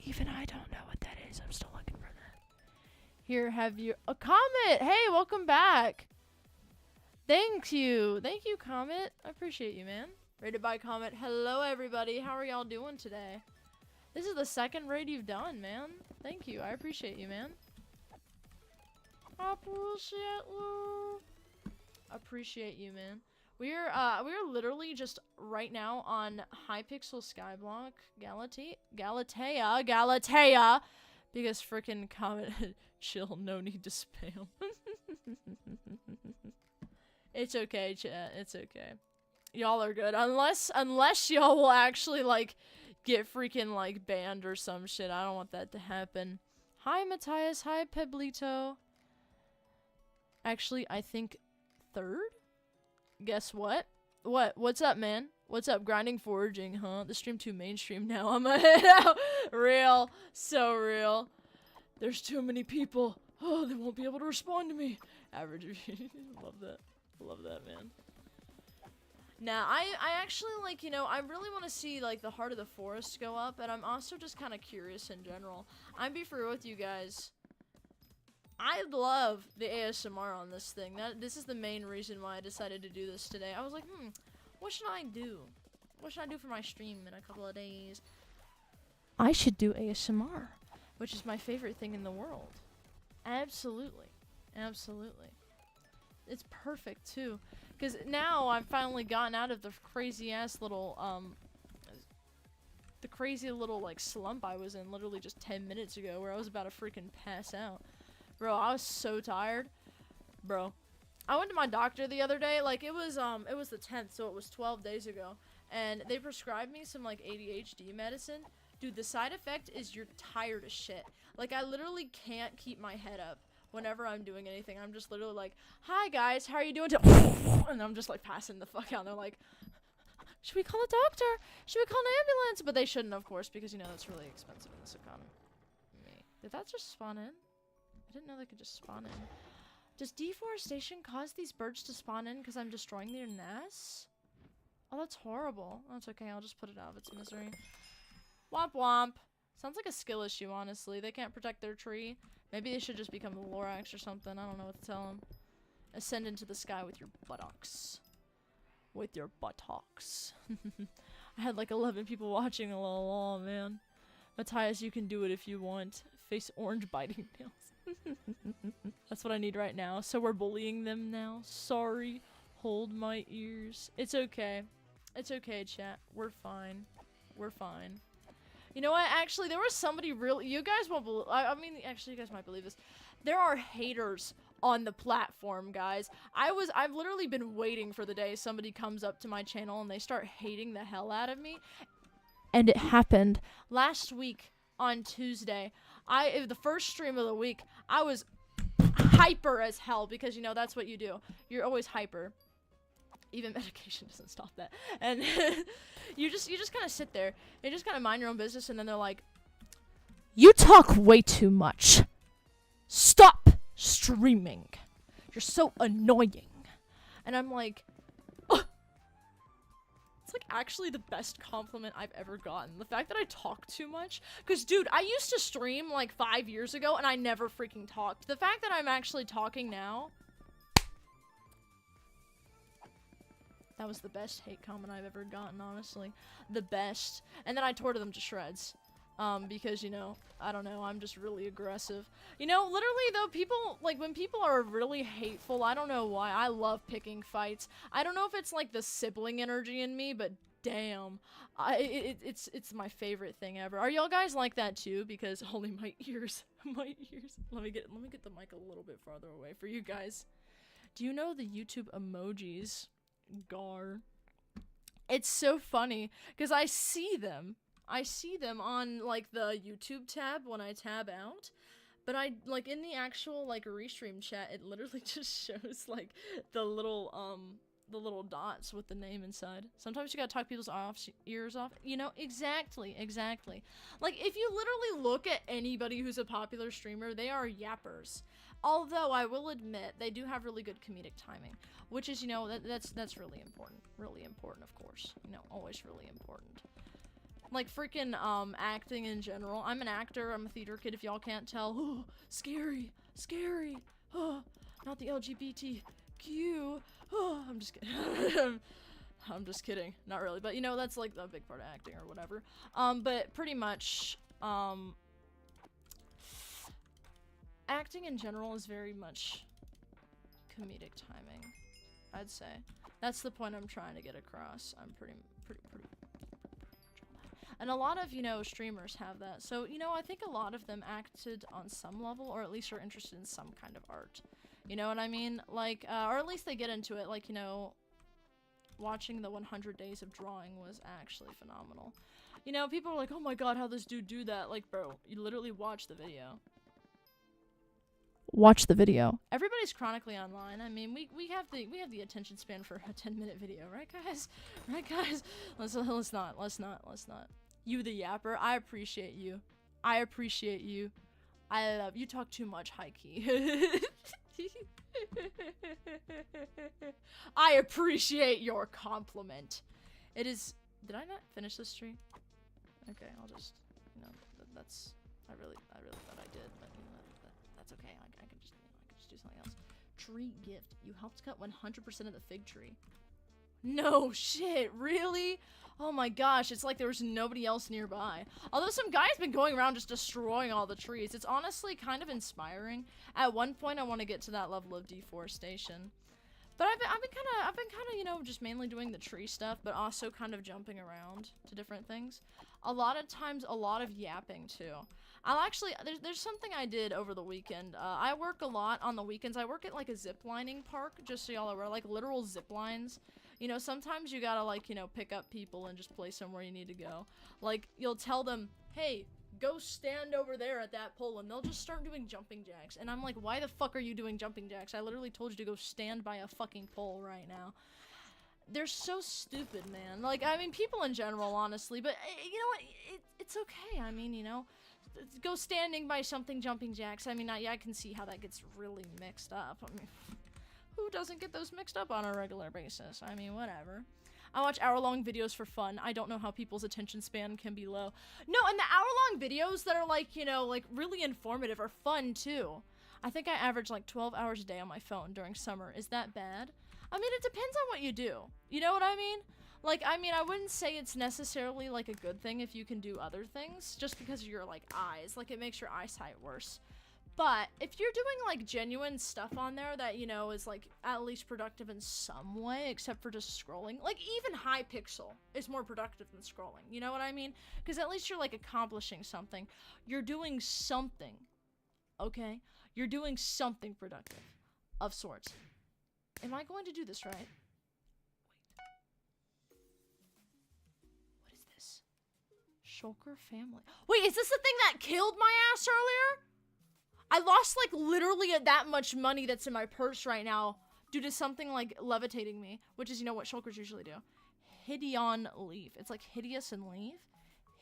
A: Even I don't know what that is. I'm still looking for that. Here, have you a Comet? Hey, welcome back. Thank you, Comet. I appreciate you, man. Rated by Comet. Hello, everybody. How are y'all doing today? This is the second raid you've done, man. Thank you. I appreciate you, man. I appreciate you. Appreciate you, man. We're literally just right now on Hypixel Skyblock Galatea, because freaking Comet chill, no need to spam. It's okay, chat. It's okay. Y'all are good. Unless y'all will actually like get freaking like banned or some shit. I don't want that to happen. Hi Matthias, hi Peblito. Actually, I think third? Guess what? What's up, man? What's up? Grinding foraging, huh? The stream too mainstream now. I'm gonna head out. Real. So real. There's too many people. Oh, they won't be able to respond to me. Average. Love that. Love that, man. Now, I actually, like, you know, I really want to see, like, the Heart of the Forest go up, and I'm also just kind of curious in general. I'm be for real with you guys. I love the ASMR on this thing. This is the main reason why I decided to do this today. I was like, what should I do? What should I do for my stream in a couple of days? I should do ASMR, which is my favorite thing in the world. Absolutely. Absolutely. It's perfect, too. Because now I've finally gotten out of the crazy-ass little, like, slump I was in literally just 10 minutes ago where I was about to freaking pass out. Bro, I was so tired. Bro, I went to my doctor the other day. Like, it was the 10th, so it was 12 days ago. And they prescribed me some, like, ADHD medicine. Dude, the side effect is you're tired as shit. Like, I literally can't keep my head up whenever I'm doing anything. I'm just literally like, hi, guys, how are you doing? And I'm just, like, passing the fuck out. And they're like, should we call a doctor? Should we call an ambulance? But they shouldn't, of course, because, you know, that's really expensive in this economy. Did that just spawn in? I didn't know they could just spawn in. Does deforestation cause these birds to spawn in because I'm destroying their nests? Oh, that's horrible. Oh, it's okay. I'll just put it out of its misery. Womp womp. Sounds like a skill issue, honestly. They can't protect their tree. Maybe they should just become a Lorax or something. I don't know what to tell them. Ascend into the sky with your buttocks. With your buttocks. I had like 11 people watching. Oh, man. Matthias, you can do it if you want. Face orange biting nails. That's what I need right now. So we're bullying them now. Sorry. Hold my ears. It's okay. It's okay, chat. We're fine. We're fine. You know what? Actually, there was somebody really... You guys won't believe... I mean, actually, you guys might believe this. There are haters on the platform, guys. I've literally been waiting for the day somebody comes up to my channel and they start hating the hell out of me. And it happened last week on Tuesday. The first stream of the week, I was hyper as hell because, you know, that's what you do. You're always hyper. Even medication doesn't stop that. And you just kind of sit there. You just kind of mind your own business, and then they're like, you talk way too much. Stop streaming. You're so annoying. And I'm like, ugh. It's like actually the best compliment I've ever gotten. The fact that I talk too much. Because, dude, I used to stream like 5 years ago, and I never freaking talked. The fact that I'm actually talking now... That was the best hate comment I've ever gotten, honestly. The best. And then I tore them to shreds. Because, you know, I don't know, I'm just really aggressive. You know, literally, though, people, like, when people are really hateful, I don't know why, I love picking fights. I don't know if it's, like, the sibling energy in me, but damn. It's my favorite thing ever. Are y'all guys like that, too? Because, holy, my ears. My ears. Let me get the mic a little bit farther away for you guys. Do you know the YouTube emojis? Gar. It's so funny because I see them on like the YouTube tab when I tab out, but I like in the actual like restream chat it literally just shows like the little dots with the name inside. Sometimes you gotta talk people's ears off, you know. Exactly. Like if you literally look at anybody who's a popular streamer, they are yappers. Although I will admit they do have really good comedic timing, which is, you know, that's really important, of course, you know, always really important. Like freaking acting in general. I'm an actor, I'm a theater kid if y'all can't tell. Oh, scary. Oh, not the LGBTQ. Oh, I'm just kidding. I'm just kidding, not really, but you know, that's like a big part of acting or whatever. But pretty much acting in general is very much comedic timing, I'd say. That's the point I'm trying to get across. I'm pretty much all that. And a lot of, you know, streamers have that. So, you know, I think a lot of them acted on some level, or at least are interested in some kind of art. You know what I mean? Like, or at least they get into it. Like, you know, watching the 100 Days of Drawing was actually phenomenal. You know, people are like, oh my god, how this dude do that? Like, bro, you literally watch the video. Watch the video. Everybody's chronically online. I mean, we have the attention span for a 10-minute video, right guys? Right guys? Let's not. You the yapper, I appreciate you. I love you. Talk too much, high-key. I appreciate your compliment. It is. Did I not finish this tree? Okay, I'll just, you know, that's. I really thought I did, but you know, that's okay. I can just do something else. Tree gift. You helped cut 100% of the fig tree. No shit, really? Oh my gosh, it's like there was nobody else nearby. Although some guy's been going around just destroying all the trees. It's honestly kind of inspiring. At one point, I want to get to that level of deforestation. But I've been kind of, you know, just mainly doing the tree stuff, but also kind of jumping around to different things. A lot of times, a lot of yapping too. I'll actually, there's something I did over the weekend. I work a lot on the weekends. I work at like a zip lining park, just so y'all are aware, like literal zip lines. You know, sometimes you gotta like, you know, pick up people and just place them where you need to go. Like, you'll tell them, hey, go stand over there at that pole, and they'll just start doing jumping jacks. And I'm like, why the fuck are you doing jumping jacks? I literally told you to go stand by a fucking pole right now. They're so stupid, man. Like, I mean, people in general, honestly, but you know what? It's okay. I mean, you know, go standing by something jumping jacks. I mean, I can see how that gets really mixed up. I mean, who doesn't get those mixed up on a regular basis? I mean, whatever. I watch hour-long videos for fun. I don't know how people's attention span can be low. No, and the hour-long videos that are like, you know, like really informative are fun too. I think I average like 12 hours a day on my phone during summer. Is that bad? I mean, it depends on what you do. You know what I mean? Like, I mean, I wouldn't say it's necessarily like a good thing if you can do other things just because of your like eyes. Like, it makes your eyesight worse. But if you're doing like genuine stuff on there that, you know, is like at least productive in some way, except for just scrolling, like even Hypixel is more productive than scrolling. You know what I mean? Because at least you're like accomplishing something. You're doing something. Okay? You're doing something productive of sorts. Am I going to do this right? Wait. What is this? Shulker family. Wait, is this the thing that killed my ass earlier? I lost like literally that much money that's in my purse right now due to something like levitating me, which is, you know, what shulkers usually do. Hideon leaf. It's like hideous and leaf.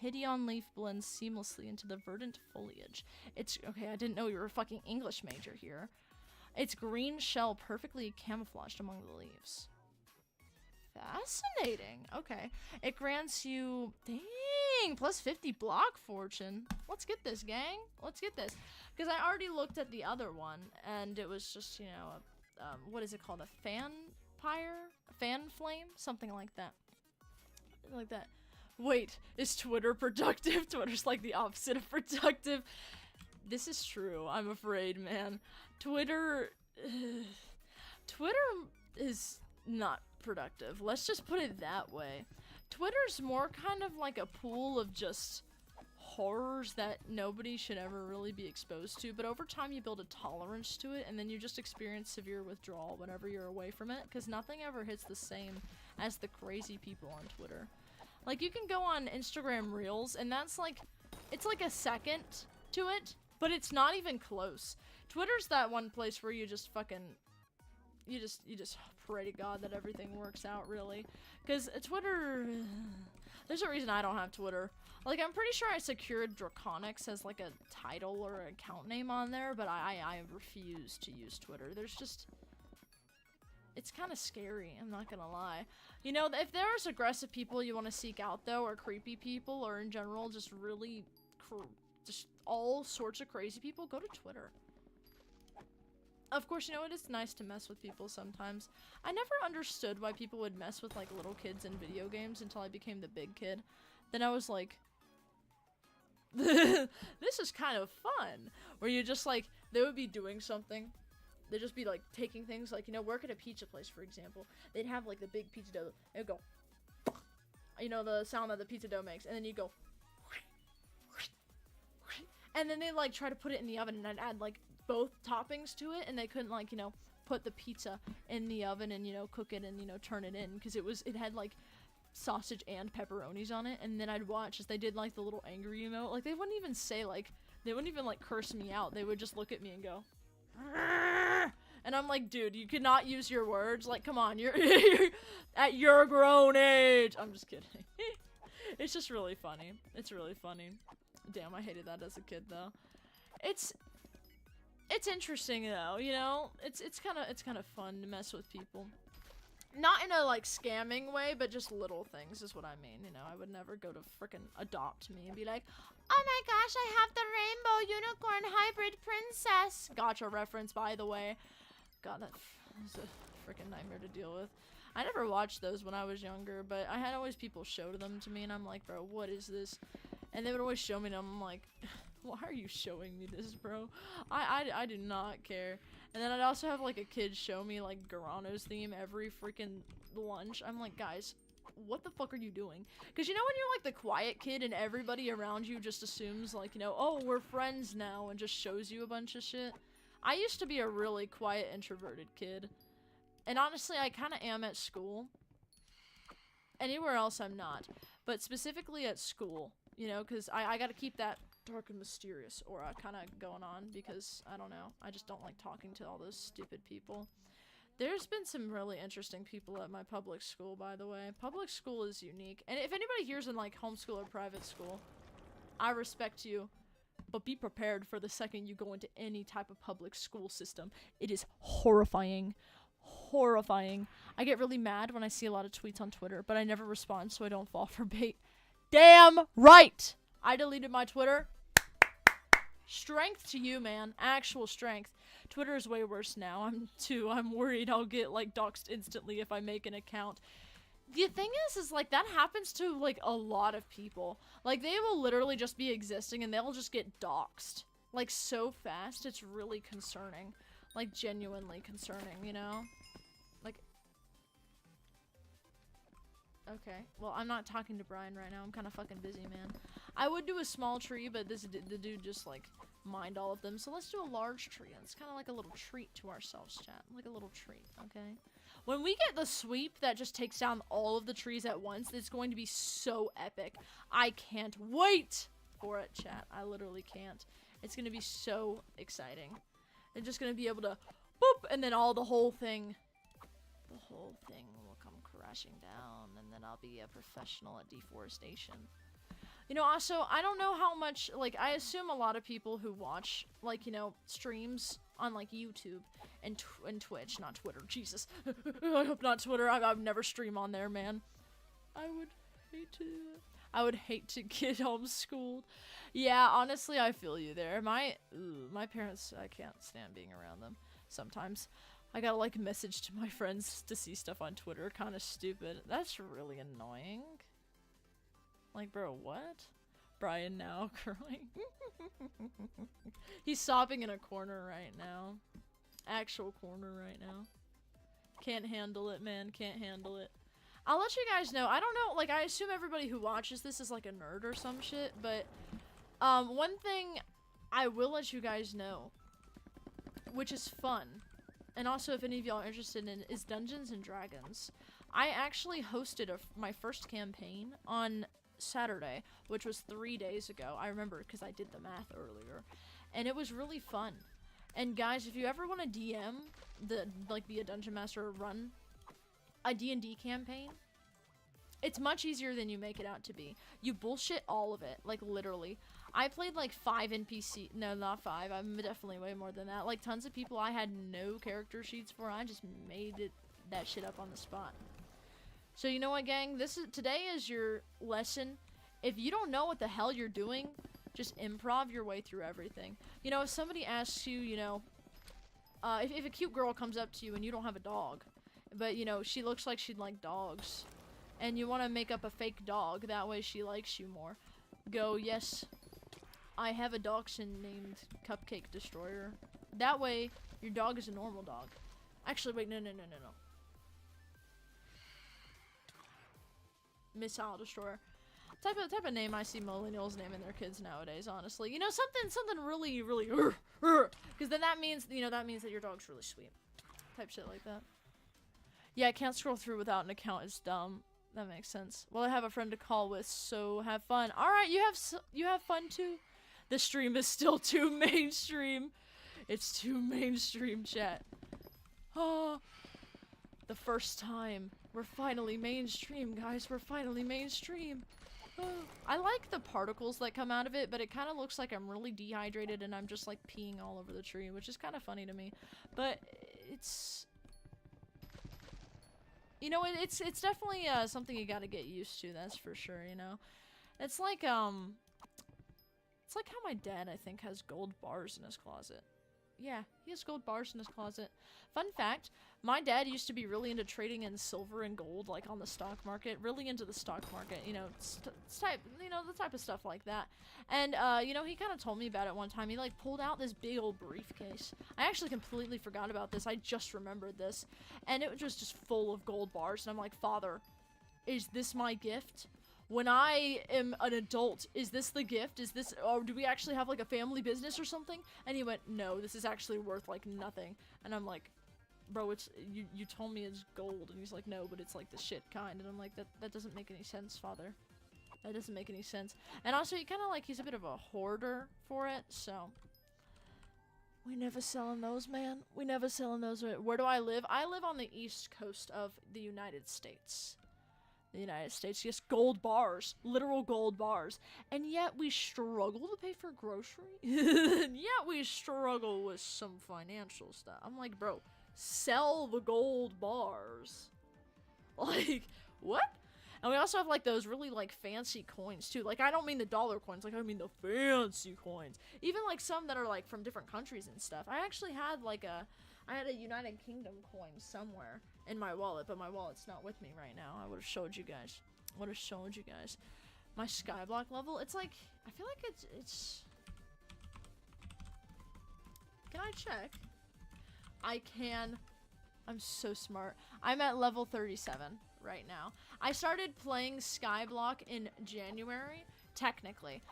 A: Hideon leaf blends seamlessly into the verdant foliage. It's, okay, I didn't know you were a fucking English major here. Its green shell perfectly camouflaged among the leaves. Fascinating. Okay. It grants you, dang, plus 50 block fortune. Let's get this, gang. Let's get this. Because I already looked at the other one, and it was just, you know, what is it called? A fan flame? Something like that. Like that. Wait, is Twitter productive? Twitter's like the opposite of productive. This is true, I'm afraid, man. Twitter is not productive. Let's just put it that way. Twitter's more kind of like a pool of just horrors that nobody should ever really be exposed to, but over time you build a tolerance to it, and then you just experience severe withdrawal whenever you're away from it, because nothing ever hits the same as the crazy people on Twitter. Like, you can go on Instagram Reels, and that's like, it's like a second to it, but it's not even close. Twitter's that one place where you just fucking, you just pray to God that everything works out, really. Because Twitter, there's a reason I don't have Twitter. Like, I'm pretty sure I secured Draconics as like a title or account name on there, but I refuse to use Twitter. There's just, it's kind of scary, I'm not gonna lie. You know, if there's aggressive people you want to seek out, though, or creepy people, or in general just really, just all sorts of crazy people, go to Twitter. Of course, you know, it is nice to mess with people sometimes. I never understood why people would mess with, like, little kids in video games until I became the big kid. Then I was like, this is kind of fun. Where you just, like, they would be doing something. They'd just be, like, taking things, like, you know, work at a pizza place, for example. They'd have, like, the big pizza dough. They'd go, you know, the sound that the pizza dough makes. And then you go, and then they like try to put it in the oven, and I'd add like both toppings to it, and they couldn't like, you know, put the pizza in the oven and, you know, cook it and, you know, turn it in, because it had like sausage and pepperonis on it. And then I'd watch as they did like the little angry emote. Like, they wouldn't even say, like, they wouldn't even like curse me out. They would just look at me and go, and I'm like, dude, you could not use your words. Like, come on, you're at your grown age. I'm just kidding. It's just really funny. It's really funny. Damn, I hated that as a kid, though. It's interesting, though, you know? It's kind of fun to mess with people. Not in a, like, scamming way, but just little things is what I mean, you know? I would never go to frickin' adopt me and be like, oh my gosh, I have the rainbow unicorn hybrid princess. Gotcha reference, by the way. God, that was a frickin' nightmare to deal with. I never watched those when I was younger, but I had always people show them to me, and I'm like, bro, what is this? And they would always show me, and I'm like, why are you showing me this, bro? I do not care. And then I'd also have, like, a kid show me, like, Garano's theme every freaking lunch. I'm like, guys, what the fuck are you doing? Because you know when you're like the quiet kid and everybody around you just assumes like, you know, oh, we're friends now and just shows you a bunch of shit. I used to be a really quiet, introverted kid. And honestly, I kind of am at school. Anywhere else, I'm not. But specifically at school, you know, because I gotta keep that dark and mysterious aura kind of going on because, I don't know, I just don't like talking to all those stupid people. There's been some really interesting people at my public school, by the way. Public school is unique. And if anybody here's in, like, homeschool or private school, I respect you. But be prepared for the second you go into any type of public school system. It is horrifying. Horrifying. I get really mad when I see a lot of tweets on Twitter, but I never respond so I don't fall for bait. Damn right! I deleted my Twitter. Strength to you, man. Actual strength. Twitter is way worse now. I'm worried I'll get, like, doxxed instantly if I make an account. The thing is like, that happens to, like, a lot of people. Like, they will literally just be existing and they'll just get doxxed. Like, so fast, it's really concerning. Like, genuinely concerning, you know? Like... Okay. Well, I'm not talking to Brian right now. I'm kind of fucking busy, man. I would do a small tree, but the dude just, like, mined all of them. So let's do a large tree. It's kind of like a little treat to ourselves, chat. Like a little treat, okay? When we get the sweep that just takes down all of the trees at once, it's going to be so epic. I can't wait for it, chat. I literally can't. It's going to be so exciting. They're just going to be able to boop, and then the whole thing will come crashing down, and then I'll be a professional at deforestation. You know, also, I don't know how much, like, I assume a lot of people who watch, like, you know, streams on, like, YouTube and Twitch, not Twitter, Jesus. I hope not Twitter, I'd never stream on there, man. I would hate to get homeschooled. Yeah, honestly, I feel you there. My parents, I can't stand being around them sometimes. I gotta, like, message to my friends to see stuff on Twitter, kind of stupid. That's really annoying. Like, bro, what? Brian now crying. He's sobbing in a corner right now. Actual corner right now. Can't handle it, man. Can't handle it. I'll let you guys know. I don't know, like, I assume everybody who watches this is, like, a nerd or some shit, but, one thing I will let you guys know, which is fun, and also if any of y'all are interested in, is Dungeons and Dragons. I actually hosted my first campaign on Saturday, which was 3 days ago. I remember because I did the math earlier, and it was really fun. And guys, if you ever want to DM be a dungeon master or run a D&D campaign, it's much easier than you make it out to be. You bullshit all of it, like, literally. I played like 5 NPC, no, not 5, I'm definitely way more than that. Like, tons of people I had no character sheets for. I just made that shit up on the spot. So you know what, gang? Today is your lesson. If you don't know what the hell you're doing, just improv your way through everything. You know, if somebody asks you, you know, if a cute girl comes up to you and you don't have a dog, but, you know, she looks like she'd like dogs, and you want to make up a fake dog, that way she likes you more, go, yes, I have a dachshund named Cupcake Destroyer. That way, your dog is a normal dog. Actually, wait, no. Missile Destroyer. Type of name I see millennials naming their kids nowadays, honestly. You know, something really, because then that means, you know, that your dog's really sweet. Type shit like that. Yeah, I can't scroll through without an account. It's dumb. That makes sense. Well, I have a friend to call with, so have fun. Alright, you have fun too. The stream is still too mainstream. It's too mainstream, chat. Oh, the first time. We're finally mainstream, guys. We're finally mainstream. Oh. I like the particles that come out of it, but it kind of looks like I'm really dehydrated and I'm just like peeing all over the tree, which is kind of funny to me. But it's... You know, it's definitely something you gotta get used to, that's for sure, you know? It's like how my dad, I think, has gold bars in his closet. Yeah, he has gold bars in his closet. Fun fact, my dad used to be really into trading in silver and gold, like on the stock market, really into the stock market, you know, the type of stuff like that. And, you know, he kind of told me about it one time. He, like, pulled out this big old briefcase. I actually completely forgot about this. I just remembered this. And it was just full of gold bars. And I'm like, Father, is this my gift? When I am an adult, is this the gift? Is this, or do we actually have like a family business or something? And he went, no, this is actually worth like nothing. And I'm like, bro, it's, you told me it's gold. And he's like, no, but it's like the shit kind. And I'm like, that doesn't make any sense, father. That doesn't make any sense. And also, he kind of like, he's a bit of a hoarder for it, so. We never selling those, man. We never selling those. Where do I live? I live on the east coast of the United States. The United States, yes, gold bars, literal gold bars, and yet we struggle to pay for groceries, and yet we struggle with some financial stuff. I'm like, bro, sell the gold bars. Like, what? And we also have like those really like fancy coins too. Like, I don't mean the dollar coins, like I mean the fancy coins. Even like some that are like from different countries and stuff. I actually had like I had a United Kingdom coin somewhere in my wallet, but my wallet's not with me right now. I would have showed you guys. My Skyblock level, it's like, I feel like it's... Can I check? I can. I'm so smart. I'm at level 37 right now. I started playing Skyblock in January, technically.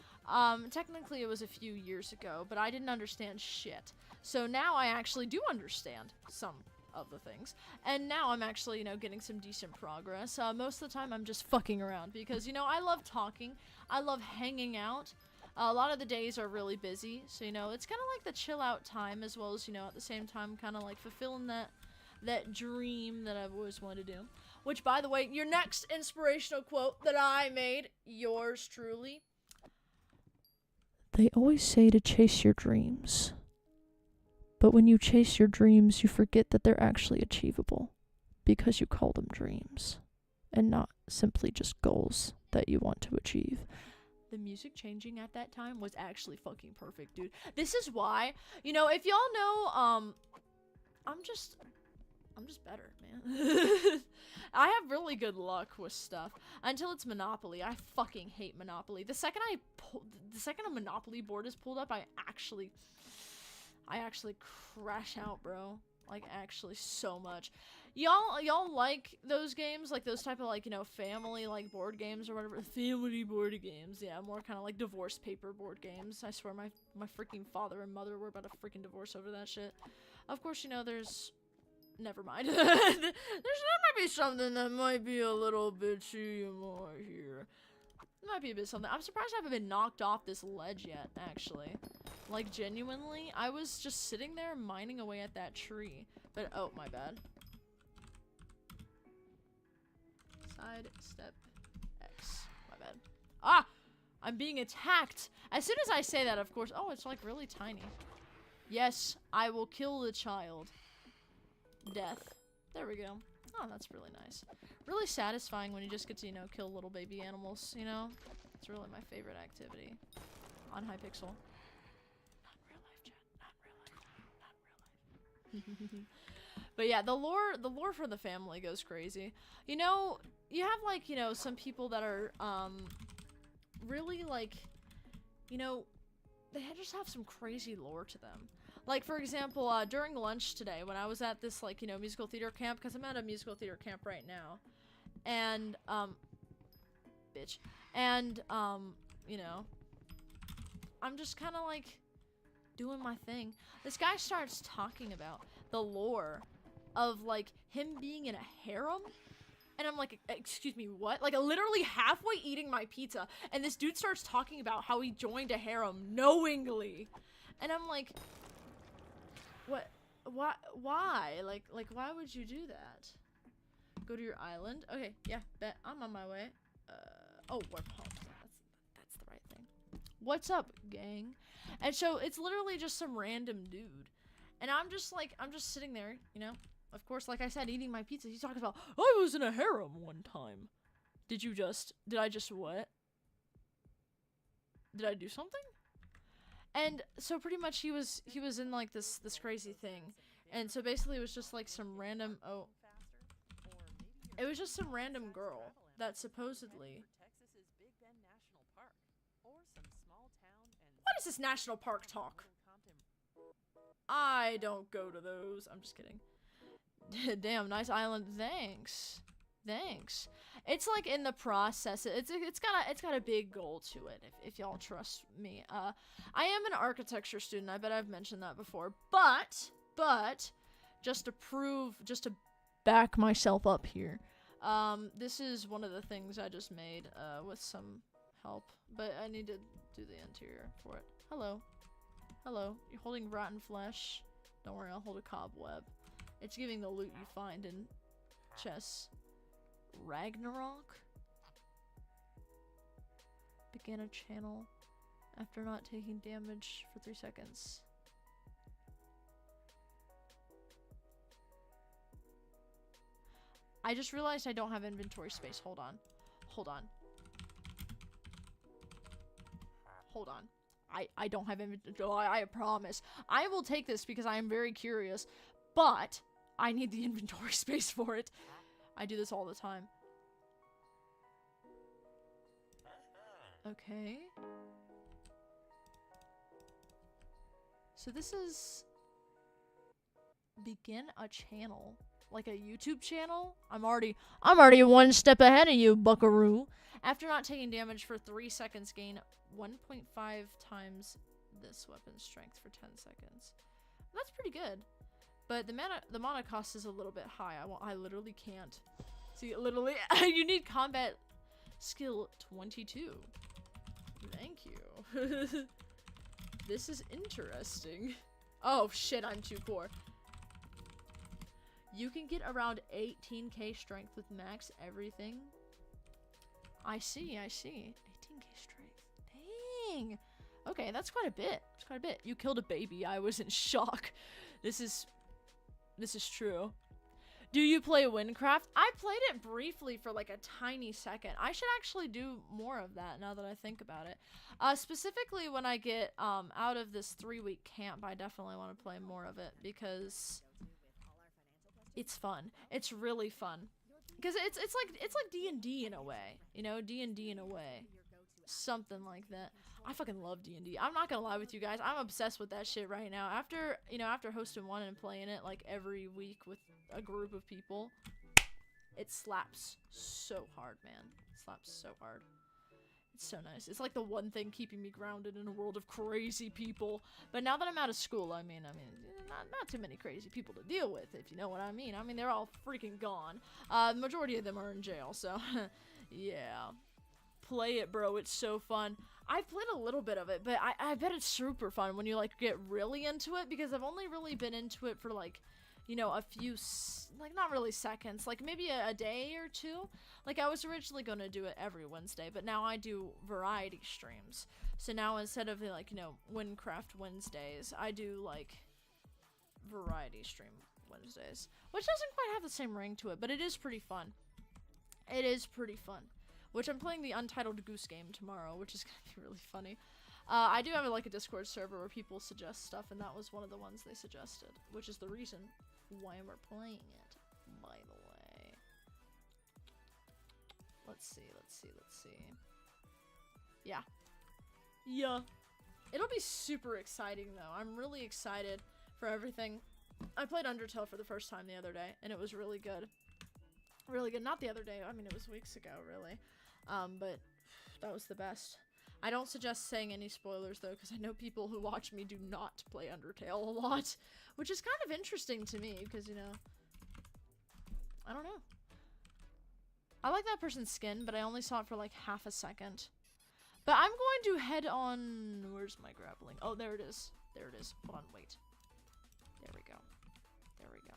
A: Technically it was a few years ago, but I didn't understand shit. So now I actually do understand some of the things. And now I'm actually, you know, getting some decent progress. Most of the time I'm just fucking around because, you know, I love talking. I love hanging out. A lot of the days are really busy. So, you know, it's kind of like the chill out time as well as, you know, at the same time kind of like fulfilling that dream that I've always wanted to do. Which, by the way, your next inspirational quote that I made, yours truly.
C: They always say to chase your dreams. But when you chase your dreams, you forget that they're actually achievable. Because you call them dreams. And not simply just goals that you want to achieve.
A: The music changing at that time was actually fucking perfect, dude. This is why, you know, if y'all know, I'm just better, man. I have really good luck with stuff until it's Monopoly. I fucking hate Monopoly. The second a Monopoly board is pulled up, I actually crash out, bro. Like, actually so much. Y'all like those games? Like those type of, like, you know, family, like, board games or whatever? Family board games. Yeah, more kind of like divorce paper board games. I swear my freaking father and mother were about to freaking divorce over that shit. Of course, you know, there's... Never mind. There might be something that might be a little bit too more here. It might be a bit something. I'm surprised I haven't been knocked off this ledge yet, actually. Like, genuinely, I was just sitting there mining away at that tree. But, oh, my bad. Side step X. My bad. Ah! I'm being attacked! As soon as I say that, of course... Oh, it's, like, really tiny. Yes, I will kill the child. Death. There we go. Oh, that's really nice. Really satisfying when you just get to, you know, kill little baby animals, you know? It's really my favorite activity on Hypixel. Not in real life, chat. Not in real life. But yeah, the lore for the family goes crazy. You know, you have, like, you know, some people that are, really, like, you know, they just have some crazy lore to them. Like, for example, during lunch today, when I was at this, like, you know, musical theater camp, because I'm at a musical theater camp right now, and, bitch, and, you know, I'm just kind of, like, doing my thing. This guy starts talking about the lore of, like, him being in a harem, and I'm like, excuse me, what? Like, literally halfway eating my pizza, and this dude starts talking about how he joined a harem knowingly, and I'm like... What? Why? Like, why would you do that? Go to your island? Okay, yeah, bet. I'm on my way. Oh, warp home. That's the right thing. What's up, gang? And so, it's literally just some random dude. And I'm just, like, I'm just sitting there, you know? Of course, like I said, eating my pizza. He's talking about, I was in a harem one time. Did I just what? Did I do something? And so pretty much he was in like this crazy thing. And so basically it was just like some random it was just some random girl that supposedly What is this national park talk? I don't go to those. I'm just kidding. Damn, nice island. Thanks. Thanks. It's like in the process. It's got a big goal to it. If y'all trust me. I am an architecture student. I bet I've mentioned that before. But just to back myself up here. This is one of the things I just made with some help, but I need to do the interior for it. Hello. Hello. You're holding rotten flesh. Don't worry, I'll hold a cobweb. It's giving the loot you find in chess. Ragnarok? Began a channel after not taking damage for 3 seconds. I just realized I don't have inventory space. Hold on. Hold on. Hold on. I don't have inventory. I promise. I will take this because I am very curious, but I need the inventory space for it. I do this all the time. Okay. So this is begin a channel, like a YouTube channel. I'm already one step ahead of you, buckaroo. After not taking damage for 3 seconds, gain 1.5 times this weapon's strength for 10 seconds. That's pretty good. But the mana cost is a little bit high. I literally can't. See, literally, you need combat skill 22. Thank you. This is interesting. Oh shit, I'm too poor. You can get around 18k strength with max everything. I see. 18k strength. Dang. Okay, that's quite a bit. That's quite a bit. You killed a baby. I was in shock. This is true. Do you play Minecraft? I played it briefly for like a tiny second. I should actually do more of that now that I think about it. Specifically when I get out of this 3-week camp, I definitely want to play more of it because it's fun. It's really fun. Because it's like D&D in a way. You know, D&D in a way. Something like that. I fucking love D&D. I'm not gonna lie with you guys. I'm obsessed with that shit right now. After hosting one and playing it like every week with a group of people, it slaps so hard, man. It slaps so hard. It's so nice. It's like the one thing keeping me grounded in a world of crazy people. But now that I'm out of school, I mean, not too many crazy people to deal with, if you know what I mean. I mean, they're all freaking gone. The majority of them are in jail, so yeah. Play it, bro. It's so fun. I played a little bit of it, but I bet it's super fun when you like get really into it, because I've only really been into it for like, you know, a few, like not really seconds, like maybe a day or two. Like I was originally going to do it every Wednesday, but now I do variety streams. So now instead of like, you know, Minecraft Wednesdays, I do like variety stream Wednesdays, which doesn't quite have the same ring to it, but it is pretty fun. It is pretty fun. Which I'm playing the Untitled Goose Game tomorrow, which is gonna be really funny. I do have like a Discord server where people suggest stuff, and that was one of the ones they suggested, which is the reason why we're playing it, by the way. Let's see. Yeah. It'll be super exciting, though. I'm really excited for everything. I played Undertale for the first time the other day, and it was really good. Really good. Not the other day. I mean, it was weeks ago, really. But that was the best. I don't suggest saying any spoilers, though, because I know people who watch me do not play Undertale a lot, which is kind of interesting to me, because, you know, I don't know. I like that person's skin, but I only saw it for, like, half a second. But I'm going to head on... Where's my grappling? Oh, there it is. There it is. Hold on, wait. There we go. There we go.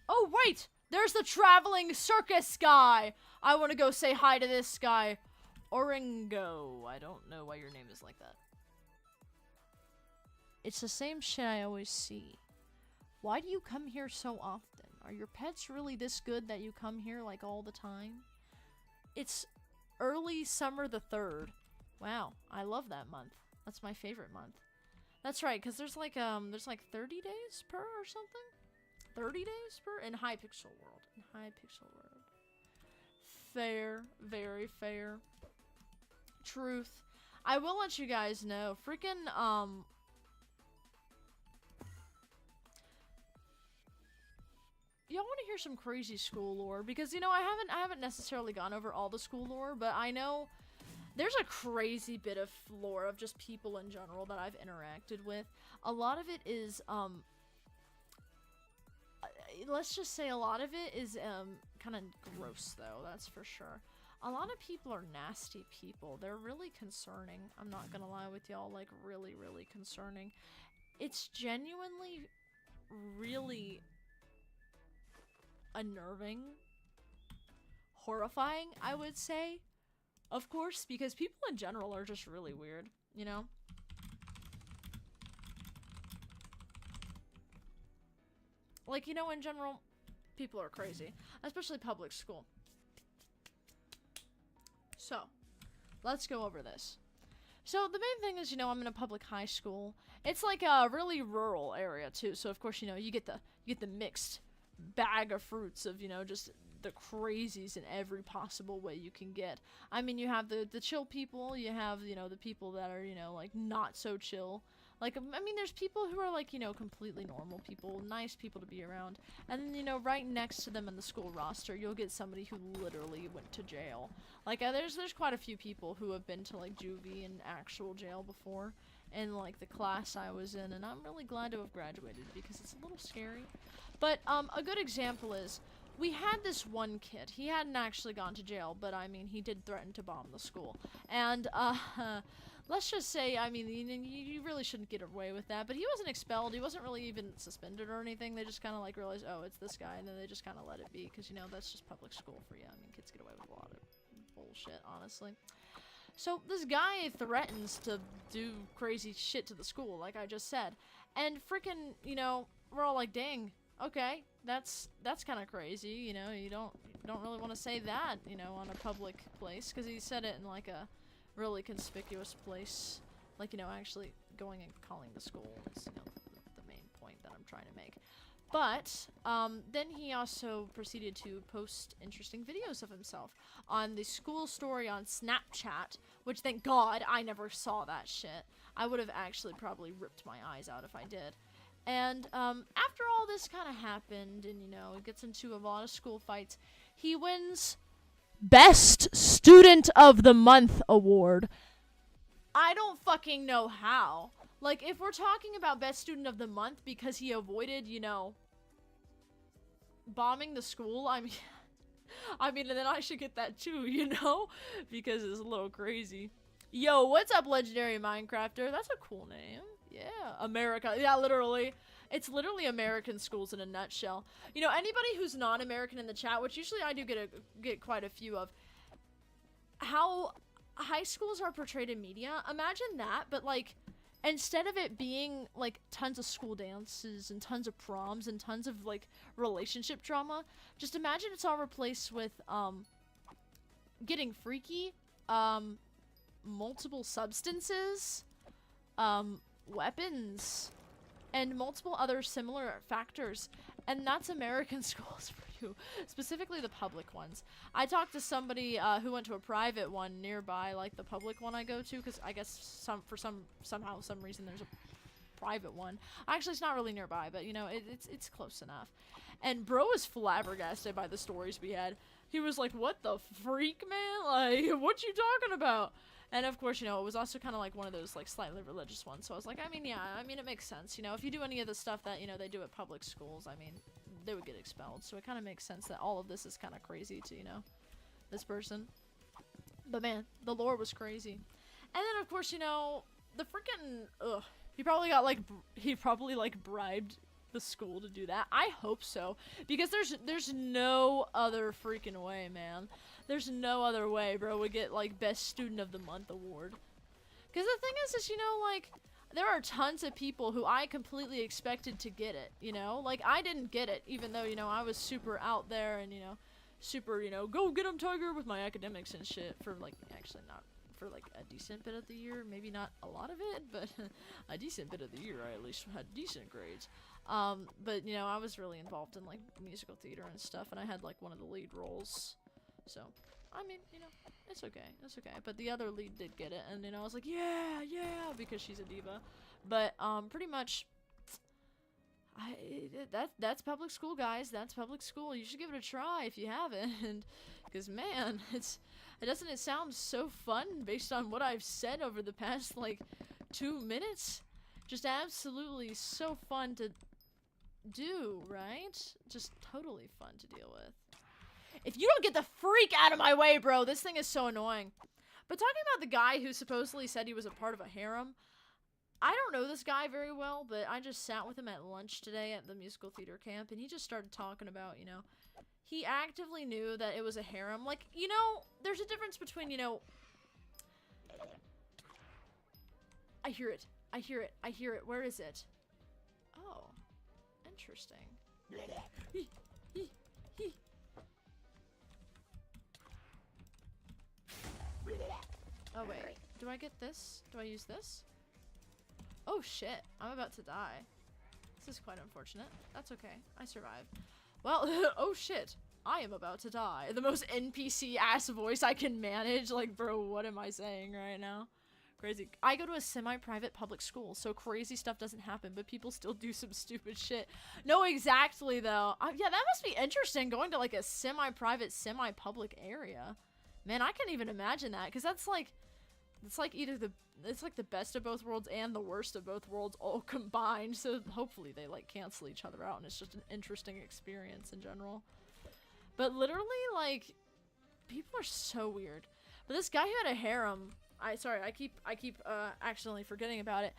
A: Oh, wait! There's the traveling circus guy! I want to go say hi to this guy. Oringo. I don't know why your name is like that. It's the same shit I always see. Why do you come here so often? Are your pets really this good that you come here like all the time? It's early summer the 3rd. Wow, I love that month. That's my favorite month. That's right, because there's like 30 days per or something? 30 days per? In Hypixel world. In Hypixel world. Fair. Very fair. Truth. I will let you guys know. Freaking, Yo, y'all want to hear some crazy school lore, because, you know, I haven't necessarily gone over all the school lore, but I know there's a crazy bit of lore of just people in general that I've interacted with. A lot of it is, let's just say a lot of it is, kind of gross, though, that's for sure. A lot of people are nasty people. They're really concerning. I'm not gonna lie with y'all, like, really, really concerning. It's genuinely really unnerving, horrifying, I would say, of course, because people in general are just really weird, you know? Like, you know, in general, people are crazy, especially public school. So, let's go over this. So, the main thing is, you know, I'm in a public high school. It's like a really rural area, too, so of course, you know, you get the mixed bag of fruits of, you know, just the crazies in every possible way you can get. I mean, you have the chill people, you have, you know, the people that are, you know, like, not so chill. Like, I mean, there's people who are, like, you know, completely normal people, nice people to be around. And then, you know, right next to them in the school roster, you'll get somebody who literally went to jail. Like, there's quite a few people who have been to, like, juvie and actual jail before. In, like, the class I was in, and I'm really glad to have graduated because it's a little scary. But, a good example is, we had this one kid. He hadn't actually gone to jail, but, I mean, he did threaten to bomb the school. And, let's just say, I mean, you really shouldn't get away with that, but he wasn't expelled, he wasn't really even suspended or anything. They just kind of, like, realized, oh, it's this guy, and then they just kind of let it be, because, you know, that's just public school for you. I mean, kids get away with a lot of bullshit, honestly. So, this guy threatens to do crazy shit to the school, like I just said, and freaking, you know, we're all like, dang, okay, that's kind of crazy, you know, you don't really want to say that, you know, on a public place, because he said it in, like, a really conspicuous place, like, you know, actually going and calling the school is, you know, the main point that I'm trying to make. But, then he also proceeded to post interesting videos of himself on the school story on Snapchat, which, thank God, I never saw that shit. I would have actually probably ripped my eyes out if I did. And, after all this kind of happened, and, you know, it gets into a lot of school fights, he wins Best Student of the Month award. I don't fucking know how. Like, if we're talking about Best Student of the Month because he avoided, you know, bombing the school, I mean, and then I should get that too, you know? Because it's a little crazy. Yo, what's up, Legendary Minecrafter? That's a cool name. Yeah, America. Yeah, literally. It's literally American schools in a nutshell. You know, anybody who's not American in the chat, which usually I do get quite a few of, how high schools are portrayed in media, imagine that, but, like, instead of it being, like, tons of school dances and tons of proms and tons of, like, relationship drama, just imagine it's all replaced with, getting freaky, multiple substances, weapons, and multiple other similar factors. And that's American schools for you, specifically the public ones. I talked to somebody who went to a private one nearby, like the public one I go to, because I guess for some reason there's a private one. Actually, it's not really nearby, but you know, it's close enough. And bro was flabbergasted by the stories we had. He was like, "What the freak, man? Like, what you talking about?" And of course, you know, it was also kind of like one of those, like, slightly religious ones. So I was like, I mean, yeah, I mean, it makes sense. You know, if you do any of the stuff that, you know, they do at public schools, I mean, they would get expelled. So it kind of makes sense that all of this is kind of crazy to, you know, this person. But man, the lore was crazy. And then, of course, you know, the freaking, he probably got, like, he probably, like, bribed the school to do that. I hope so. Because there's no other freaking way, man. There's no other way, bro, would get, like, Best Student of the Month award. Because the thing is, you know, like, there are tons of people who I completely expected to get it, you know? Like, I didn't get it, even though, you know, I was super out there and, you know, super, you know, go get 'em, Tiger, with my academics and shit for, like, actually not for, like, a decent bit of the year. Maybe not a lot of it, but a decent bit of the year, I at least had decent grades. But, you know, I was really involved in, like, musical theater and stuff, and I had, like, one of the lead roles. So, I mean, you know, it's okay, but the other lead did get it, and, you know, I was like, yeah, because she's a diva, but, pretty much, that's public school, guys. That's public school. You should give it a try if you haven't. Because, man, it sound so fun based on what I've said over the past, like, 2 minutes. Just absolutely so fun to do, right? Just totally fun to deal with. If you don't get the freak out of my way, bro, this thing is so annoying. But talking about the guy who supposedly said he was a part of a harem, I don't know this guy very well, but I just sat with him at lunch today at the musical theater camp, and he just started talking about, you know, he actively knew that it was a harem. Like, you know, there's a difference between, you know... I hear it. I hear it. I hear it. Where is it? Oh. Interesting. Oh, wait. Do I get this? Do I use this? Oh, shit. I'm about to die. This is quite unfortunate. That's okay. I survived. Well, oh, shit. I am about to die. The most NPC-ass voice I can manage. Like, bro, what am I saying right now? Crazy. I go to a semi-private public school, so crazy stuff doesn't happen, but people still do some stupid shit. No, exactly, though. Yeah, that must be interesting, going to, like, a semi-private, semi-public area. Man, I can't even imagine that, because that's, like... It's like either it's like the best of both worlds and the worst of both worlds all combined, so hopefully they, like, cancel each other out, and it's just an interesting experience in general. But literally, like, people are so weird. But this guy who had a harem... Sorry, I keep accidentally forgetting about it.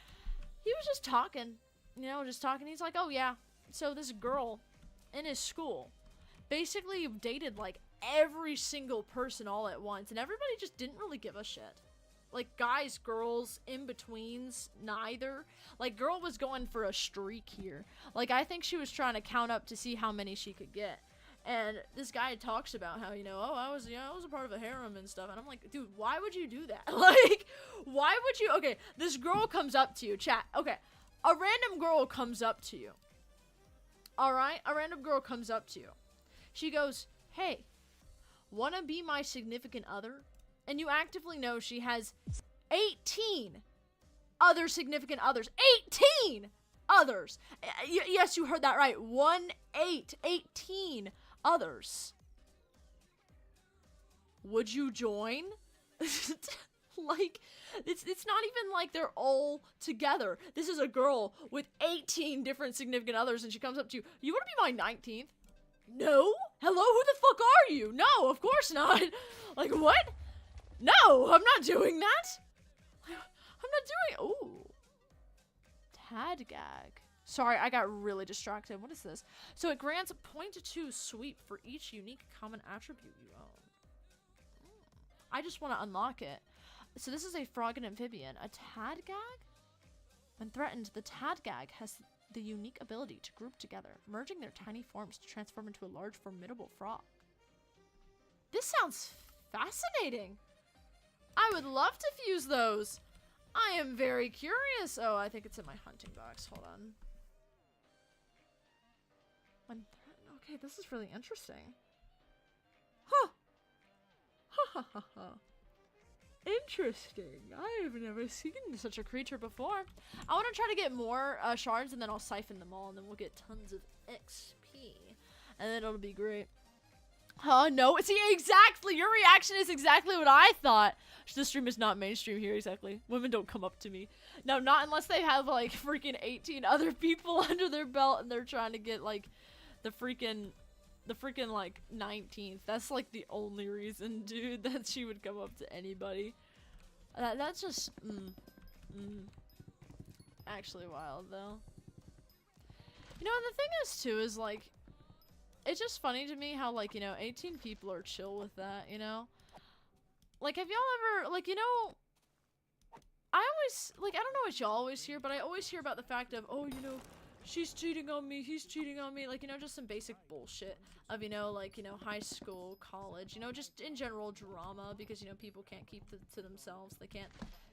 A: He was just talking, you know, He's like, oh yeah, so this girl in his school basically dated, like, every single person all at once, and everybody just didn't really give a shit. Like, guys, girls, in-betweens, neither. Like, girl was going for a streak here. Like, I think she was trying to count up to see how many she could get. And this guy talks about how, you know, oh, I was a part of a harem and stuff. And I'm like, dude, why would you do that? Like, why would you? Okay, this girl comes up to you, chat. Okay, a random girl comes up to you. Alright? A random girl comes up to you. She goes, hey, wanna be my significant other? And you actively know she has 18 other significant others. 18 others! Yes, you heard that right. 18 others. Would you join? Like, it's not even like they're all together. This is a girl with 18 different significant others, and she comes up to you. You want to be my 19th? No? Hello? Who the fuck are you? No, of course not. Like, what? No, I'm not doing that. I'm not doing... Ooh. Tad gag. Sorry, I got really distracted. What is this? So it grants a 0.2 sweep for each unique common attribute you own. I just want to unlock it. So this is a frog and amphibian. A tad gag? When threatened, the tad gag has the unique ability to group together, merging their tiny forms to transform into a large, formidable frog. This sounds fascinating. I would love to fuse those. I am very curious. Oh, I think it's in my hunting box. Hold on. Okay, this is really interesting. Huh. Ha ha ha ha. Interesting. I have never seen such a creature before. I want to try to get more shards, and then I'll siphon them all, and then we'll get tons of XP. And then it'll be great. Oh, no. See, exactly. Your reaction is exactly what I thought. This stream is not mainstream here, exactly. Women don't come up to me. No, not unless they have, like, freaking 18 other people under their belt, and they're trying to get, like, the freaking, like, 19th. That's, like, the only reason, dude, that she would come up to anybody. That's just, actually wild, though. You know, and the thing is, too, is, like, it's just funny to me how, like, you know, 18 people are chill with that, you know? Like, have y'all ever, like, you know, I always, like, I don't know what y'all always hear, but I always hear about the fact of, oh, you know, she's cheating on me, he's cheating on me, like, you know, just some basic bullshit of, you know, like, you know, high school, college, you know, just in general drama, because, you know, people can't keep it to themselves, they can't,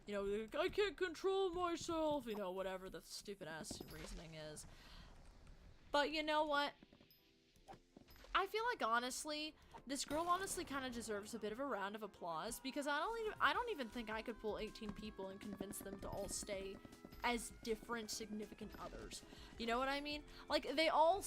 A: you know, I can't control myself, you know, whatever the stupid-ass reasoning is. But you know what? I feel like, honestly, this girl honestly kind of deserves a bit of a round of applause, because I don't even think I could pull 18 people and convince them to all stay as different significant others. You know what I mean? Like, they all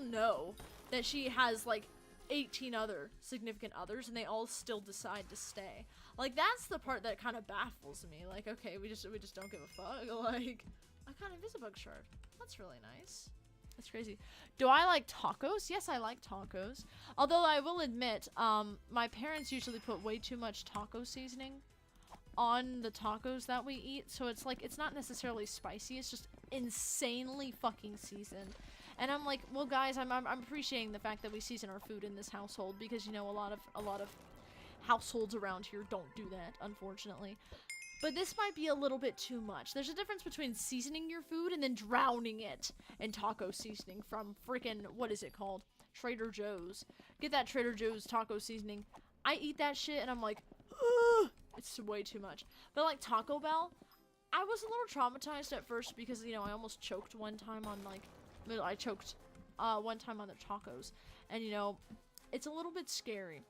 A: know that she has, like, 18 other significant others, and they all still decide to stay. Like, that's the part that kind of baffles me. Like, okay, we just don't give a fuck. Like, I got an Invisibug shard. That's really nice. That's crazy. Do I like tacos? Yes, I like tacos. Although I will admit, my parents usually put way too much taco seasoning on the tacos that we eat, so it's like, it's not necessarily spicy, it's just insanely fucking seasoned. And I'm like, well guys, I'm appreciating the fact that we season our food in this household, because, you know, a lot of households around here don't do that, unfortunately. But this might be a little bit too much. There's a difference between seasoning your food and then drowning it in taco seasoning from freaking, what is it called? Trader Joe's. Get that Trader Joe's taco seasoning. I eat that shit and I'm like, ugh, it's way too much. But like Taco Bell, I was a little traumatized at first because, you know, I almost choked one time on like, I choked one time on the tacos. And, you know, it's a little bit scary.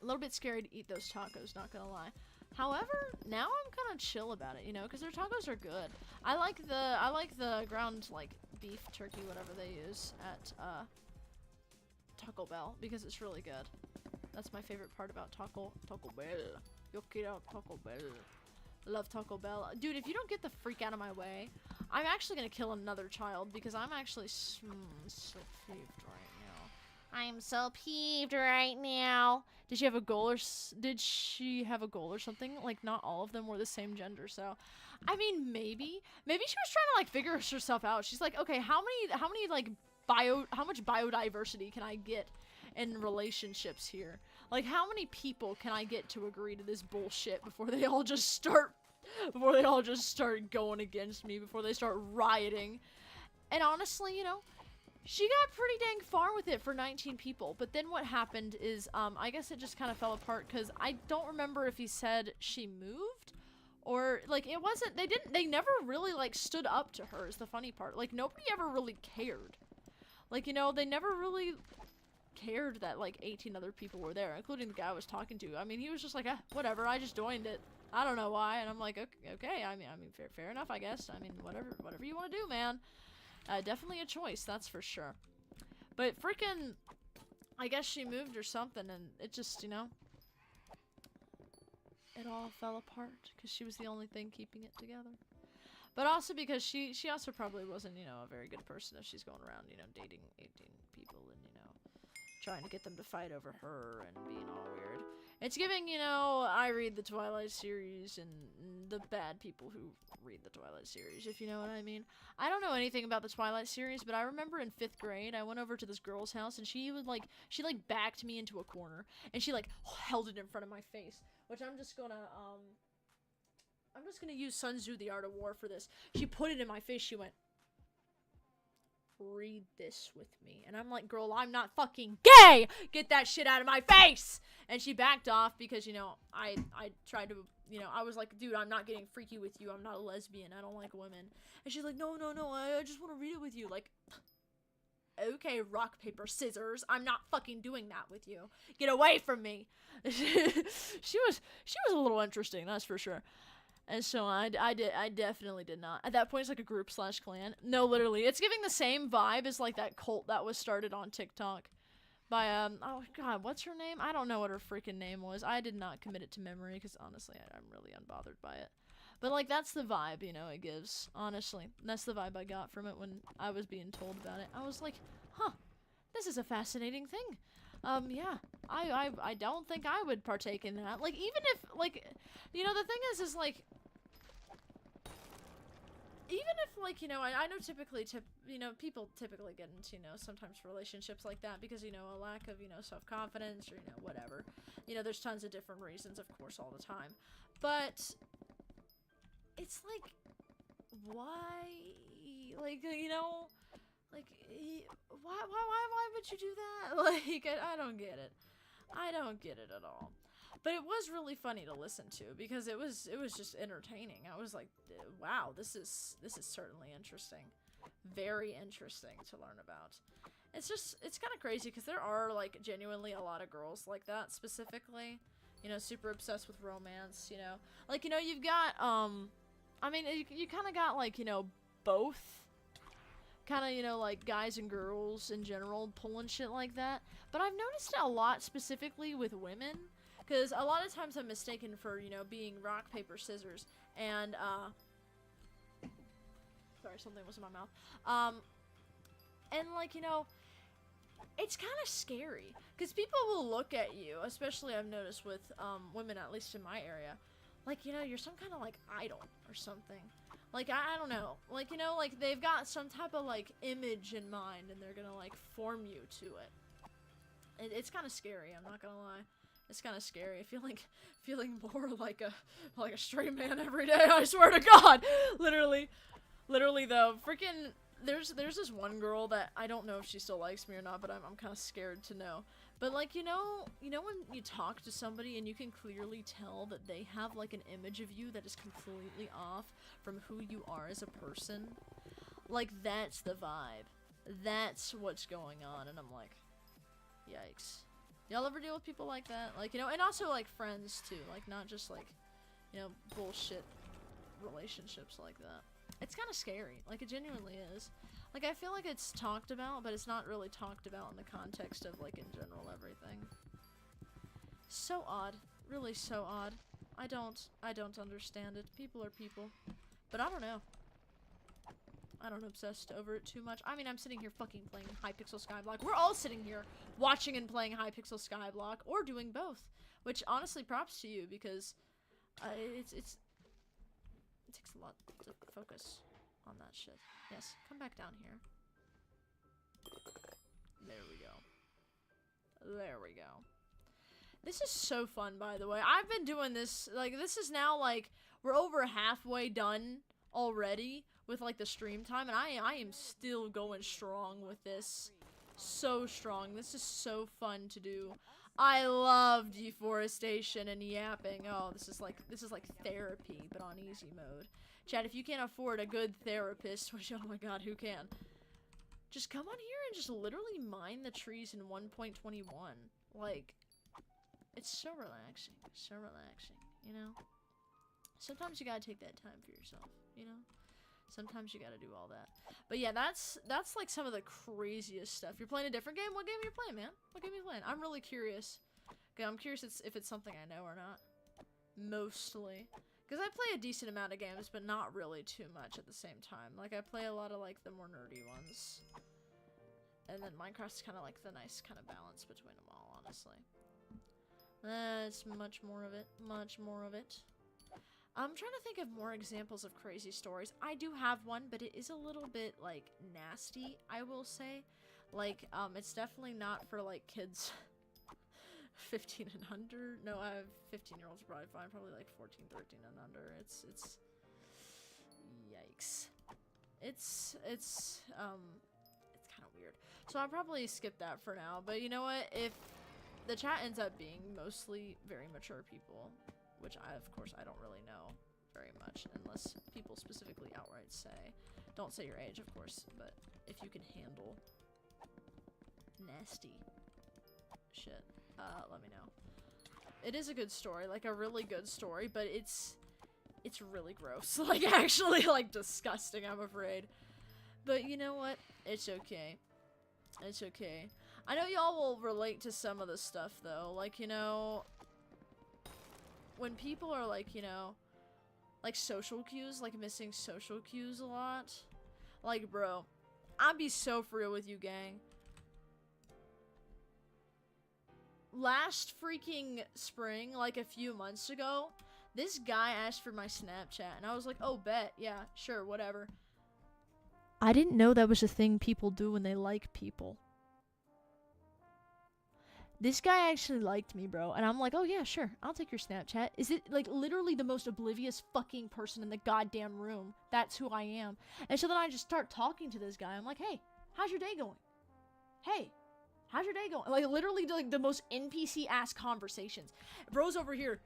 A: A little bit scary to eat those tacos, not gonna lie. However, now I'm kind of chill about it, you know, because their tacos are good. I like the ground, like, beef turkey, whatever they use at, Taco Bell, because it's really good. That's my favorite part about Taco Bell. Yo quiero Taco Bell. Love Taco Bell. Dude, if you don't get the freak out of my way, I'm actually gonna kill another child, because I'm actually so peeved right now. I'm so peeved right now. Did she have a goal, or did she have a goal or something? Like, not all of them were the same gender, so I mean, maybe she was trying to like figure herself out. She's like, okay, how much biodiversity can I get in relationships here? Like, how many people can I get to agree to this bullshit before they all just start going against me, before they start rioting? And honestly, you know, she got pretty dang far with it for 19 people, but then what happened is, I guess it just kind of fell apart, because I don't remember if he said she moved, or, like, it wasn't, they never really, like, stood up to her, is the funny part. Like, nobody ever really cared. Like, you know, they never really cared that, like, 18 other people were there, including the guy I was talking to. I mean, he was just like, whatever, I just joined it. I don't know why, and I'm like, okay, I mean, fair enough, I guess. I mean, whatever you want to do, man. Definitely a choice, that's for sure. But freaking, I guess she moved or something, and it just, you know, it all fell apart because she was the only thing keeping it together. But also because she also probably wasn't, you know, a very good person if she's going around, you know, dating 18 people and, you know, trying to get them to fight over her and being all weird. It's giving, you know, I read the Twilight series and the bad people who read the Twilight series, if you know what I mean. I don't know anything about the Twilight series, but I remember in 5th grade, I went over to this girl's house and she backed me into a corner and she, like, held it in front of my face, which I'm just gonna use Sun Tzu, The Art of War for this. She put it in my face, she went, read this with me. And I'm like, girl, I'm not fucking gay! Get that shit out of my face! And she backed off because, you know, I tried to, you know, I was like, dude, I'm not getting freaky with you. I'm not a lesbian. I don't like women. And she's like, no, I just want to read it with you. Like, okay, rock, paper, scissors. I'm not fucking doing that with you. Get away from me. She was a little interesting, that's for sure. And so I definitely did not. At that point, it's like a group / clan. No, literally. It's giving the same vibe as, like, that cult that was started on TikTok. By, oh god, what's her name? I don't know what her freaking name was. I did not commit it to memory, because honestly, I'm really unbothered by it. But, like, that's the vibe, you know, it gives. Honestly. That's the vibe I got from it when I was being told about it. I was like, huh, this is a fascinating thing. Yeah, I don't think I would partake in that. Like, even if, like, you know, the thing is, like, even if, like, you know, I know typically, you know, people typically get into, you know, sometimes relationships like that because, you know, a lack of, you know, self-confidence or, you know, whatever. You know, there's tons of different reasons, of course, all the time. But it's like, why? Like, you know, like, why would you do that? Like, I don't get it. I don't get it at all. But it was really funny to listen to because it was just entertaining. I was like, wow, this is certainly interesting. Very interesting to learn about. It's kind of crazy because there are, like, genuinely a lot of girls like that specifically. You know, super obsessed with romance, you know. Like, you know, you've got, I mean, you kind of got, like, you know, both. Kind of, you know, like, guys and girls in general pulling shit like that. But I've noticed it a lot specifically with women. Because a lot of times I'm mistaken for, you know, being rock, paper, scissors. And, sorry, something was in my mouth. And, like, you know, it's kind of scary. Because people will look at you, especially I've noticed with, women, at least in my area. Like, you know, you're some kind of, like, idol or something. Like, I don't know. Like, you know, like, they've got some type of, like, image in mind, and they're gonna, like, form you to it. It's kind of scary, I'm not gonna lie. It's kind of scary. I feel like feeling more like a straight man every day, I swear to God! Literally though. Freaking, there's this one girl that I don't know if she still likes me or not, but I'm kind of scared to know. But, like, you know when you talk to somebody and you can clearly tell that they have, like, an image of you that is completely off from who you are as a person? Like, that's the vibe. That's what's going on, and I'm like, yikes. Y'all ever deal with people like that? Like, you know, and also, like, friends, too. Like, not just, like, you know, bullshit relationships like that. It's kind of scary. Like, it genuinely is. Like, I feel like it's talked about, but it's not really talked about in the context of, like, in general everything. So odd. Really so odd. I don't understand it. People are people. But I don't know. I don't obsess over it too much. I mean, I'm sitting here fucking playing Hypixel Skyblock. We're all sitting here watching and playing Hypixel Skyblock, or doing both. Which, honestly, props to you, because it takes a lot to focus on that shit. Yes, come back down here. There we go. There we go. This is so fun, by the way. I've been doing this, like, this is now, like, we're over halfway done already with, like, the stream time, and I am still going strong with this. So strong. This is so fun to do. I love deforestation and yapping. Oh, this is like therapy, but on easy mode. Chat, if you can't afford a good therapist, which, oh my god, who can? Just come on here and just literally mine the trees in 1.21. Like, it's so relaxing. So relaxing, you know? Sometimes you gotta take that time for yourself, you know? Sometimes you gotta do all that. But yeah, that's like some of the craziest stuff. You're playing a different game? What game are you playing, man? What game are you playing? I'm really curious. Okay, I'm curious if it's something I know or not. Mostly. Because I play a decent amount of games, but not really too much at the same time. Like, I play a lot of, like, the more nerdy ones. And then Minecraft's kind of like the nice kind of balance between them all, honestly. That's much more of it. Much more of it. I'm trying to think of more examples of crazy stories. I do have one, but it is a little bit, like, nasty, I will say. Like, it's definitely not for, like, kids 15 and under. No, I have 15-year-olds probably fine. Probably, like, 14, 13 and under. It's yikes. It's kind of weird. So I'll probably skip that for now. But you know what? If the chat ends up being mostly very mature people, which of course I don't really know very much, unless people specifically outright say, don't say your age, of course, but if you can handle nasty shit, let me know. It is a good story, like a really good story, but it's really gross, like actually like disgusting, I'm afraid. But you know what? It's okay. It's okay. I know y'all will relate to some of the stuff though, like, you know, when people are like, you know, like social cues, like missing social cues a lot. Like, bro, I'll be so for real with you, gang. Last freaking spring, like a few months ago, this guy asked for my Snapchat, and I was like, oh, bet, yeah, sure, whatever.
C: I didn't know that was a thing people do when they like people. This guy actually liked me, bro. And I'm like, oh yeah, sure. I'll take your Snapchat. Is it, like, literally the most oblivious fucking person in the goddamn room? That's who I am. And so then I just start talking to this guy. I'm like, hey, how's your day going? Hey, how's your day going? Like, literally, like, the most NPC-ass conversations. Bro's over here.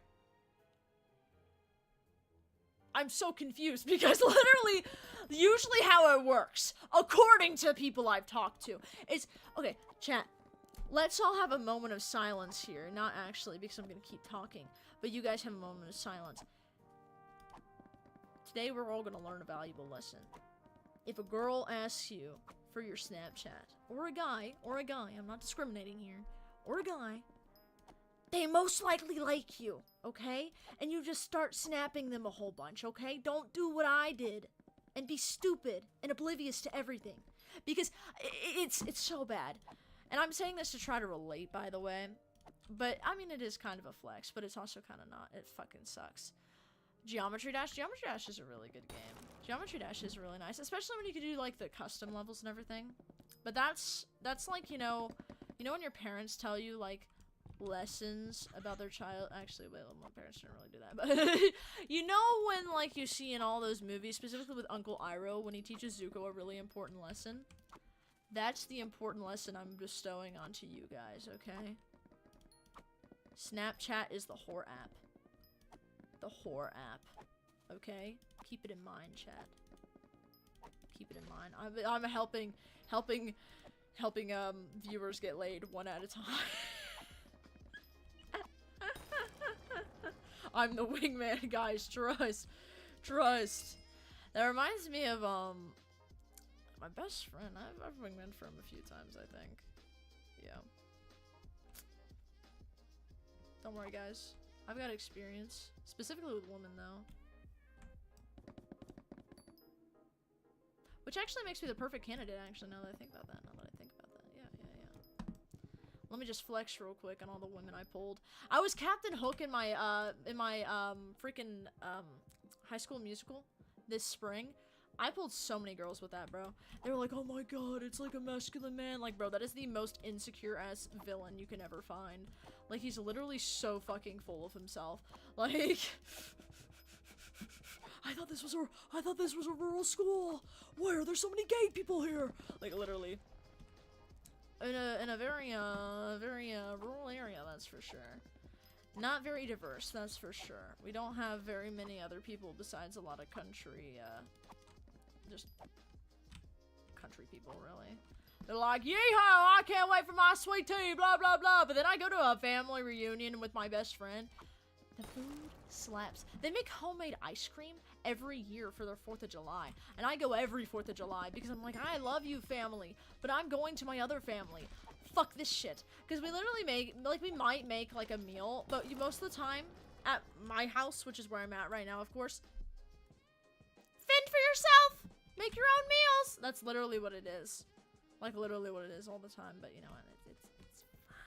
C: I'm so confused because literally, usually how it works, according to people I've talked to, is, okay, chat. Let's all have a moment of silence here. Not actually, because I'm gonna keep talking. But you guys have a moment of silence.
A: Today we're all gonna learn a valuable lesson. If a girl asks you for your Snapchat, or a guy, I'm not discriminating here, or a guy, they most likely like you, okay? And you just start snapping them a whole bunch, okay? Don't do what I did and be stupid and oblivious to everything. Because it's so bad. And I'm saying this to try to relate, by the way. But, I mean, it is kind of a flex, but it's also kind of not. It fucking sucks. Geometry Dash is a really good game. Geometry Dash is really nice, especially when you can do, like, the custom levels and everything. But that's like, you know when your parents tell you, like, lessons about their child. Actually, wait, my parents didn't really do that, but you know when, like, you see in all those movies, specifically with Uncle Iroh, when he teaches Zuko a really important lesson. That's the important lesson I'm bestowing onto you guys, okay? Snapchat is the whore app. The whore app, okay? Keep it in mind, chat. Keep it in mind. I'm helping viewers get laid one at a time. I'm the wingman, guys. Trust. That reminds me of my best friend. I've wingman for him a few times, I think. Yeah. Don't worry, guys. I've got experience, specifically with women, though. Which actually makes me the perfect candidate. Actually, now that I think about that. Yeah. Let me just flex real quick on all the women I pulled. I was Captain Hook in my freaking High School Musical this spring. I pulled so many girls with that, bro. They were like, oh my god, it's like a masculine man. Like, bro, that is the most insecure ass villain you can ever find. Like, he's literally so fucking full of himself. Like, I thought this was a rural school. Why are there so many gay people here? Like, literally. In a very rural area, that's for sure. Not very diverse, that's for sure. We don't have very many other people besides a lot of country, just country people, really. They're like, yee-haw, I can't wait for my sweet tea, blah, blah, blah. But then I go to a family reunion with my best friend. The food slaps. They make homemade ice cream every year for their 4th of July. And I go every 4th of July because I'm like, I love you, family. But I'm going to my other family. Fuck this shit. Because we literally make, like, we might make, like, a meal. But most of the time, at my house, which is where I'm at right now, of course, fend for yourself. Make your own meals. That's literally what it is. Like, literally what it is all the time. But, you know, it's fine.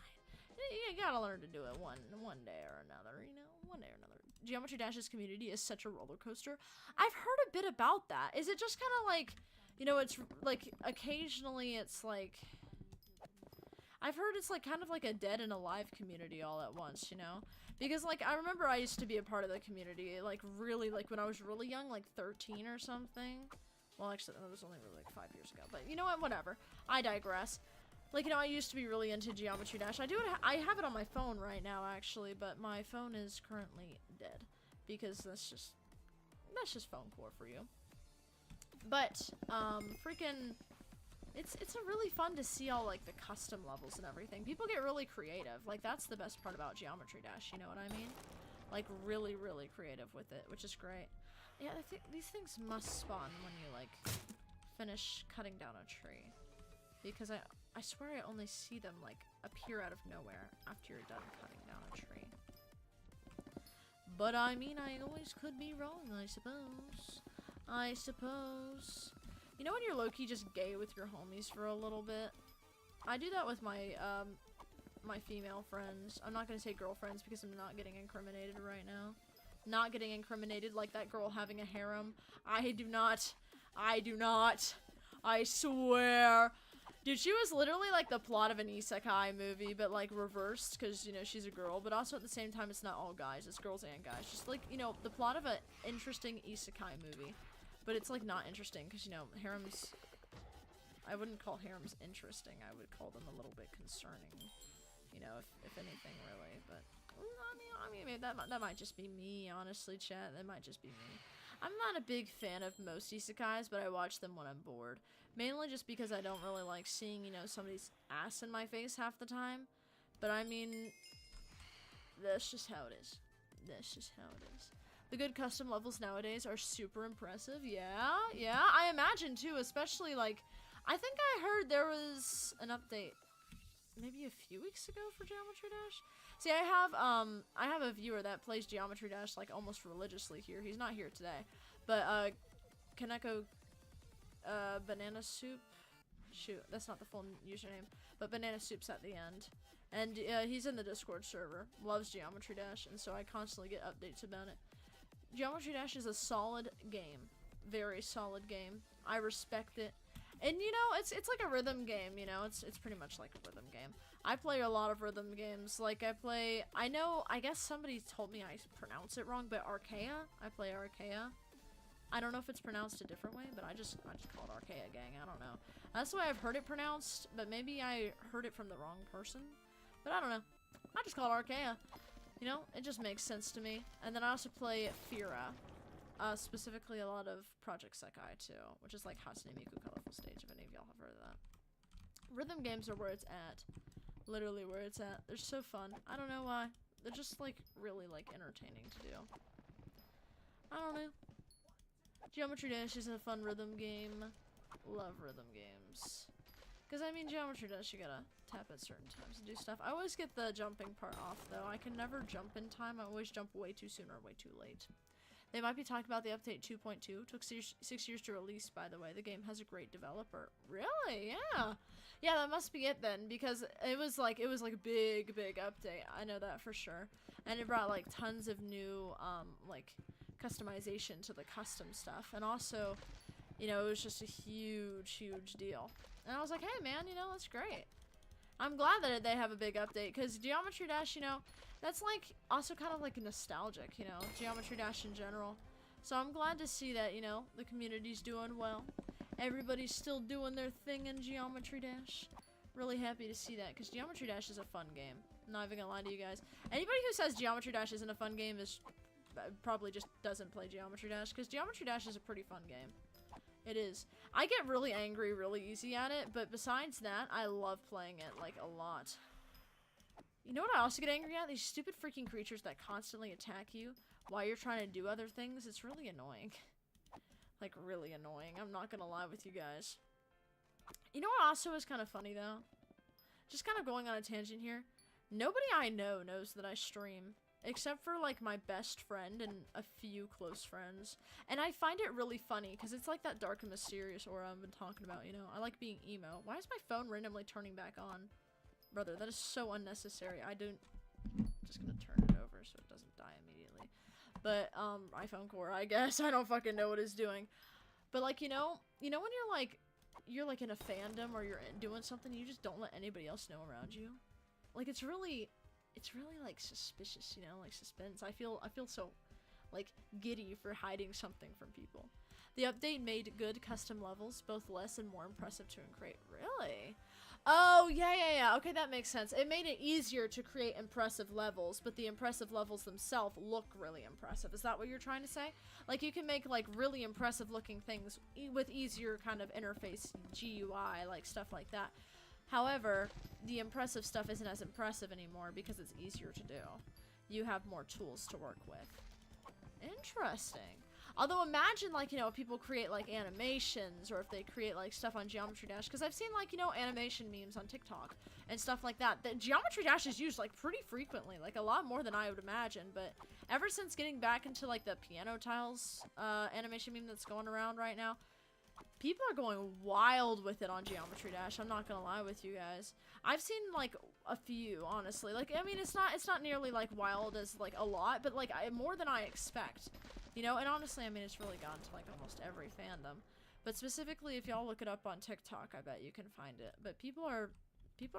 A: You gotta learn to do it one day or another, you know? One day or another. Geometry Dash's community is such a roller coaster. I've heard a bit about that. Is it just kind of like, you know, it's like, occasionally it's like, I've heard it's like kind of like a dead and alive community all at once, you know? Because, like, I remember I used to be a part of the community, like, really, like, when I was really young, like 13 or something. Well, actually, that was only really like 5 years ago, but you know what, whatever. I digress. Like, you know, I used to be really into Geometry Dash. I have it on my phone right now, actually, but my phone is currently dead. Because that's just phone core for you. But, freaking, it's a really fun to see all, like, the custom levels and everything. People get really creative. Like, that's the best part about Geometry Dash, you know what I mean? Like, really, really creative with it, which is great. Yeah, I think these things must spawn when you, like, finish cutting down a tree. Because I swear I only see them, like, appear out of nowhere after you're done cutting down a tree. But, I mean, I always could be wrong, I suppose. You know when you're low-key just gay with your homies for a little bit? I do that with my, my female friends. I'm not gonna say girlfriends because I'm not getting incriminated right now. Not getting incriminated like that girl having a harem. I do not. I swear. Dude, she was literally like the plot of an isekai movie, but like reversed, because, you know, she's a girl, but also at the same time, it's not all guys, it's girls and guys. Just like, you know, the plot of an interesting isekai movie, but it's like not interesting, because, you know, harems, I wouldn't call harems interesting, I would call them a little bit concerning, you know, if anything, really, but, I mean, that might just be me, honestly, chat, that might just be me. I'm not a big fan of most isekais, but I watch them when I'm bored. Mainly just because I don't really like seeing, you know, somebody's ass in my face half the time. But I mean, that's just how it is. That's just how it is. The good custom levels nowadays are super impressive. Yeah, yeah, I imagine too, especially like, I think I heard there was an update maybe a few weeks ago for Geometry Dash. See, I have a viewer that plays Geometry Dash like almost religiously here. He's not here today, but Kaneko Banana Soup. Shoot, that's not the full username, but Banana Soup's at the end. And he's in the Discord server, loves Geometry Dash, and so I constantly get updates about it. Geometry Dash is a solid game, very solid game. I respect it, and you know, it's like a rhythm game. You know, it's pretty much like a rhythm game. I play a lot of rhythm games. Like I guess somebody told me I pronounce it wrong, but Archaea. I play Archaea. I don't know if it's pronounced a different way, but I just call it Archaea Gang. I don't know. That's the way I've heard it pronounced, but maybe I heard it from the wrong person. But I don't know. I just call it Archaea. You know, it just makes sense to me. And then I also play Fira. Specifically a lot of Project Sekai too, which is like Hatsune Miku Colorful Stage, if any of y'all have heard of that. Rhythm games are where it's at. Literally where it's at. They're so fun. I don't know why. They're just like really like entertaining to do. I don't know. Geometry Dash is a fun rhythm game. Love rhythm games. Because, I mean, Geometry Dash, you gotta tap at certain times to do stuff. I always get the jumping part off, though. I can never jump in time. I always jump way too soon or way too late. They might be talking about the update 2.2. Took 6 years to release, by the way. The game has a great developer. Really? Yeah. Yeah, that must be it then, because it was like a big update. I know that for sure. And it brought, like, tons of new, like, customization to the custom stuff. And also, you know, it was just a huge deal. And I was like, hey man, you know, that's great. I'm glad that they have a big update, because Geometry Dash, you know, that's like also kind of like nostalgic, you know, Geometry Dash in general. So I'm glad to see that, you know, the community's doing well. Everybody's still doing their thing in Geometry Dash. Really happy to see that, because Geometry Dash is a fun game. I'm not even gonna lie to you guys. Anybody who says Geometry Dash isn't a fun game is probably just doesn't play Geometry Dash, because Geometry Dash is a pretty fun game. It is. I get really angry really easy at it, but besides that, I love playing it, like, a lot. You know what I also get angry at? These stupid freaking creatures that constantly attack you while you're trying to do other things. It's really annoying. Like, really annoying. I'm not gonna lie with you guys. You know what also is kind of funny, though? Just kind of going on a tangent here. Nobody I know knows that I stream. Except for, like, my best friend and a few close friends. And I find it really funny, because it's like that dark and mysterious aura I've been talking about, you know? I like being emo. Why is my phone randomly turning back on? Brother, that is so unnecessary. I'm just gonna turn it over so it doesn't die immediately. But, iPhone core, I guess. I don't fucking know what it's doing. But, like, you know when you're in a fandom or you're doing something, you just don't let anybody else know around you? Like, it's really like suspicious, you know, like suspense. I feel so like giddy for hiding something from people. The update made good custom levels, both less and more impressive to create. Really? Oh, yeah. Okay, that makes sense. It made it easier to create impressive levels, but the impressive levels themselves look really impressive. Is that what you're trying to say? Like, you can make, like, really impressive looking things with easier kind of interface GUI, like stuff like that. However, the impressive stuff isn't as impressive anymore because it's easier to do. You have more tools to work with. Interesting. Although imagine, like, you know, if people create, like, animations, or if they create, like, stuff on Geometry Dash, because I've seen, like, you know, animation memes on TikTok and stuff like that. That Geometry Dash is used, like, pretty frequently, like, a lot more than I would imagine, but ever since getting back into, like, the piano tiles animation meme that's going around right now, people are going wild with it on Geometry Dash. I'm not gonna lie with you guys. I've seen, like, a few, honestly. Like, I mean, it's not nearly, like, wild as, like, a lot, but, like, more than I expect. You know, and honestly, I mean, it's really gone to, like, almost every fandom. But specifically, if y'all look it up on TikTok, I bet you can find it. But people are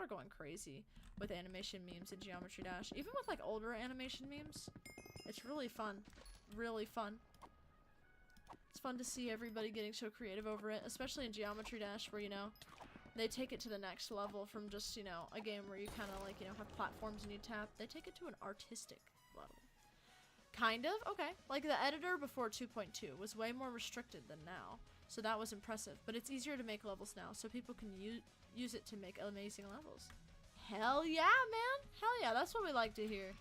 A: going crazy with animation memes in Geometry Dash. Even with, like, older animation memes. It's really fun. Really fun. It's fun to see everybody getting so creative over it, especially in Geometry Dash, where, you know, they take it to the next level from just, you know, a game where you kind of, like, you know, have platforms and you tap. They take it to an artistic level. Kind of? Okay. Like, the editor before 2.2 was way more restricted than now, so that was impressive. But it's easier to make levels now, so people can use it to make amazing levels. Hell yeah, man! Hell yeah, that's what we like to hear.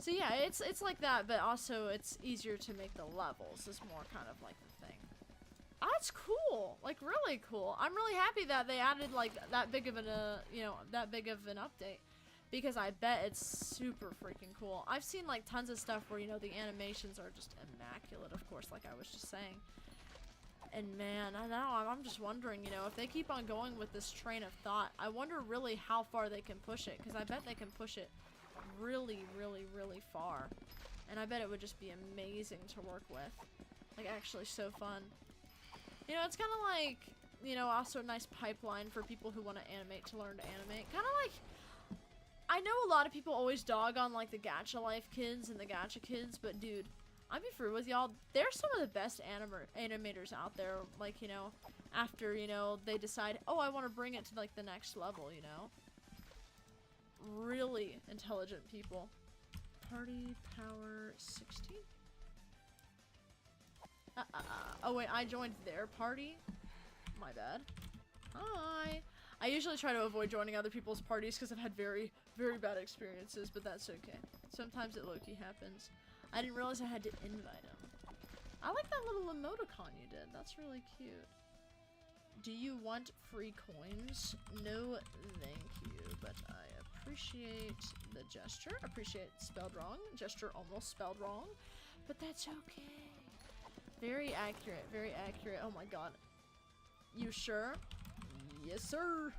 A: So yeah, it's like that, but also it's easier to make the levels. Is more kind of like the thing. Oh, that's cool. Like really cool. I'm really happy that they added like that big of an you know, that big of an update, because I bet it's super freaking cool. I've seen like tons of stuff where, you know, the animations are just immaculate, of course, like I was just saying. And man, I know, I'm just wondering, you know, if they keep on going with this train of thought, I wonder really how far they can push it, because I bet they can push it really, really, really far. And I bet it would just be amazing to work with. Like, actually so fun. You know, it's kind of like, you know, also a nice pipeline for people who want to animate to learn to animate. Kind of like, I know a lot of people always dog on, like, the Gacha Life kids and the Gacha kids, but dude, I'll be free with y'all, they're some of the best animators out there, like, you know, after, you know, they decide, oh, I want to bring it to, like, the next level, you know? Really intelligent people. Party power 16? Oh wait, I joined their party? My bad. Hi! I usually try to avoid joining other people's parties because I've had very, very bad experiences, but that's okay. Sometimes it low-key happens. I didn't realize I had to invite him. I like that little emoticon you did. That's really cute. Do you want free coins? No, thank you, but I appreciate the gesture. Appreciate spelled wrong. Gesture almost spelled wrong, but that's okay. Very accurate, very accurate. Oh my god. You sure? Yes, sir.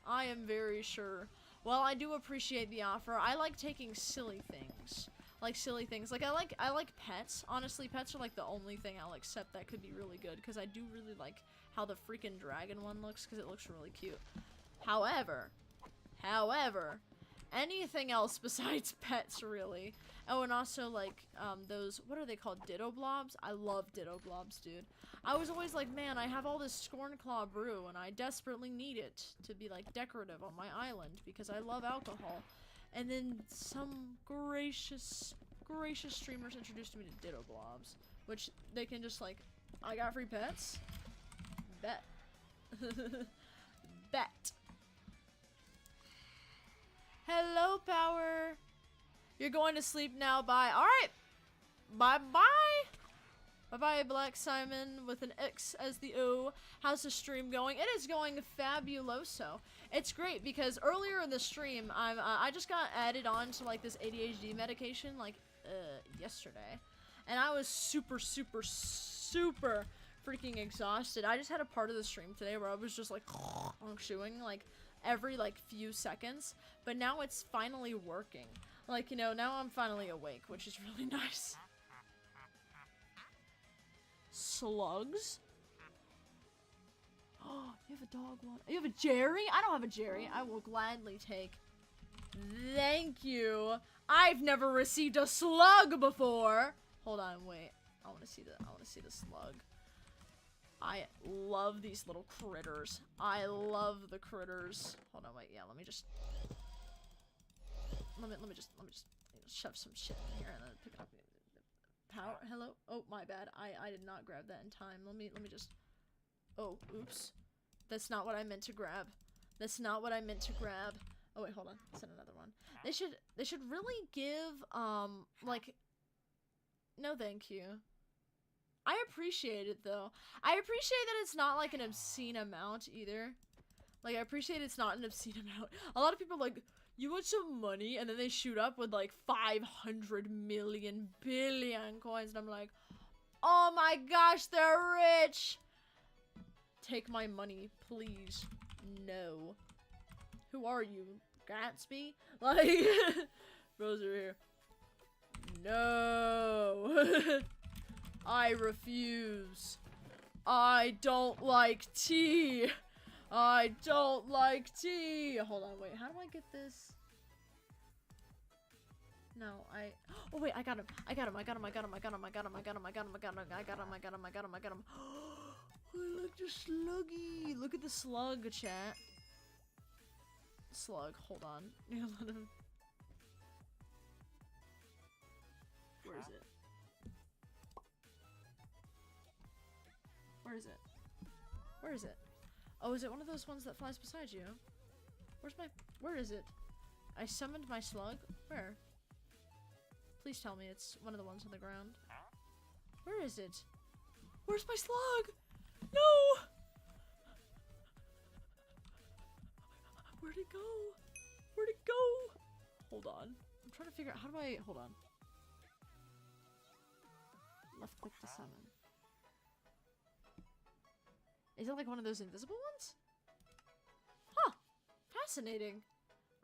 A: I am very sure. Well, I do appreciate the offer. I like taking silly things. Like silly things. Like I like pets. Honestly, pets are like the only thing I'll accept that could be really good, because I do really like how the freaking dragon one looks, because it looks really cute. However, anything else besides pets, really. Oh, and also like those, what are they called, ditto blobs? I love ditto blobs, dude. I was always like, man, I have all this Scornclaw brew and I desperately need it to be like decorative on my island because I love alcohol. And then some gracious streamers introduced me to ditto blobs, which they can just like, I got free pets? Bet. Bet. Hello, Power. You're going to sleep now. Bye. Alright. Bye-bye. Bye-bye, Black Simon with an X as the O. How's the stream going? It is going fabuloso. It's great because earlier in the stream, I just got added on to like this ADHD medication like yesterday. And I was super freaking exhausted. I just had a part of the stream today where I was just like chewing like every like few seconds, but now it's finally working. Like, you know, now I'm finally awake, which is really nice. Slugs? Oh, you have a dog one. You have a Jerry? I don't have a Jerry. I will gladly take. Thank you. I've never received a slug before. Hold on, wait. I want to see the slug. I love these little critters. I love the critters. Hold on, wait. Yeah, let me just shove some shit in here and then pick it up. Power. Hello. Oh, my bad. I did not grab that in time. Let me just. Oh, oops. That's not what I meant to grab. That's not what I meant to grab. Oh wait, hold on. Send another one. They should really give like. No, thank you. I appreciate it though. I appreciate that it's not like an obscene amount either. Like I appreciate it's not an obscene amount. A lot of people are like, you want some money, and then they shoot up with like 500 million billion coins, and I'm like, oh my gosh, they're rich. Take my money, please. No. Who are you, Gatsby? Like, Rose over here. No. I refuse. I don't like tea. I don't like tea. Hold on, wait. How do I get this? No, oh wait, I got him. I got him. Oh, look, the sluggy. Look at the slug, chat. Slug, hold on. Where is it? Where is it? Where is it? Oh, is it one of those ones that flies beside you? Where is it? I summoned my slug? Where? Please tell me it's one of the ones on the ground. Where is it? Where's my slug? No! Where'd it go? Where'd it go? Hold on. I'm trying to figure out how do I hold on. Left click to summon. Is it like one of those invisible ones? Huh. Fascinating.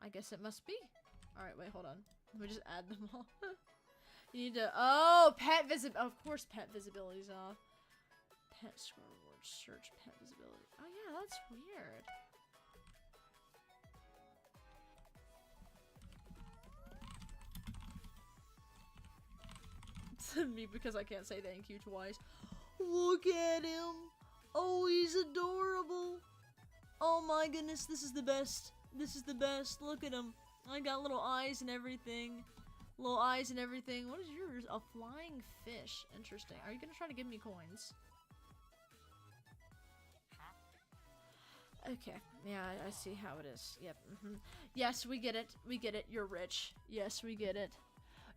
A: I guess it must be. Alright, wait, hold on. Let me just add them all. You need to oh, pet visibility. Of course pet visibility's off. Pet scoreboard. Search pet visibility. Oh yeah, that's weird. Me because I can't say thank you twice. Look at him. Oh, he's adorable. Oh my goodness, this is the best. This is the best. Look at him. I got little eyes and everything. Little eyes and everything. What is yours? A flying fish. Interesting. Are you gonna try to give me coins? Okay. Yeah, I see how it is. Yep. Yes, we get it. We get it. You're rich. Yes, we get it.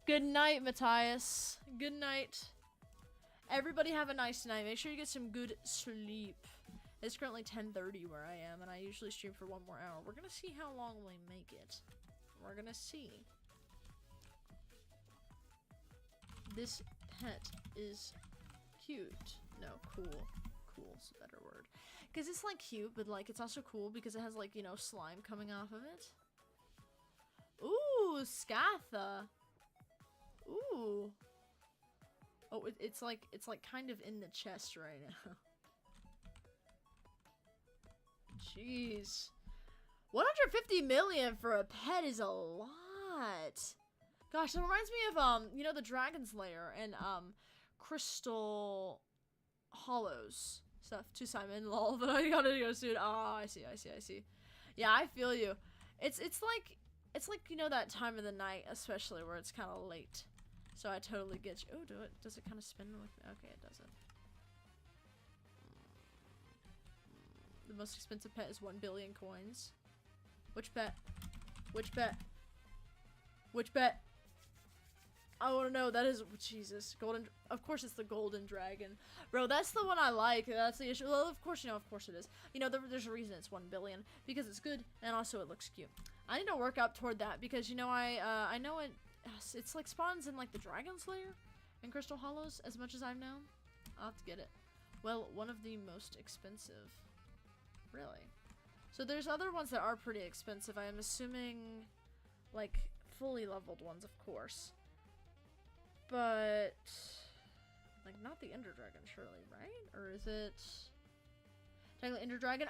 A: Good night, Matthias. Good night. Everybody have a nice night. Make sure you get some good sleep. It's currently 10:30 where I am, and I usually stream for 1 more hour. We're gonna see how long we make it. We're gonna see. This pet is cute. No, cool. Cool's a better word. Because it's like cute, but like it's also cool because it has like, you know, slime coming off of it. Ooh, Scatha. Ooh. Oh, it's like kind of in the chest right now. Jeez. 150 million for a pet is a lot. Gosh, it reminds me of, you know, the Dragon's Lair and, Crystal Hollows stuff. To Simon, lol, but I gotta go soon. Oh, I see. Yeah, I feel you. It's like, you know, that time of the night, especially where it's kind of late. So I totally get you. Oh, does it kind of spin with me? Okay, it doesn't. The most expensive pet is 1 billion coins. Which pet? Which pet? Which pet? I want to know. That is, Jesus, golden. Of course, it's the golden dragon, bro. That's the one I like. That's the issue. Well, of course, you know. Of course, it is. You know, there's a reason it's 1 billion because it's good and also it looks cute. I need to work up toward that because you know I know it's like spawns in like the Dragon's Lair and Crystal Hollows as much as I've known. I'll have to get it. Well, one of the most expensive, really. So there's other ones that are pretty expensive. I am assuming, like fully leveled ones, of course. But like not the Ender Dragon, surely, right? Or is it technically Ender Dragon?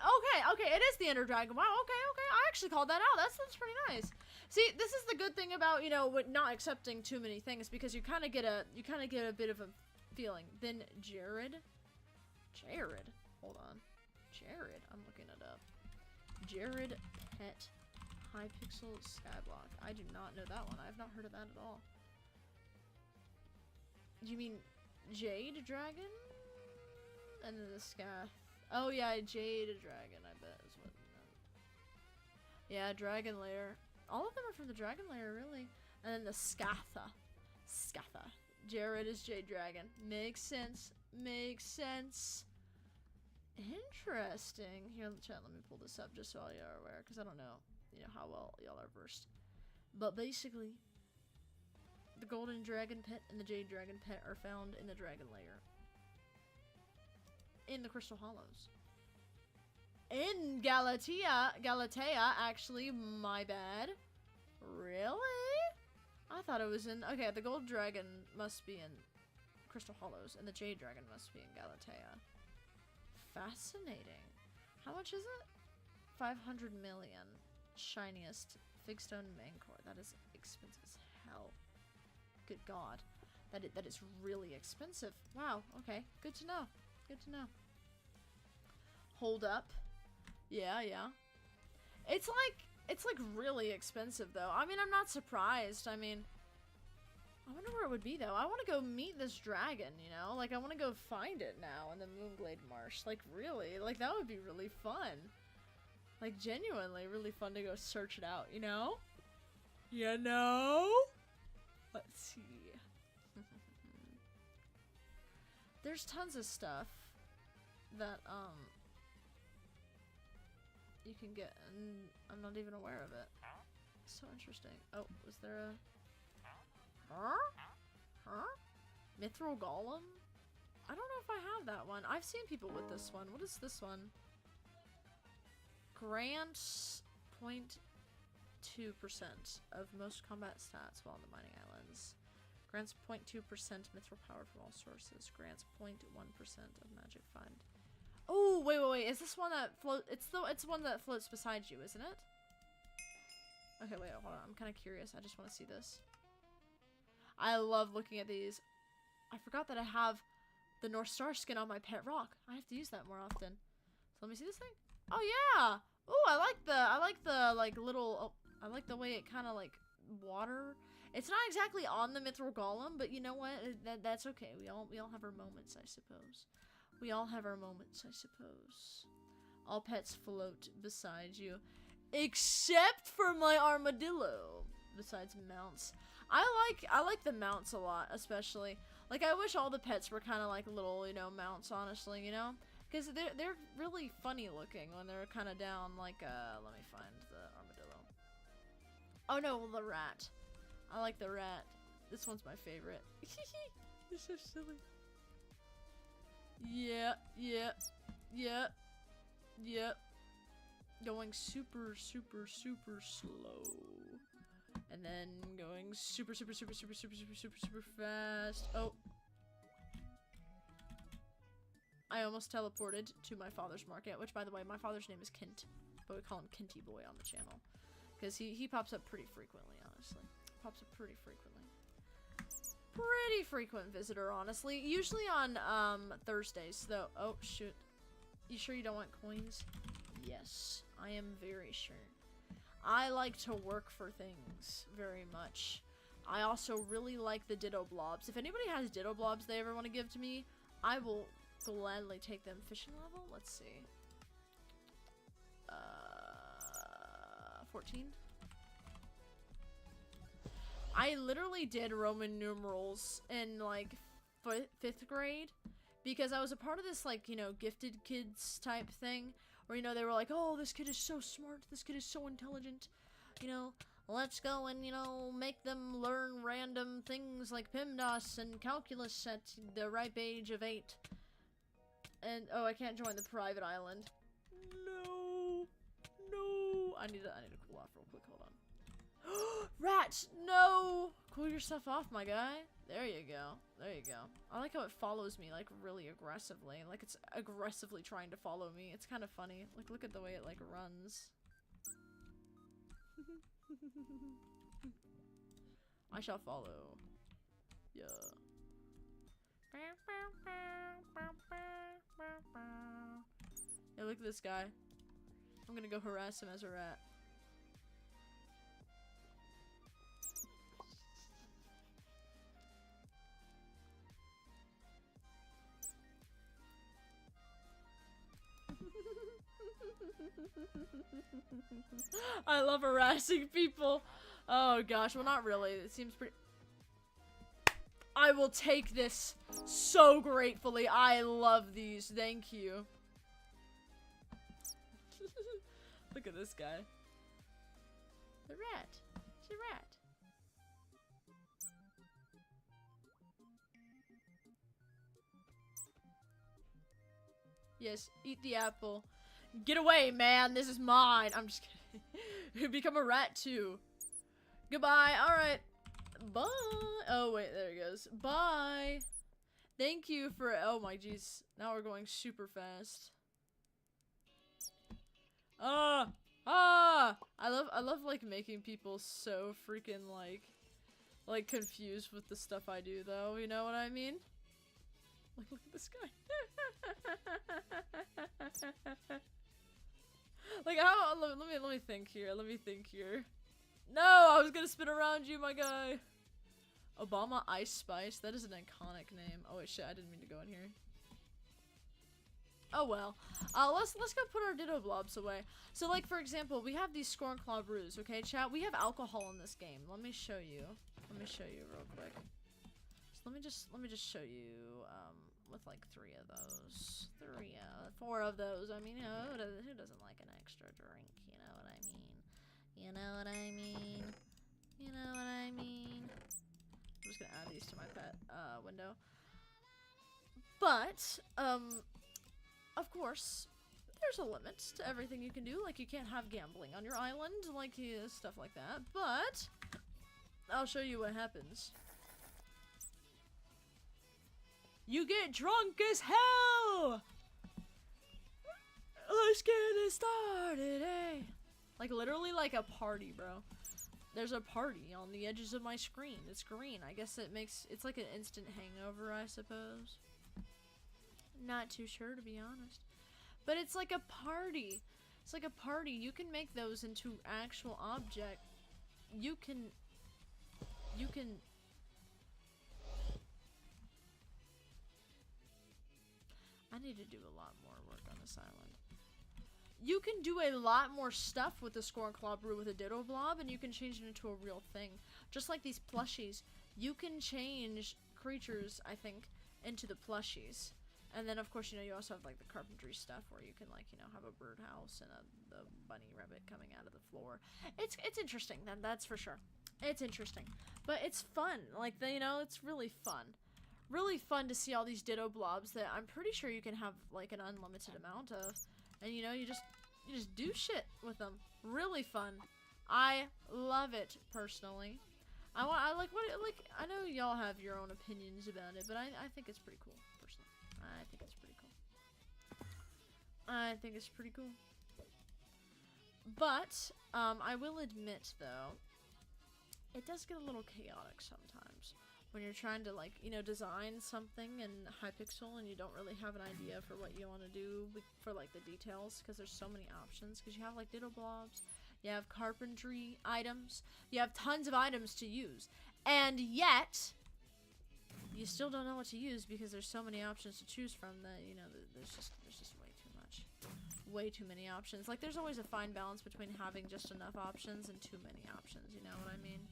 A: Okay, it is the Ender Dragon. Wow, okay. I actually called that out. That's pretty nice. See, this is the good thing about, you know, not accepting too many things because you kind of get a bit of a feeling. Then Jared, hold on, Jared. I'm looking it up. Jared Pet Hypixel Skyblock. I do not know that one. I've not heard of that at all. You mean Jade Dragon? And then the Scath. Oh yeah, Jade Dragon, I bet is what. Yeah, Dragon Lair. All of them are from the Dragon Lair, really. And then the Scatha. Jared is Jade Dragon. Makes sense. Interesting. Here in the chat, let me pull this up just so y'all are aware, because I don't know, you know, how well y'all are versed. But basically, the Golden Dragon Pet and the Jade Dragon Pet are found in the Dragon Lair. In the Crystal Hollows. In Galatea, actually, my bad. Really? I thought it was in, okay, the Gold Dragon must be in Crystal Hollows, and the Jade Dragon must be in Galatea. Fascinating. How much is it? 500 million. Shiniest Figstone Mancor. That is expensive as hell. Good God. That is really expensive. Wow, okay. Good to know. Hold up. Yeah. It's like really expensive though. I mean, I'm not surprised. I mean, I wonder where it would be though. I want to go meet this dragon, you know? Like, I want to go find it now in the Moonglade Marsh. Like, really? Like, that would be really fun. Like, genuinely really fun to go search it out, you know? You know? Let's see. There's tons of stuff that you can get, and I'm not even aware of it. So interesting. Oh, was there a Mithril Golem? I don't know if I have that one. I've seen people with this one. What is this one? Grants 0.2% of most combat stats while on the mining islands. Grants 0.2% mithril power from all sources. Grants 0.1% of magic find. Oh, wait. Is this one that floats? It's one that floats beside you, isn't it? Okay, wait, hold on. I'm kind of curious. I just want to see this. I love looking at these. I forgot that I have the North Star skin on my pet rock. I have to use that more often. So let me see this thing. Oh yeah. Oh, I like the like little. Oh, I like the way it kind of like water. It's not exactly on the Mithril Golem, but you know what? That's okay. We all have our moments, I suppose. We all have our moments, I suppose. All pets float beside you, except for my armadillo. Besides mounts, I like the mounts a lot, especially. Like, I wish all the pets were kind of like little, you know, mounts, honestly, you know? Because they're really funny looking when they're kind of down, like, let me find the armadillo. Oh no, the rat. I like the rat. This one's my favorite. They're so silly. Yeah. Going super slow. And then going super fast. Oh. I almost teleported to my father's market, which, by the way, my father's name is Kint, but we call him Kinty Boy on the channel. Because he pops up pretty frequently, honestly. Pops up pretty frequently. Pretty frequent visitor, honestly. Usually on, Thursdays, though. Oh, shoot. You sure you don't want coins? Yes, I am very sure. I like to work for things very much. I also really like the Ditto Blobs. If anybody has Ditto Blobs they ever want to give to me, I will gladly take them. Fishing level? Let's see. 14? I literally did Roman numerals in, like, 5th grade. Because I was a part of this, like, you know, gifted kids type thing. Where, you know, they were like, oh, this kid is so smart. This kid is so intelligent. You know, let's go and, you know, make them learn random things like PEMDAS and calculus at the ripe age of 8. And, oh, I can't join the private island. No. I need to cool off real quick. Hold on. Rat! No! Cool yourself off, my guy. There you go. I like how it follows me, like, really aggressively. Like, it's aggressively trying to follow me. It's kind of funny. Like, look at the way it, like, runs. I shall follow. Yeah. Yeah, look at this guy. I'm gonna go harass him as a rat. I love harassing people. Oh gosh, well not really. It seems pretty... I will take this so gratefully. I love these. Thank you. Look at this guy. The rat. It's a rat. Yes, eat the apple. Get away, man. This is mine. I'm just kidding. Become a rat, too. Goodbye. Alright. Bye. Oh, wait. There he goes. Bye. Thank you for... Oh, my jeez. Now we're going super fast. I love, like, making people so freaking, like, confused with the stuff I do, though. You know what I mean? Like, look at this guy. Like, how? Let me think here. No, I was gonna spin around you, my guy. Obama Ice Spice. That is an iconic name. Oh wait, shit. I didn't mean to go in here. Oh well. Let's go put our Ditto Blobs away. So, like, for example, we have these Scornclaw brews. Okay, chat. We have alcohol in this game. Let me show you. Let me show you real quick. So let me just show you with like 3 of those. 4 of those. I mean, you know, who doesn't like an extra drink? You know what I mean? You know what I mean? You know what I mean? I'm just gonna add these to my pet window. But of course, there's a limit to everything you can do. Like, you can't have gambling on your island, like stuff like that. But I'll show you what happens. You get drunk as hell! Let's get it started, eh? Like, literally like a party, bro. There's a party on the edges of my screen. It's green. I guess it's like an instant hangover, I suppose. Not too sure, to be honest. But it's like a party. It's like a party. You can make those into actual object. You can... I need to do a lot more work on this island. You can do a lot more stuff with the Scorn Claw Brew with a Ditto Blob, and you can change it into a real thing. Just like these plushies. You can change creatures, I think, into the plushies. And then, of course, you know, you also have, like, the carpentry stuff where you can, like, you know, have a birdhouse and the bunny rabbit coming out of the floor. It's interesting, that's for sure. It's interesting. But it's fun. Like, you know, it's really fun. Really fun to see all these Ditto Blobs that I'm pretty sure you can have, like, an unlimited amount of. And, you know, you just do shit with them. Really fun. I love it, personally. I know y'all have your own opinions about it, but I think it's pretty cool, personally. I think it's pretty cool. I think it's pretty cool. But, I will admit, though, it does get a little chaotic sometimes. When you're trying to, like, you know, design something in Hypixel and you don't really have an idea for what you want to do for, like, the details, because there's so many options. Because you have, like, Ditto Blobs, you have carpentry items, you have tons of items to use. And yet, you still don't know what to use because there's so many options to choose from that, you know, there's just way too much. Way too many options. Like, there's always a fine balance between having just enough options and too many options, you know what I mean?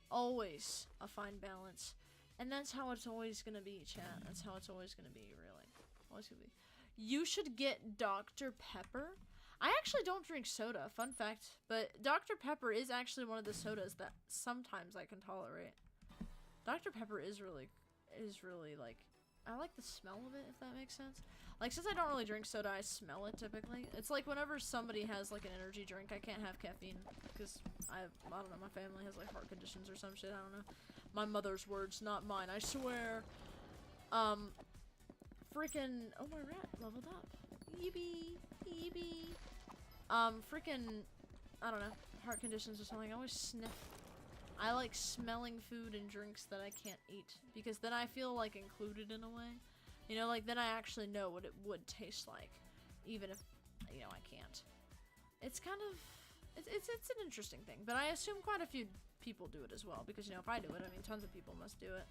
A: Always a fine balance. And that's how it's always gonna be, chat. That's how it's always gonna be, really. Always gonna be. You should get Dr. Pepper. I actually don't drink soda, fun fact. But Dr. Pepper is actually one of the sodas that sometimes I can tolerate. Dr. Pepper is really, like, I like the smell of it, if that makes sense. Like, since I don't really drink soda, I smell it typically. It's like whenever somebody has, like, an energy drink, I can't have caffeine. Because, I don't know, my family has, like, heart conditions or some shit, I don't know. My mother's words, not mine, I swear. Freaking, oh, my rat leveled up. Eebee, eebee. Freaking, I don't know, heart conditions or something, I always sniff. I like smelling food and drinks that I can't eat. Because then I feel, like, included in a way. You know, like, then I actually know what it would taste like. Even if, you know, I can't. It's kind of, it's an interesting thing. But I assume quite a few people do it as well. Because, you know, if I do it, I mean, tons of people must do it.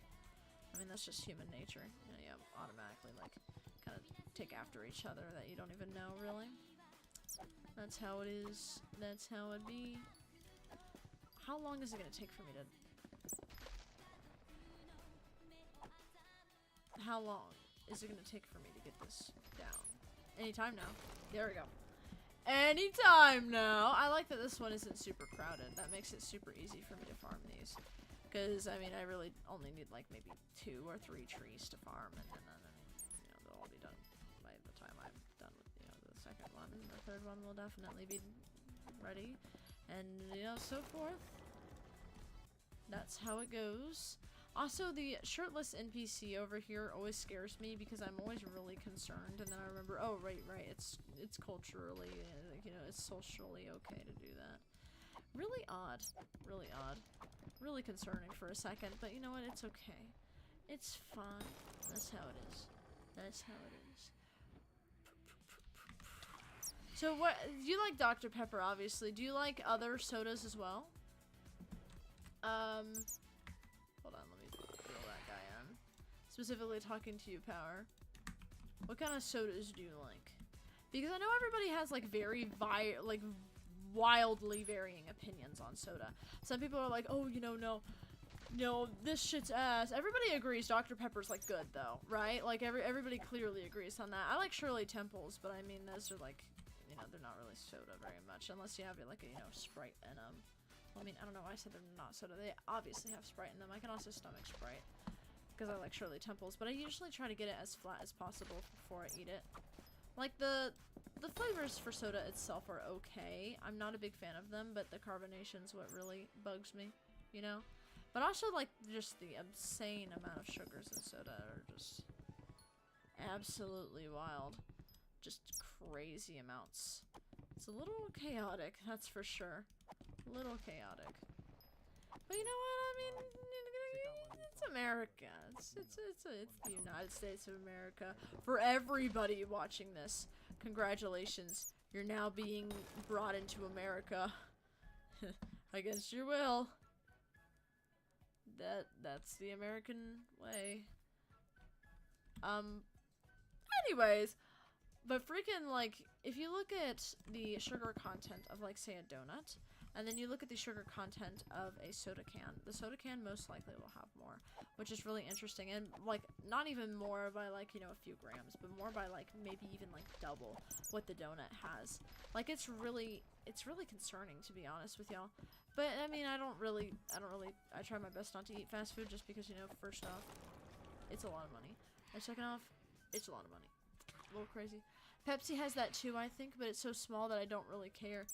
A: I mean, that's just human nature. You know, you automatically, like, kind of take after each other that you don't even know, really. That's how it is. That's how it be. How long is it gonna take for me to... How long is it gonna take for me to get this down? Anytime now. There we go. Anytime now! I like that this one isn't super crowded. That makes it super easy for me to farm these. Because, I mean, I really only need, like, maybe 2 or 3 trees to farm. And then, I mean, you know, they'll all be done by the time I'm done with, you know, the second one. And the third one will definitely be ready. And, you know, so forth. That's how it goes. Also, the shirtless NPC over here always scares me because I'm always really concerned, and then I remember, oh, right, it's culturally, you know, it's socially okay to do that. Really odd. Really odd. Really concerning for a second, but you know what? It's okay. It's fine. That's how it is. That's how it is. So what, you like Dr. Pepper, obviously. Do you like other sodas as well? Hold on, let me throw that guy in. Specifically talking to you, Power. What kind of sodas do you like? Because I know everybody has, like, very wildly varying opinions on soda. Some people are like, oh, you know, no, No, this shit's ass. Everybody agrees Dr. Pepper's like good though, right? Like everybody clearly agrees on that. I like Shirley Temples, but I mean those are like, you know, they're not really soda very much unless you have like a, you know, Sprite in them. Well, I mean, I don't know why I said they're not soda. They obviously have Sprite in them. I can also stomach Sprite because I like Shirley Temples, but I usually try to get it as flat as possible before I eat it. Like the flavors for soda itself are okay. I'm not a big fan of them, but the carbonation's what really bugs me, you know? But also, like, just the insane amount of sugars in soda are just absolutely wild. Just crazy amounts. It's a little chaotic, that's for sure. A little chaotic. But you know what? I mean, it's America. It's the United States of America. For everybody watching this, congratulations. You're now being brought into America. Against your will. That's the American way. Anyways, but freaking, like, if you look at the sugar content of, like, say, a donut, and then you look at the sugar content of a soda can, the soda can most likely will have more, which is really interesting, and, like, not even more by, like, you know, a few grams, but more by, like, maybe even, like, double what the donut has. Like, it's really concerning, to be honest with y'all. But, I mean, I try my best not to eat fast food just because, you know, first off, it's a lot of money. And second off, it's a lot of money. A little crazy. Pepsi has that too, I think, but it's so small that I don't really care.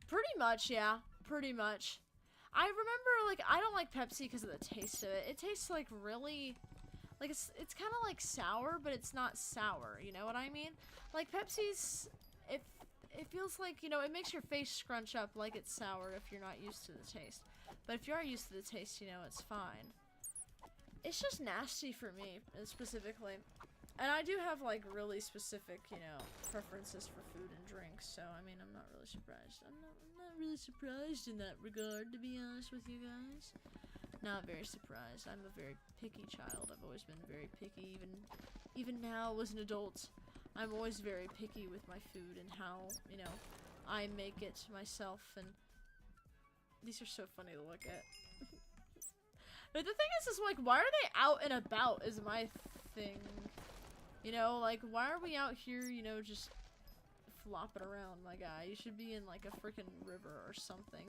A: Pretty much, yeah. Pretty much. I remember, like, I don't like Pepsi because of the taste of it. It tastes, like, really... Like, it's kind of, like, sour, but it's not sour. You know what I mean? Like, Pepsi's... It feels like, you know, it makes your face scrunch up like it's sour if you're not used to the taste. But if you are used to the taste, you know, it's fine. It's just nasty for me, specifically. And I do have, like, really specific, you know, preferences for food and drinks, so, I mean, I'm not really surprised. I'm not really surprised in that regard, to be honest with you guys. Not very surprised. I'm a very picky child. I've always been very picky, even now as an adult. I'm always very picky with my food and how, you know, I make it myself, and these are so funny to look at. But the thing is like, why are they out and about is my thing. You know, like, why are we out here, you know, just flopping around, my guy? You should be in, like, a freaking river or something.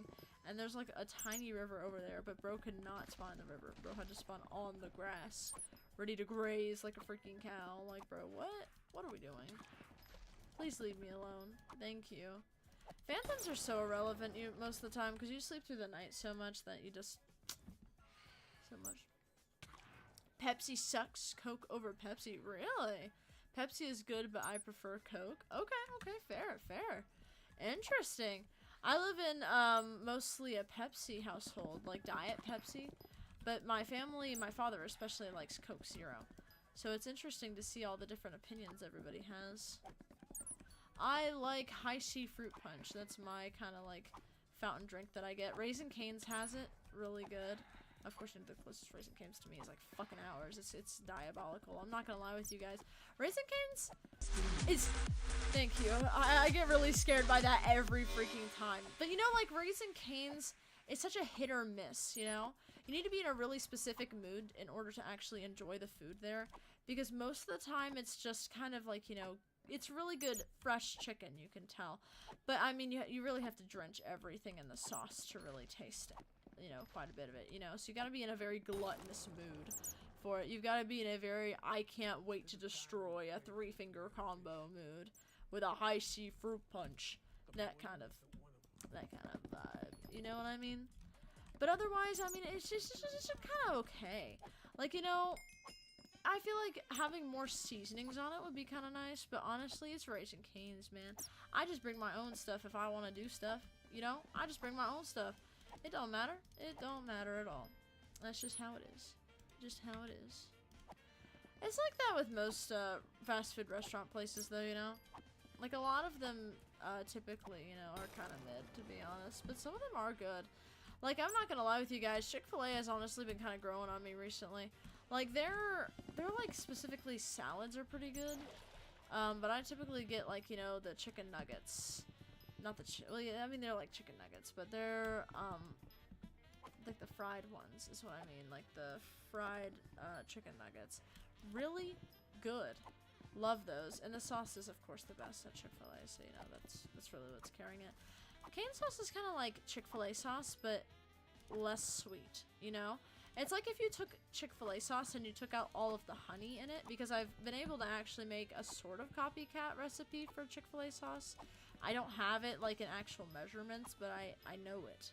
A: And there's, like, a tiny river over there, but bro could not spawn in the river. Bro had to spawn on the grass, ready to graze like a freaking cow. Like, bro, what? What are we doing? Please leave me alone. Thank you. Phantoms are so irrelevant most of the time because you sleep through the night so much that you just... So much. Pepsi sucks. Coke over Pepsi. Really? Pepsi is good, but I prefer Coke. Okay, fair. Interesting. I live in mostly a Pepsi household, like Diet Pepsi. But my family, my father especially, likes Coke Zero. So it's interesting to see all the different opinions everybody has. I like High C Fruit Punch. That's my kind of like fountain drink that I get. Raisin Cane's has it. Really good. Of course, the closest Raisin Cane's to me is like fucking hours. It's diabolical. I'm not gonna lie with you guys. Raisin Cane's is... Thank you. I get really scared by that every freaking time. But you know, like, Raisin Cane's is such a hit or miss, you know? You need to be in a really specific mood in order to actually enjoy the food there. Because most of the time, it's just kind of like, you know, it's really good fresh chicken, you can tell. But, I mean, you really have to drench everything in the sauce to really taste it. You know, quite a bit of it, you know? So you gotta be in a very gluttonous mood for it. You've gotta be in a very, I can't wait to destroy a 3-finger combo mood with a High C Fruit Punch. That kind of vibe. You know what I mean? But otherwise, I mean, it's just kind of okay. Like, you know, I feel like having more seasonings on it would be kind of nice, but honestly, it's Raisin Cane's, man. I just bring my own stuff if I want to do stuff, you know? I just bring my own stuff. It don't matter. It don't matter at all. That's just how it is. Just how it is. It's like that with most fast food restaurant places, though, you know? Like, a lot of them typically, you know, are kind of mid, to be honest. But some of them are good. Like, I'm not gonna lie with you guys. Chick-fil-A has honestly been kind of growing on me recently. Like, they're like, specifically salads are pretty good. But I typically get, like, you know, the chicken nuggets. Not the well, yeah, I mean, they're like chicken nuggets, but they're, like the fried ones is what I mean, like the fried chicken nuggets. Really good. Love those. And the sauce is of course the best at Chick-fil-A, so you know that's really what's carrying it. Cajun sauce is kind of like Chick-fil-A sauce, but less sweet, you know? It's like if you took Chick-fil-A sauce and you took out all of the honey in it, because I've been able to actually make a sort of copycat recipe for Chick-fil-A sauce. I don't have it like in actual measurements, but I know it.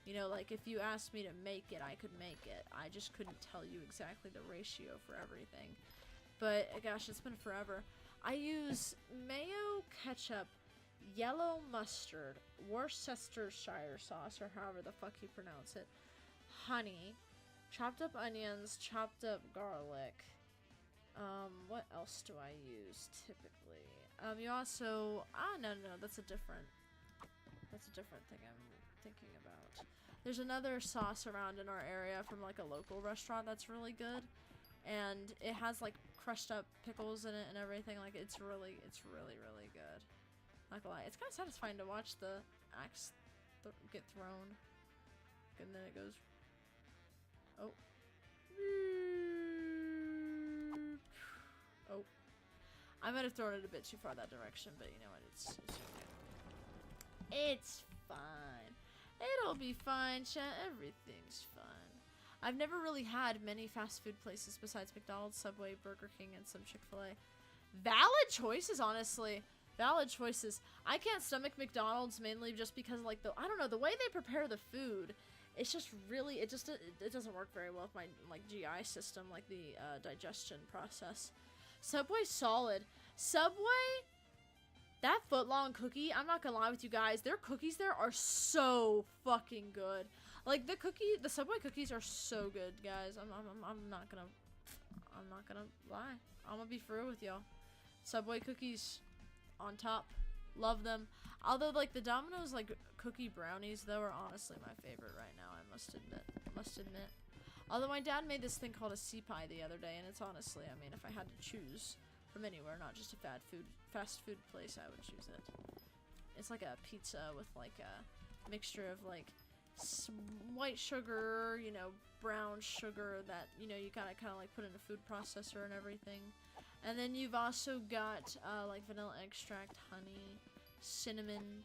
A: You know, like if you asked me to make it, I could make it. I just couldn't tell you exactly the ratio for everything. But gosh, it's been forever. I use mayo, ketchup, yellow mustard, Worcestershire sauce, or however the fuck you pronounce it, honey, chopped up onions, chopped up garlic. What else do I use typically? You also, no, that's a different thing I'm thinking about. There's another sauce around in our area from like a local restaurant that's really good, and it has like crushed up pickles in it and everything. Like it's really good. Not gonna lie, it's kind of satisfying to watch the axe get thrown, and then it goes. Oh. Oh. I might have thrown it a bit too far that direction, but you know what? It's okay. It's fine. It'll be fine, chat. Everything's fine. I've never really had many fast food places besides McDonald's, Subway, Burger King, and some Chick-fil-A. Valid choices, honestly. Valid choices. I can't stomach McDonald's mainly just because, like, I don't know, the way they prepare the food, it's just really, it doesn't work very well with my, like, GI system, like the digestion process. Subway's solid. Subway, that foot-long cookie, I'm not gonna lie with you guys, their cookies there are so fucking good. Like, the Subway cookies are so good, guys. I'm not gonna lie. I'm gonna be for real with y'all. Subway cookies on top. Love them. Although, like, the Domino's, like, cookie brownies, though, are honestly my favorite right now, I must admit. Although my dad made this thing called a sea pie the other day, and it's honestly, I mean, if I had to choose from anywhere, not just a fast food place, I would choose it. It's like a pizza with, like, a mixture of, like, white sugar, you know, brown sugar that, you know, you gotta kind of, like, put in a food processor and everything. And then you've also got, like, vanilla extract, honey, cinnamon,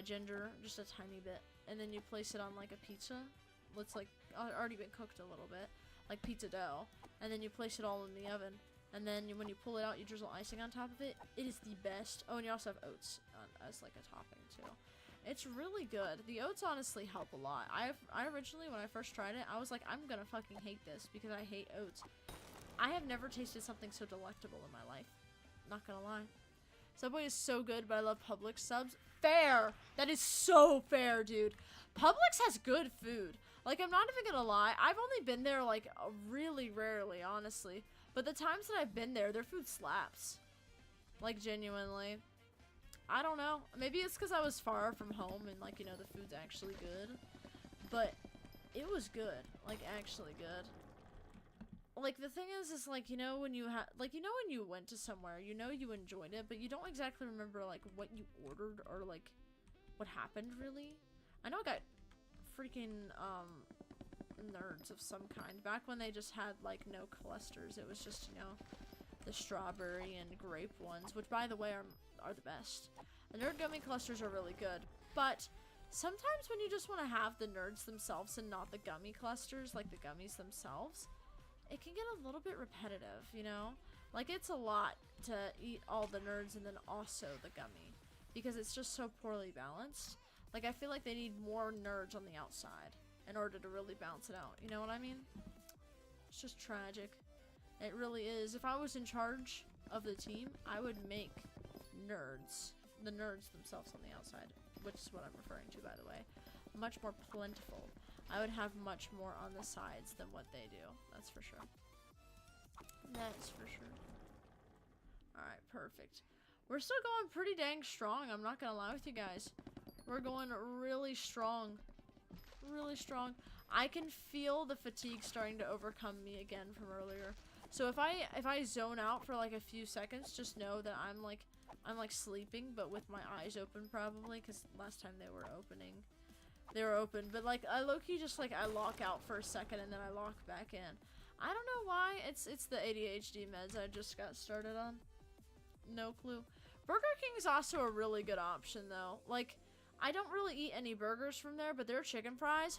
A: ginger, just a tiny bit. And then you place it on, like, a pizza. It's, like, already been cooked a little bit. Like pizza dough. And then you place it all in the oven. And then when you pull it out, you drizzle icing on top of it. It is the best. Oh, and you also have oats as, like, a topping, too. It's really good. The oats honestly help a lot. I originally, when I first tried it, I was like, I'm gonna fucking hate this because I hate oats. I have never tasted something so delectable in my life. Not gonna lie. Subway is so good, but I love Publix subs. Fair! That is so fair, dude. Publix has good food. Like, I'm not even gonna lie. I've only been there, like, really rarely, honestly. But the times that I've been there, their food slaps. Like, genuinely. I don't know. Maybe it's because I was far from home and, like, you know, the food's actually good. But it was good. Like, actually good. Like, the thing is like, you know, when you when you went to somewhere, you know you enjoyed it, but you don't exactly remember, like, what you ordered or, like, what happened, really. I know I got freaking, nerds of some kind. Back when they just had, like, no clusters, it was just, you know, the strawberry and grape ones, which, by the way, are the best. The nerd gummy clusters are really good, but sometimes when you just want to have the nerds themselves and not the gummy clusters, like the gummies themselves, it can get a little bit repetitive, you know? Like, it's a lot to eat all the nerds and then also the gummy, because it's just so poorly balanced. Like, I feel like they need more nerds on the outside in order to really balance it out, you know what I mean? It's just tragic. It really is. If I was in charge of the team, I would make nerds, the nerds themselves on the outside, which is what I'm referring to, by the way, much more plentiful. I would have much more on the sides than what they do. That's for sure. That's for sure. Alright, perfect. We're still going pretty dang strong, I'm not gonna lie with you guys. We're going really strong. Really strong. I can feel the fatigue starting to overcome me again from earlier. So if I zone out for like a few seconds, just know that I'm like sleeping, but with my eyes open probably, because last time they were opening. they were open. But like I low-key just like I lock out for a second and then I lock back in. I don't know why. It's the ADHD meds I just got started on. No clue. Burger King's also a really good option though. Like I don't really eat any burgers from there, but their chicken fries,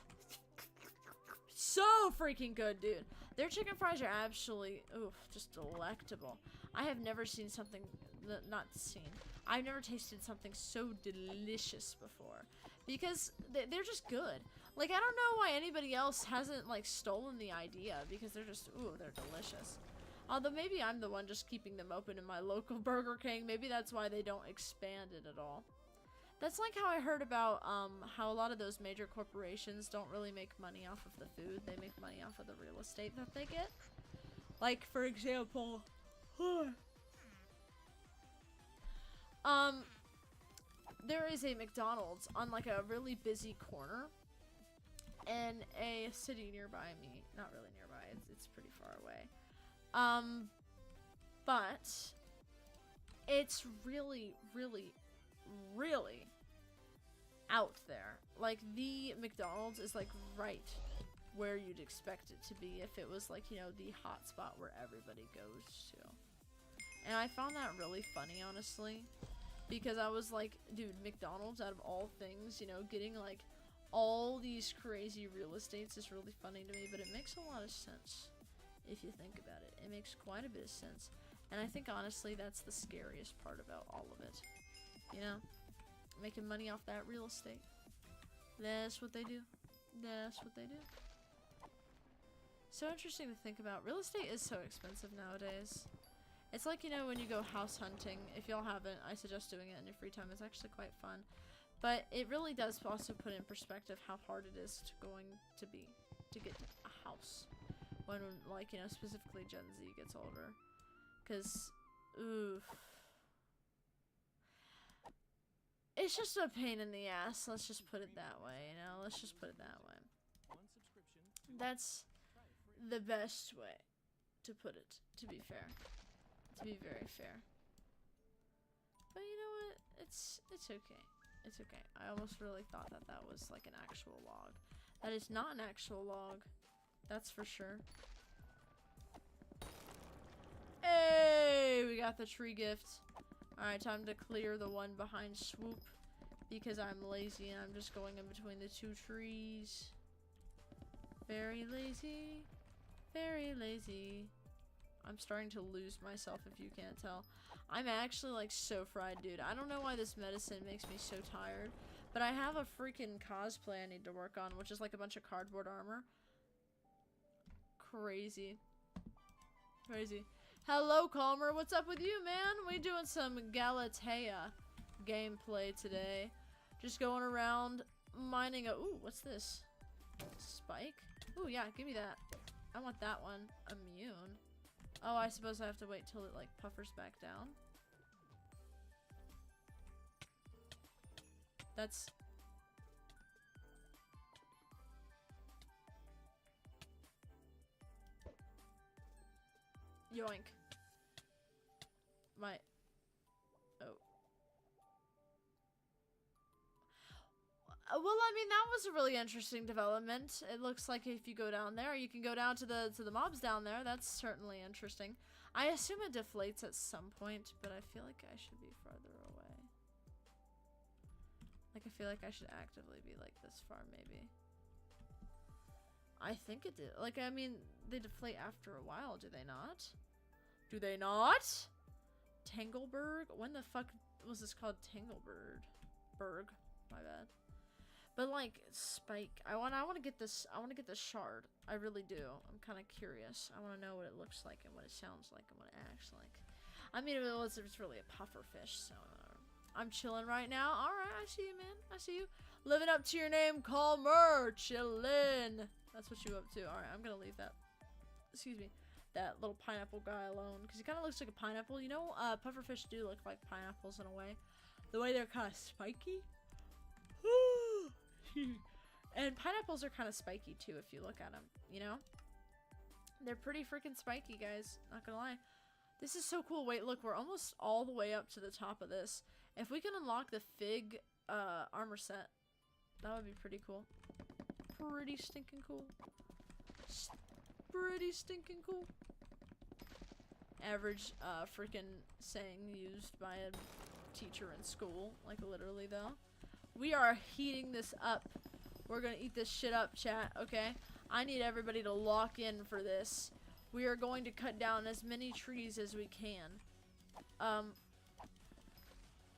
A: so freaking good, dude. Their chicken fries are absolutely, oof, just delectable. I have never seen something, I've never tasted something so delicious before. Because they're just good. Like, I don't know why anybody else hasn't, like, stolen the idea. Because they're just, ooh, they're delicious. Although maybe I'm the one just keeping them open in my local Burger King. Maybe that's why they don't expand it at all. That's like how I heard about how a lot of those major corporations don't really make money off of the food. They make money off of the real estate that they get. Like, for example, there is a McDonald's on like a really busy corner in a city nearby me. Not really nearby, it's pretty far away. But it's really, really, really out there. Like, the McDonald's is like right where you'd expect it to be if it was like, you know, the hot spot where everybody goes to. And I found that really funny, honestly, because I was like, dude, McDonald's out of all things, you know, getting like all these crazy real estates is really funny to me, but it makes a lot of sense if you think about it. It makes quite a bit of sense. And I think honestly that's the scariest part about all of it. You know? Making money off that real estate. That's what they do. That's what they do. So interesting to think about. Real estate is so expensive nowadays. It's like, you know, when you go house hunting. If y'all haven't, I suggest doing it in your free time. It's actually quite fun. But it really does also put in perspective how hard it is to get a house. When, like, you know, specifically Gen Z gets older. Because, oof. It's just a pain in the ass. Let's just put it that way, you know? Let's just put it that way. That's the best way to put it, to be fair. To be very fair. But you know what? It's okay. It's okay. I almost really thought that that was like an actual log. That is not an actual log. That's for sure. Hey! We got the tree gift. Alright, time to clear the one behind Swoop. Because I'm lazy and I'm just going in between the two trees. Very lazy. Very lazy. I'm starting to lose myself if you can't tell. I'm actually like so fried, dude. I don't know why this medicine makes me so tired. But I have a freaking cosplay I need to work on, which is like a bunch of cardboard armor. Crazy. Crazy. Hello, Calmer. What's up with you, man? We doing some Galatea gameplay today. Just going around mining a... Ooh, what's this? Spike? Ooh, yeah, give me that. I want that one. Immune. Oh, I suppose I have to wait till it, like, puffers back down. That's... Yoink. My... Oh. Well, I mean, that was a really interesting development. It looks like if you go down there, you can go down to the mobs down there. That's certainly interesting. I assume it deflates at some point, but I feel like I should be farther away. Like, I feel like I should actively be, like, this far, maybe. I think it did. Like, I mean, they deflate after a while, do they not? Do they not? Tangleberg? When the fuck was this called Tangleberg? Berg? My bad. But like Spike, I want to get this. I want to get this shard. I really do. I'm kind of curious. I want to know what it looks like and what it sounds like and what it acts like. I mean, it's really a puffer fish, so I'm chilling right now. All right, I see you, man. I see you. Living up to your name, Calmer. Chillin'. That's what you up to. All right, I'm gonna leave that. Excuse me. That little pineapple guy alone, because he kind of looks like a pineapple. You know, pufferfish do look like pineapples in a way. The way they're kind of spiky. And pineapples are kind of spiky too if you look at them, you know? They're pretty freaking spiky, guys. Not gonna lie. This is so cool. Wait, look, we're almost all the way up to the top of this. If we can unlock the Fig armor set, That would be pretty cool. Pretty stinking cool. Pretty stinking cool. Average freaking saying used by a teacher in school. Like literally though. We are heating this up. We're gonna eat this shit up, chat, okay? I need everybody to lock in for this. We are going to cut down as many trees as we can.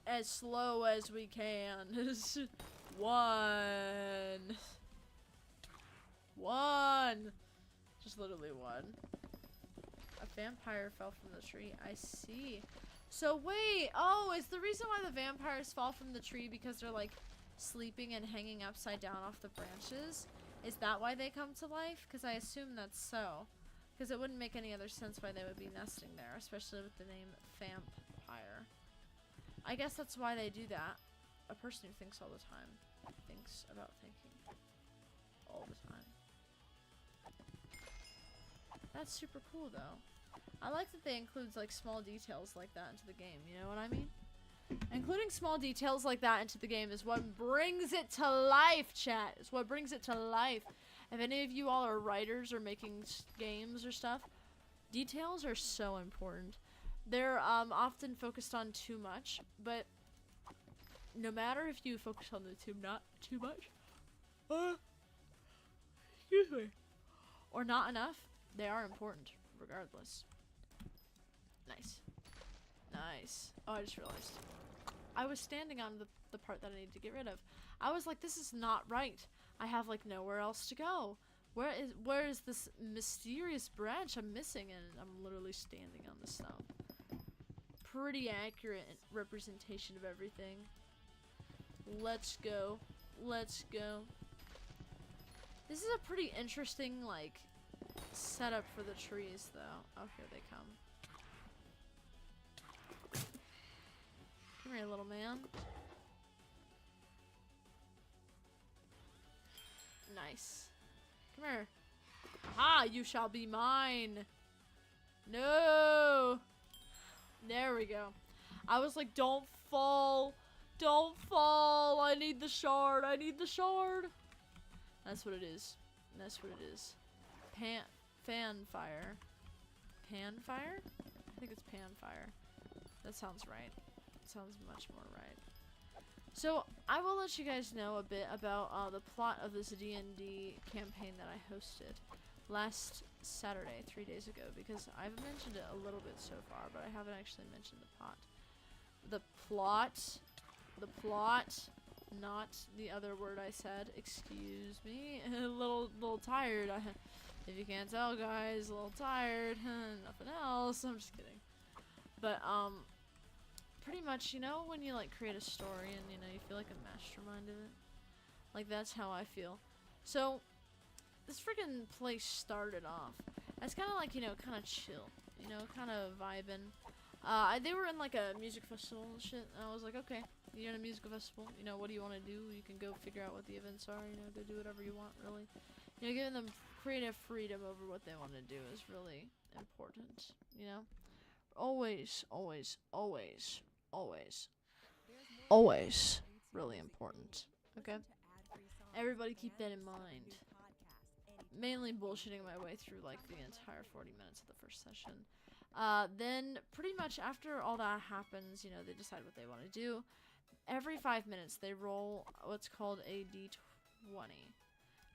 A: As slow as we can. One. Just literally one. A vampire fell from the tree. I see. So wait. Oh, is the reason why the vampires fall from the tree because they're like sleeping and hanging upside down off the branches? Is that why they come to life? Because I assume that's so. Because it wouldn't make any other sense why they would be nesting there, especially with the name vampire. I guess that's why they do that. A person who thinks all the time thinks about thinking all the time. That's super cool though. I like that they include like small details like that into the game, you know what I mean? Including small details like that into the game is what brings it to life, chat. It's what brings it to life. If any of you all are writers or making games or stuff, details are so important. They're often focused on too much, but no matter if you focus on the not too much, excuse me, or not enough, they are important regardless. Nice. Nice. Oh, I just realized. I was standing on the part that I needed to get rid of. I was like, this is not right. I have like nowhere else to go. Where is this mysterious branch I'm missing? And I'm literally standing on the stuff. Pretty accurate representation of everything. Let's go. Let's go. This is a pretty interesting like setup for the trees though. Oh, here they come. Come here, little man. Nice. Come here. Aha, you shall be mine. No. There we go. I was like, don't fall. Don't fall. I need the shard. I need the shard. That's what it is. That's what it is. Fan fire. Pan fire? I think it's pan fire. That sounds right. Sounds much more right. So I will let you guys know a bit about the plot of this D&D campaign that I hosted last Saturday, 3 days ago, because I've mentioned it a little bit so far, but I haven't actually mentioned the plot. The plot, not the other word I said. Excuse me, a little tired. If you can't tell, guys, a little tired. Nothing else. I'm just kidding. But pretty much, you know, when you like create a story and you know you feel like a mastermind of it, like that's how I feel. So this freaking place started off as kind of like, you know, kind of chill, you know, kind of vibing. They were in like a music festival and shit, and I was like, okay, you're in a music festival, you know, what do you want to do? You can go figure out what the events are, you know, go do whatever you want, really. You know, giving them creative freedom over what they want to do is really important, you know. Always, always, always, always, always really important, okay? Everybody keep that in mind. Mainly bullshitting my way through like the entire 40 minutes of the first session. Then pretty much after all that happens, you know, they decide what they want to do. Every 5 minutes they roll what's called a d20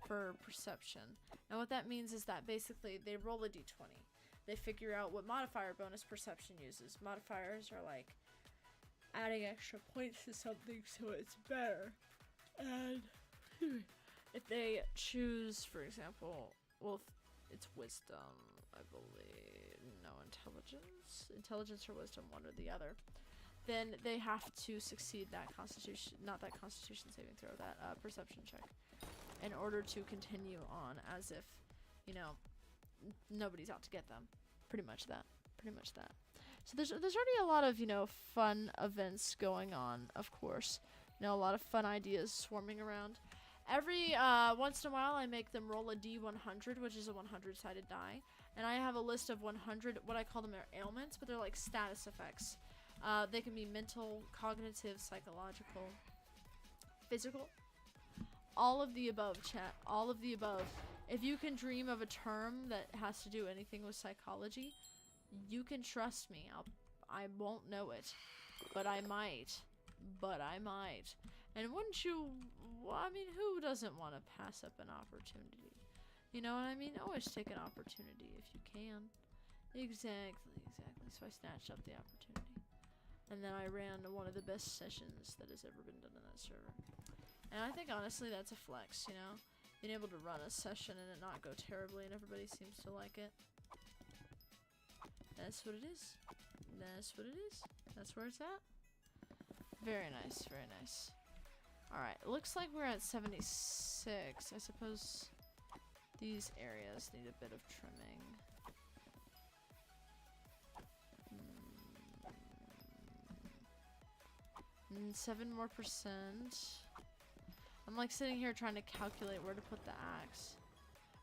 A: for perception. And what that means is that basically they roll a d20. They figure out what modifier bonus perception uses. Modifiers are like adding extra points to something so it's better. And if they choose, for example, well, it's wisdom, I believe, no, intelligence or wisdom, one or the other, then they have to succeed that constitution, not that constitution saving throw, that perception check, in order to continue on as if, you know, nobody's out to get them. Pretty much that. So there's already a lot of, you know, fun events going on, of course. You know, a lot of fun ideas swarming around. Every once in a while I make them roll a d100, which is a 100-sided die. And I have a list of 100, what I call them are ailments, but they're like status effects. They can be mental, cognitive, psychological, physical, all of the above, chat. All of the above. If you can dream of a term that has to do anything with psychology, you can trust me. I won't know it, but I might. But I might. And wouldn't you? Well, I mean, who doesn't want to pass up an opportunity? You know what I mean? Always take an opportunity if you can. Exactly. So I snatched up the opportunity. And then I ran one of the best sessions that has ever been done on that server. And I think honestly that's a flex, you know? Being able to run a session and it not go terribly and everybody seems to like it. That's what it is. That's what it is. That's where it's at. Very nice, very nice. Alright, looks like we're at 76. I suppose these areas need a bit of trimming. 7 more percent. I'm like sitting here trying to calculate where to put the axe.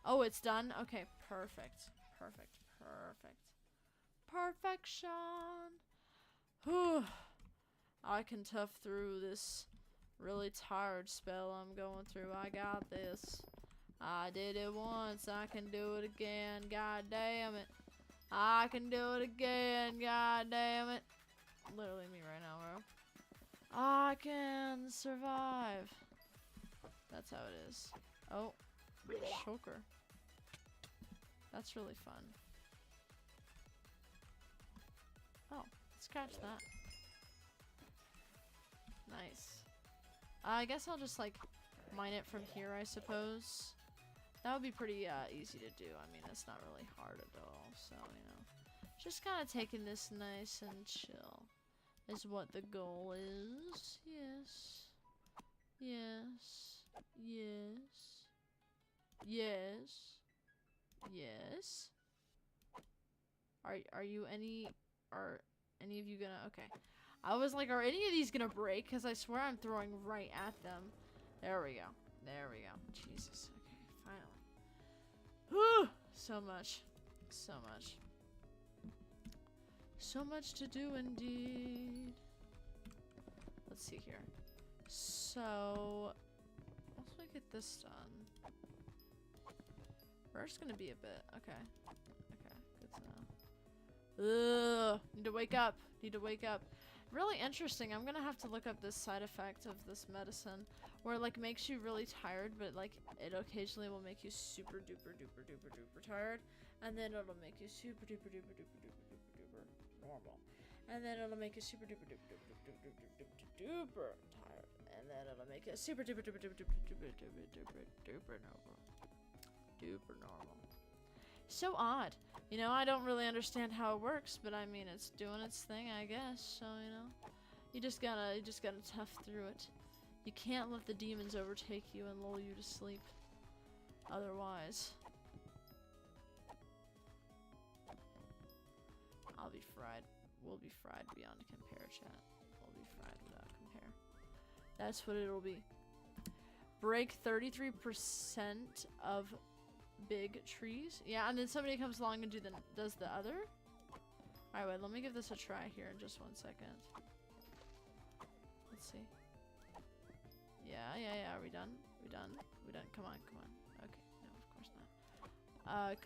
A: Oh, it's done? Okay, perfect. Perfection. Whew. I can tough through this really tired spell I'm going through. I got this. I did it once. I can do it again. God damn it. I can do it again. God damn it. Literally me right now, bro. I can survive. That's how it is. Oh, choker. That's really fun. Oh, scratch that. Nice. I guess I'll just like mine it from here, I suppose. That would be pretty easy to do. I mean, it's not really hard at all. So, you know, just kind of taking this nice and chill is what the goal is. Yes. Yes. Yes. Yes. Yes. Are you any of you gonna, okay. I was like, are any of these gonna break? Because I swear I'm throwing right at them. There we go. There we go. Jesus. Okay, finally. Whew! So much. So much. So much to do indeed. Let's see here. So, once we get this done, we're just gonna be a bit. Okay. Okay, good to know. Ugh, need to wake up. Need to wake up. Really interesting. I'm gonna have to look up this side effect of this medicine, where it like makes you really tired, but like it occasionally will make you super duper duper duper duper tired, and then it'll make you super duper duper duper duper duper duper normal, and then it'll make you super duper duper duper duper duper duper duper tired, and then it'll make you super duper duper duper duper duper duper duper normal, duper normal. So odd. You know, I don't really understand how it works, but I mean, it's doing its thing, I guess. So, you know, you just gotta tough through it. You can't let the demons overtake you and lull you to sleep. Otherwise, I'll be fried. We'll be fried beyond compare, chat. We'll be fried without compare. That's what it'll be. Break 33% of big trees. Yeah, and then somebody comes along and does the other. Alright, wait, let me give this a try here in just 1 second. Let's see. Yeah. Are we done? We done? Come on. Okay, no, of course not.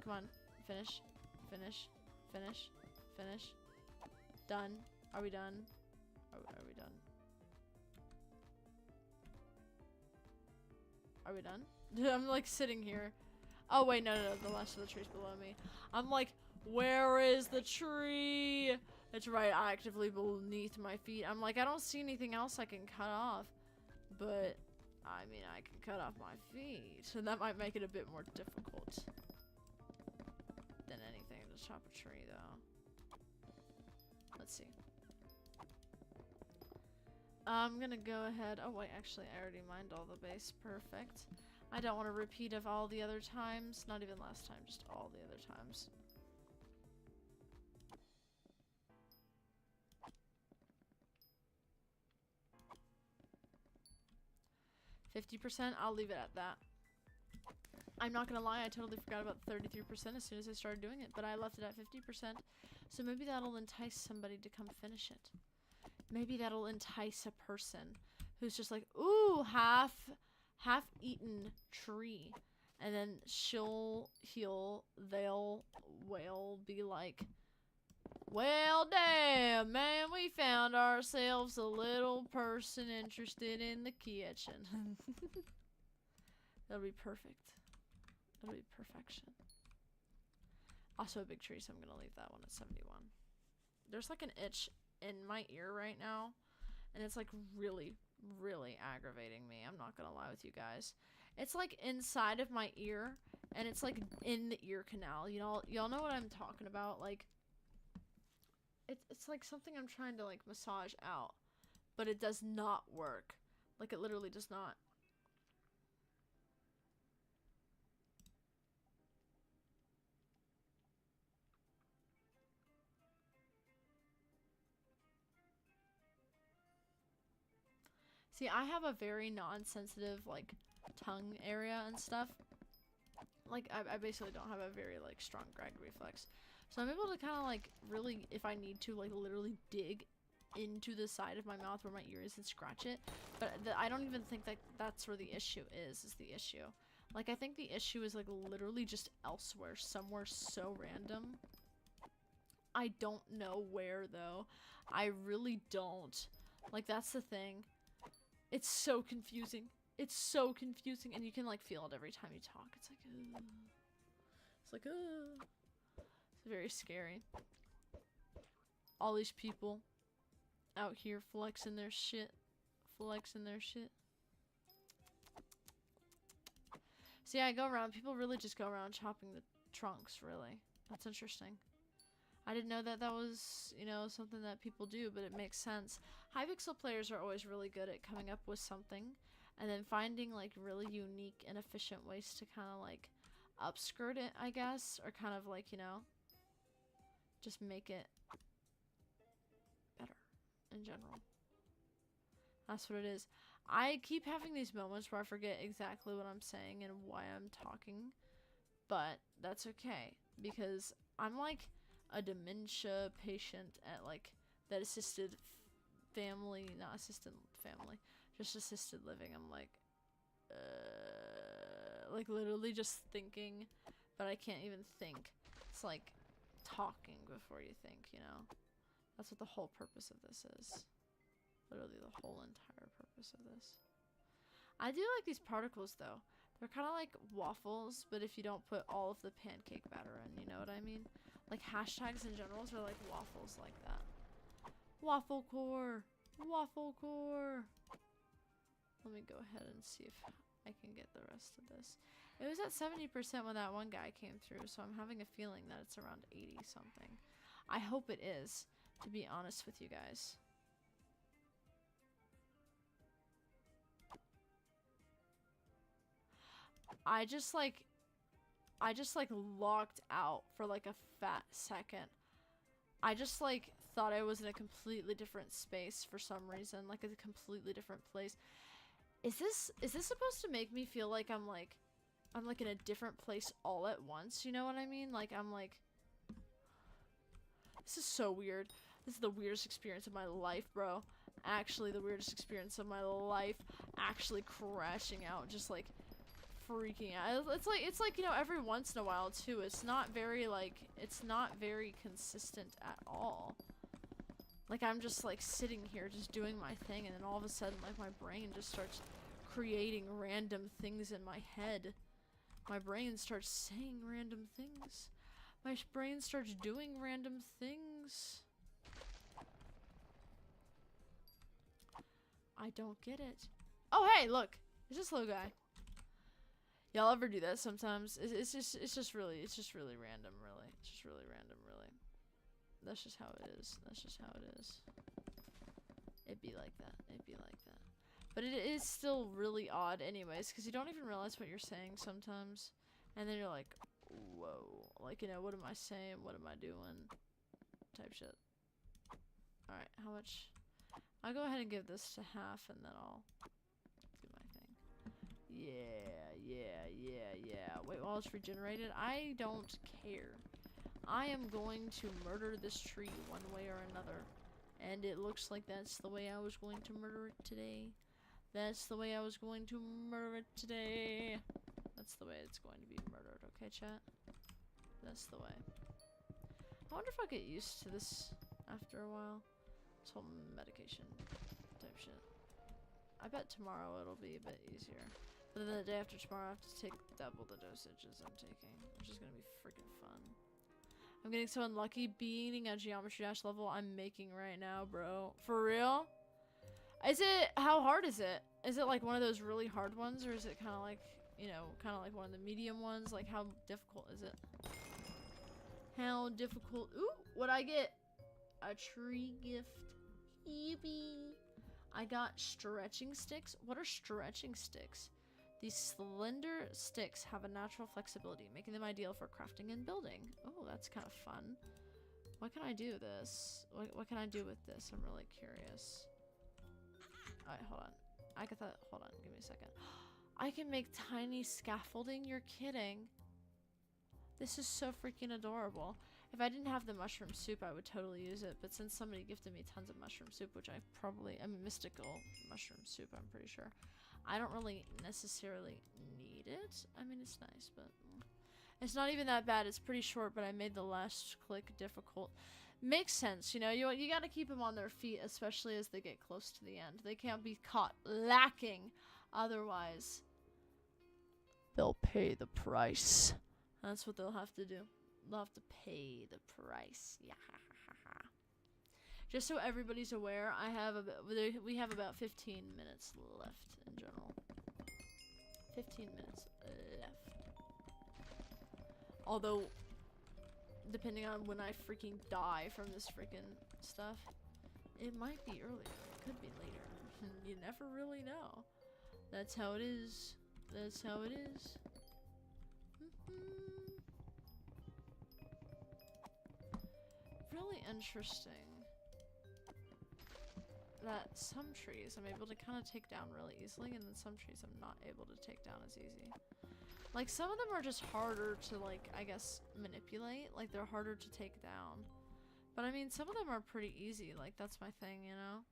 A: Come on. Finish. Done. Are we done? Are we done? Are we done? I'm like sitting here. Oh wait, no, the rest of the tree's below me. I'm like, where is the tree? It's right actively beneath my feet. I'm like, I don't see anything else I can cut off. But, I mean, I can cut off my feet. So that might make it a bit more difficult than anything to chop a tree, though. Let's see. I'm gonna go ahead. Oh wait, actually I already mined all the base. Perfect. I don't want a repeat of all the other times. Not even last time, just all the other times. %, I'll leave it at that. I'm not gonna lie, I totally forgot about 33% as soon as I started doing it, but I left it at 50%. So maybe that'll entice somebody to come finish it. Maybe that'll entice a person who's just like, ooh, half half-eaten tree. And then they'll be like, well, damn, man, we found ourselves a little person interested in the kitchen. That'll be perfect. That'll be perfection. Also a big tree, so I'm gonna leave that one at 71. There's like an itch in my ear right now, and it's like really, really aggravating me. I'm not gonna lie with you guys. It's like inside of my ear, and it's like in the ear canal. You know, y'all know what I'm talking about. Like, it's like something I'm trying to like massage out, but it does not work. Like, it literally does not. See, I have a very non-sensitive, like, tongue area and stuff. Like, I basically don't have a very, like, strong gag reflex. So I'm able to kind of, like, really, if I need to, like, literally dig into the side of my mouth where my ear is and scratch it. But I don't even think that that's where the issue is the issue. Like, I think the issue is, like, literally just elsewhere, somewhere so random. I don't know where, though. I really don't. Like, that's the thing. It's so confusing. It's so confusing, and you can like feel it every time you talk. It's like, it's like, it's very scary. All these people out here flexing their shit, See, I go around. People really just go around chopping the trunks. Really, that's interesting. I didn't know that that was, you know, something that people do, but it makes sense. Hypixel players are always really good at coming up with something and then finding, like, really unique and efficient ways to kind of, like, upskirt it, I guess, or kind of, like, you know, just make it better in general. That's what it is. I keep having these moments where I forget exactly what I'm saying and why I'm talking, but that's okay, because I'm, like, a dementia patient at like that assisted family, not assisted family, just assisted living. I'm like literally just thinking, but I can't even think. It's like talking before you think, you know? That's what the whole purpose of this is. Literally the whole entire purpose of this. I do like these particles though. They're kind of like waffles, but if you don't put all of the pancake batter in, you know what I mean? Like, hashtags in general are like waffles like that. Waffle core! Waffle core! Let me go ahead and see if I can get the rest of this. It was at 70% when that one guy came through, so I'm having a feeling that it's around 80 something. I hope it is, to be honest with you guys. I just like locked out for like a fat second. I just like thought I was in a completely different space for some reason, like a completely different place. Is this supposed to make me feel like I'm in a different place all at once? You know what I mean? Like I'm like, this is so weird. This is the weirdest experience of my life, bro. Actually, the weirdest experience of my life. Actually crashing out, just like freaking out. It's like, you know, every once in a while too. It's not very consistent at all. Like, I'm just like sitting here just doing my thing, and then all of a sudden like my brain just starts creating random things in my head. My brain starts saying random things. My brain starts doing random things. I don't get it. Oh hey, look. It's this little guy. Y'all ever do that sometimes? It's just really random, really. It's just really random, really. That's just how it is. That's just how it is. It'd be like that. It'd be like that. But it is still really odd anyways, because you don't even realize what you're saying sometimes. And then you're like, whoa. Like, you know, what am I saying? What am I doing? Type shit. Alright, how much? I'll go ahead and give this to half, and then I'll do my thing. Yeah. Wait, while it's regenerated, I don't care. I am going to murder this tree one way or another. And it looks like that's the way I was going to murder it today. That's the way I was going to murder it today. That's the way it's going to be murdered, okay, chat? That's the way. I wonder if I'll get used to this after a while. This whole medication type shit. I bet tomorrow it'll be a bit easier. But then the day after tomorrow I have to take double the dosages I'm taking, which is gonna be freaking fun. I'm getting so unlucky beating a Geometry Dash level I'm making right now, bro. For real? How hard is it? Is it like one of those really hard ones, or is it kind of like, you know, kind of like one of the medium ones? Like, how difficult is it? How difficult? Ooh, what'd I get? A tree gift. Yippee. I got stretching sticks. What are stretching sticks? These slender sticks have a natural flexibility, making them ideal for crafting and building. Oh, that's kind of fun. What can I do with this? What can I do with this? I'm really curious. Alright, hold on. Hold on, give me a second. I can make tiny scaffolding? You're kidding. This is so freaking adorable. If I didn't have the mushroom soup, I would totally use it. But since somebody gifted me tons of mushroom soup, which I mean, mystical mushroom soup, I'm pretty sure. I don't really necessarily need it. I mean, it's nice, but it's not even that bad. It's pretty short, but I made the last click difficult. Makes sense, you know. You gotta keep them on their feet, especially as they get close to the end. They can't be caught lacking, otherwise they'll pay the price. That's what they'll have to do. They'll have to pay the price. Yeah. Just so everybody's aware, we have about 15 minutes left in general. 15 minutes left. Although, depending on when I freaking die from this freaking stuff, it might be earlier. It could be later. You never really know. That's how it is. That's how it is. Really interesting that some trees I'm able to kind of take down really easily, and then some trees I'm not able to take down as easy. Like, some of them are just harder to, like, I guess, manipulate. Like, they're harder to take down. But, I mean, some of them are pretty easy. Like, that's my thing, you know?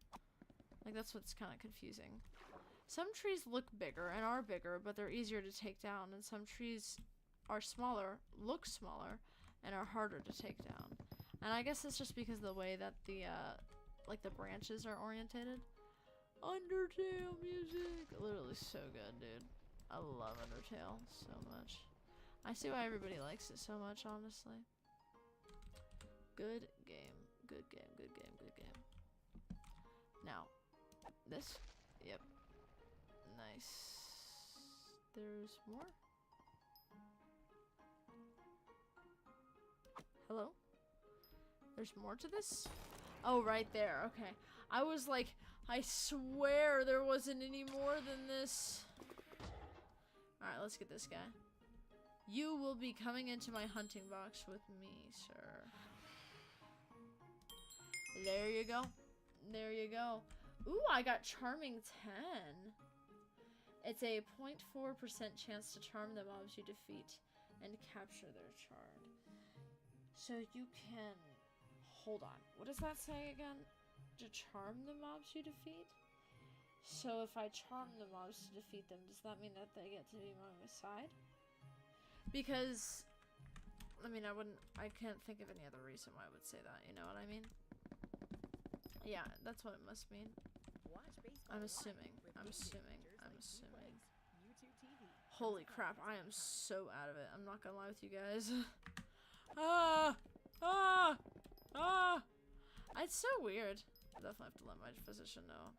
A: Like, that's what's kind of confusing. Some trees look bigger and are bigger, but they're easier to take down. And some trees are smaller, look smaller, and are harder to take down. And I guess it's just because of the way that the, like, the branches are orientated. Undertale music! Literally so good, dude. I love Undertale so much. I see why everybody likes it so much, honestly. Good game. Good game, good game, good game. Now, this? Yep. Nice. There's more? Hello? There's more to this? Oh, right there. Okay. I was like, I swear there wasn't any more than this. Alright, let's get this guy. You will be coming into my hunting box with me, sir. There you go. There you go. Ooh, I got Charming 10. It's a 0.4% chance to charm the mobs you defeat and capture their charm. So you can... Hold on. What does that say again? To charm the mobs you defeat? So if I charm the mobs to defeat them, does that mean that they get to be on my side? Because, I mean, I can't think of any other reason why I would say that, you know what I mean? Yeah, that's what it must mean. I'm assuming. Holy crap, I am so out of it. I'm not gonna lie with you guys. It's so weird. I definitely have to let my physician know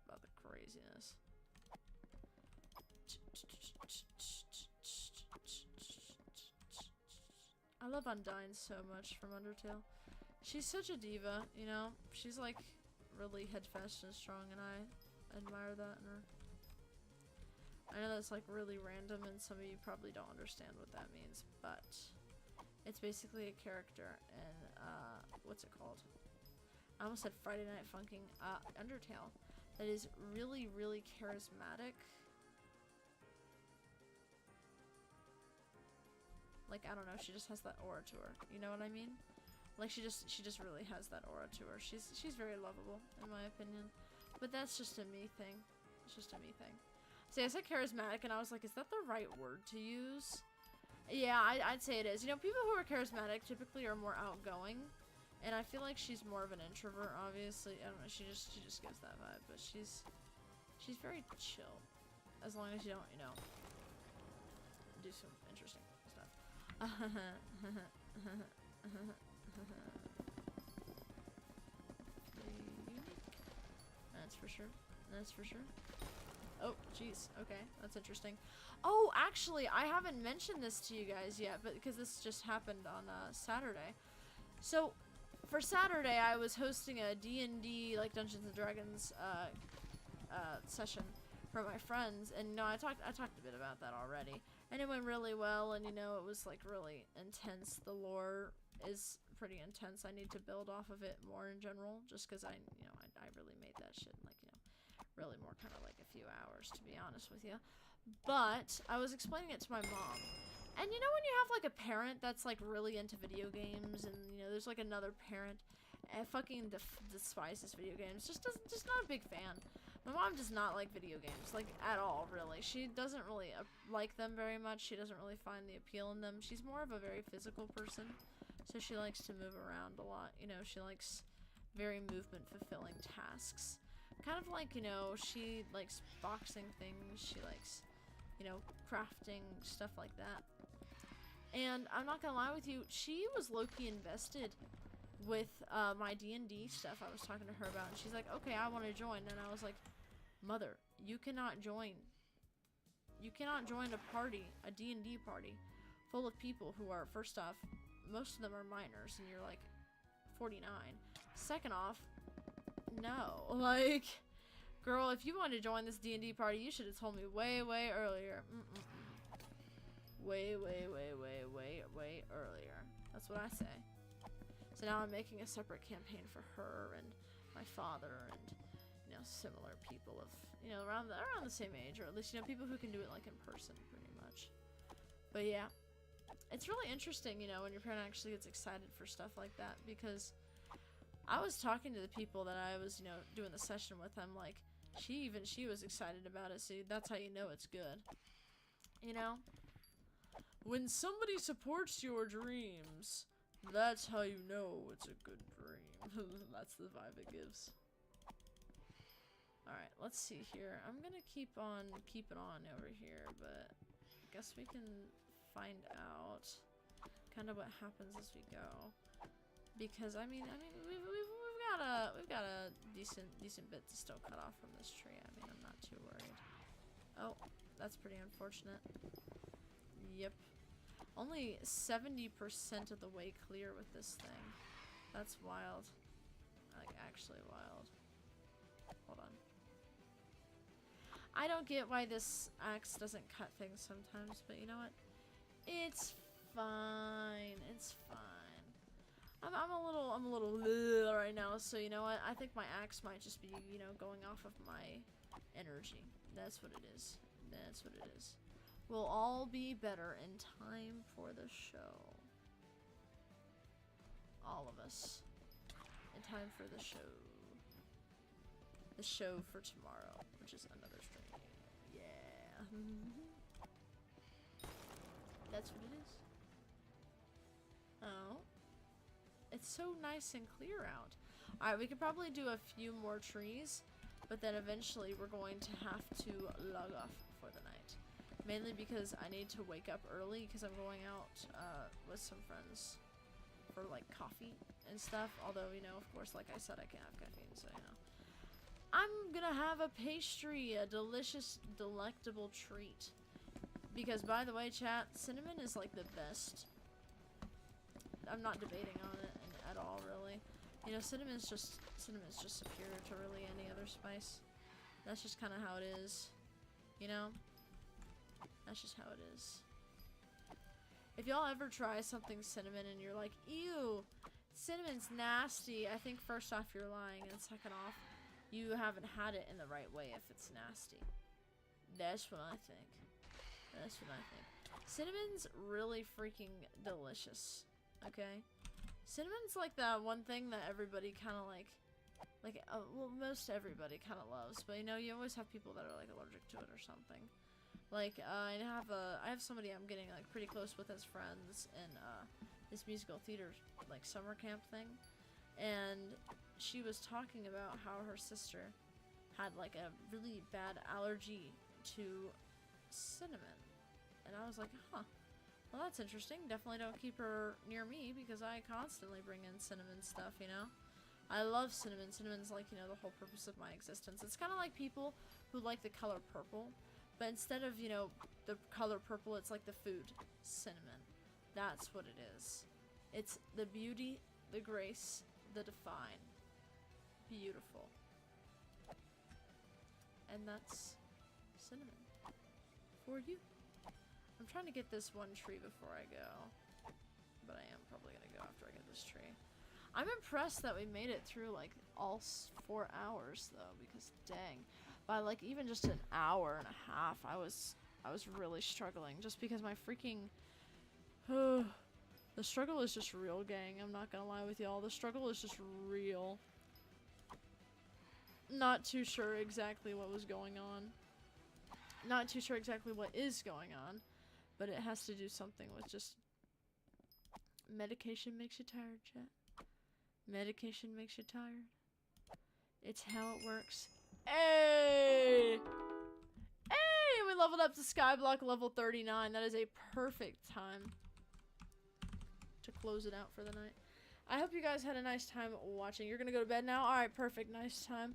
A: about the craziness. I love Undyne so much from Undertale. She's such a diva, you know? She's like really headfast and strong, and I admire that in her. I know that's like really random, and some of you probably don't understand what that means, but it's basically a character in, what's it called? I almost said Friday Night Funkin', Undertale, that is really, really charismatic. Like, I don't know, she just has that aura to her, you know what I mean? Like, she just really has that aura to her. She's very lovable, in my opinion. But that's just a me thing. It's just a me thing. See, I said charismatic, and I was like, is that the right word to use? Yeah, I'd say it is. You know, people who are charismatic typically are more outgoing, and I feel like she's more of an introvert, obviously. I don't know, she just gives that vibe, but she's very chill. As long as you don't, you know, do some interesting stuff. That's for sure. That's for sure. Oh, jeez. Okay, that's interesting. Oh, actually, I haven't mentioned this to you guys yet, but because this just happened on Saturday. So, for Saturday, I was hosting a D&D, like Dungeons and Dragons, session for my friends, and you know, I talked a bit about that already, and it went really well, and you know, it was like really intense. The lore is pretty intense. I need to build off of it more in general, just because I really made that shit in, like, you know, really more kind of like a few hours, to be honest with you. But I was explaining it to my mom, and you know when you have like a parent that's like really into video games, and you know there's like another parent and fucking despises video games, just not a big fan. My mom does not like video games, like at all, really. She doesn't really like them very much. She doesn't really find the appeal in them. She's more of a very physical person, so she likes to move around a lot. You know, she likes very movement fulfilling tasks. Kind of like, you know, she likes boxing things, she likes, you know, crafting, stuff like that. And I'm not gonna lie with you, she was low-key invested with my D&D stuff I was talking to her about, and she's like, okay, I want to join. And I was like, mother, you cannot join. You cannot join a party, a D&D party, full of people who are, first off, most of them are minors, and you're like 49. Second off, no, like, girl, if you wanted to join this D&D party, you should have told me way earlier. Way earlier. That's what I say. So now I'm making a separate campaign for her and my father and, you know, similar people of, you know, around the same age, or at least, you know, people who can do it like in person, pretty much. But yeah, it's really interesting, you know, when your parent actually gets excited for stuff like that, because I was talking to the people that I was, you know, doing the session with them, like, she was excited about it, so that's how you know it's good. You know? When somebody supports your dreams, that's how you know it's a good dream. That's the vibe it gives. Alright, let's see here. I'm gonna keep on keeping on over here, but I guess we can find out kind of what happens as we go. Because I mean we've got a decent bit to still cut off from this tree. I mean, I'm not too worried. Oh, that's pretty unfortunate. Yep. Only 70% of the way clear with this thing. That's wild. Like, actually wild. Hold on. I don't get why this axe doesn't cut things sometimes, but you know what? It's fine. It's fine. I'm a little right now, so you know what? I think my axe might just be, you know, going off of my energy. That's what it is. That's what it is. We'll all be better in time for the show. All of us. In time for the show. The show for tomorrow, which is another stream. Yeah. That's what it is. Oh. It's so nice and clear out. Alright, we could probably do a few more trees, but then eventually we're going to have to log off for the night. Mainly because I need to wake up early because I'm going out with some friends for like coffee and stuff. Although, you know, of course, like I said, I can't have caffeine, so you know. I'm gonna have a pastry, a delicious, delectable treat. Because, by the way, chat, cinnamon is like the best. I'm not debating on it at all, really. You know, cinnamon's just superior to really any other spice. That's just kind of how it is. You know? That's just how it is. If y'all ever try something cinnamon and you're like, ew, cinnamon's nasty, I think first off you're lying, and second off, you haven't had it in the right way if it's nasty. That's what I think. That's what I think. Cinnamon's really freaking delicious. Okay? Cinnamon's like that one thing that everybody kind of like Like, well, most everybody kind of loves, but you know, you always have people that are like allergic to it or something. Like, I have somebody I'm getting like pretty close with as friends in this musical theater like summer camp thing, and she was talking about how her sister had like a really bad allergy to cinnamon, and I was like, huh. Well, that's interesting. Definitely don't keep her near me because I constantly bring in cinnamon stuff, you know? I love cinnamon. Cinnamon's like, you know, the whole purpose of my existence. It's kind of like people who like the color purple, but instead of, you know, the color purple, it's like the food. Cinnamon. That's what it is. It's the beauty, the grace, the define. Beautiful. And that's cinnamon. For you. I'm trying to get this one tree before I go, but I am probably gonna go after I get this tree. I'm impressed that we made it through like all 4 hours though, because dang, by like even just an hour and a half, I was really struggling just because my freaking the struggle is just real, gang. I'm not gonna lie with y'all. The struggle is just real. Not too sure exactly what was going on. Not too sure exactly what is going on. But it has to do something with just... Medication makes you tired, chat. Medication makes you tired. It's how it works. Hey! Hey! We leveled up to Skyblock level 39. That is a perfect time to close it out for the night. I hope you guys had a nice time watching. You're gonna go to bed now? Alright, perfect. Nice time.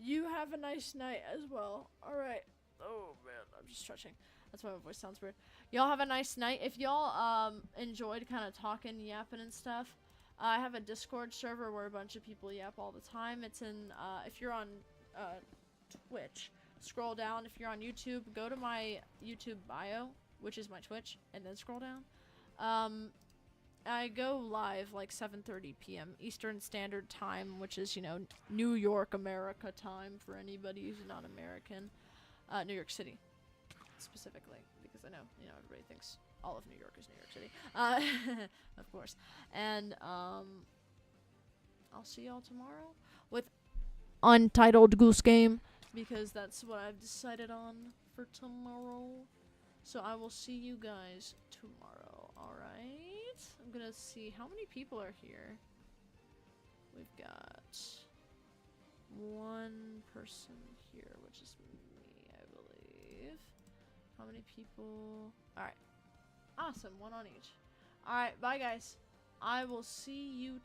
A: You have a nice night as well. Alright. Oh, man. I'm just stretching. That's why my voice sounds weird. Y'all have a nice night. If y'all enjoyed kind of talking, yapping and stuff, I have a Discord server where a bunch of people yap all the time. It's in, if you're on Twitch, scroll down. If you're on YouTube, go to my YouTube bio, which is my Twitch, and then scroll down. I go live like 7:30 p.m. Eastern Standard Time, which is, you know, New York, America time for anybody who's not American. New York City. Specifically, because I know, you know, everybody thinks all of New York is New York City. Of course. And, I'll see y'all tomorrow with Untitled Goose Game, because that's what I've decided on for tomorrow. So I will see you guys tomorrow, alright? I'm gonna see how many people are here. We've got one person here, which is me, I believe. How many people? Alright. Awesome. One on each. Alright, bye guys. I will see you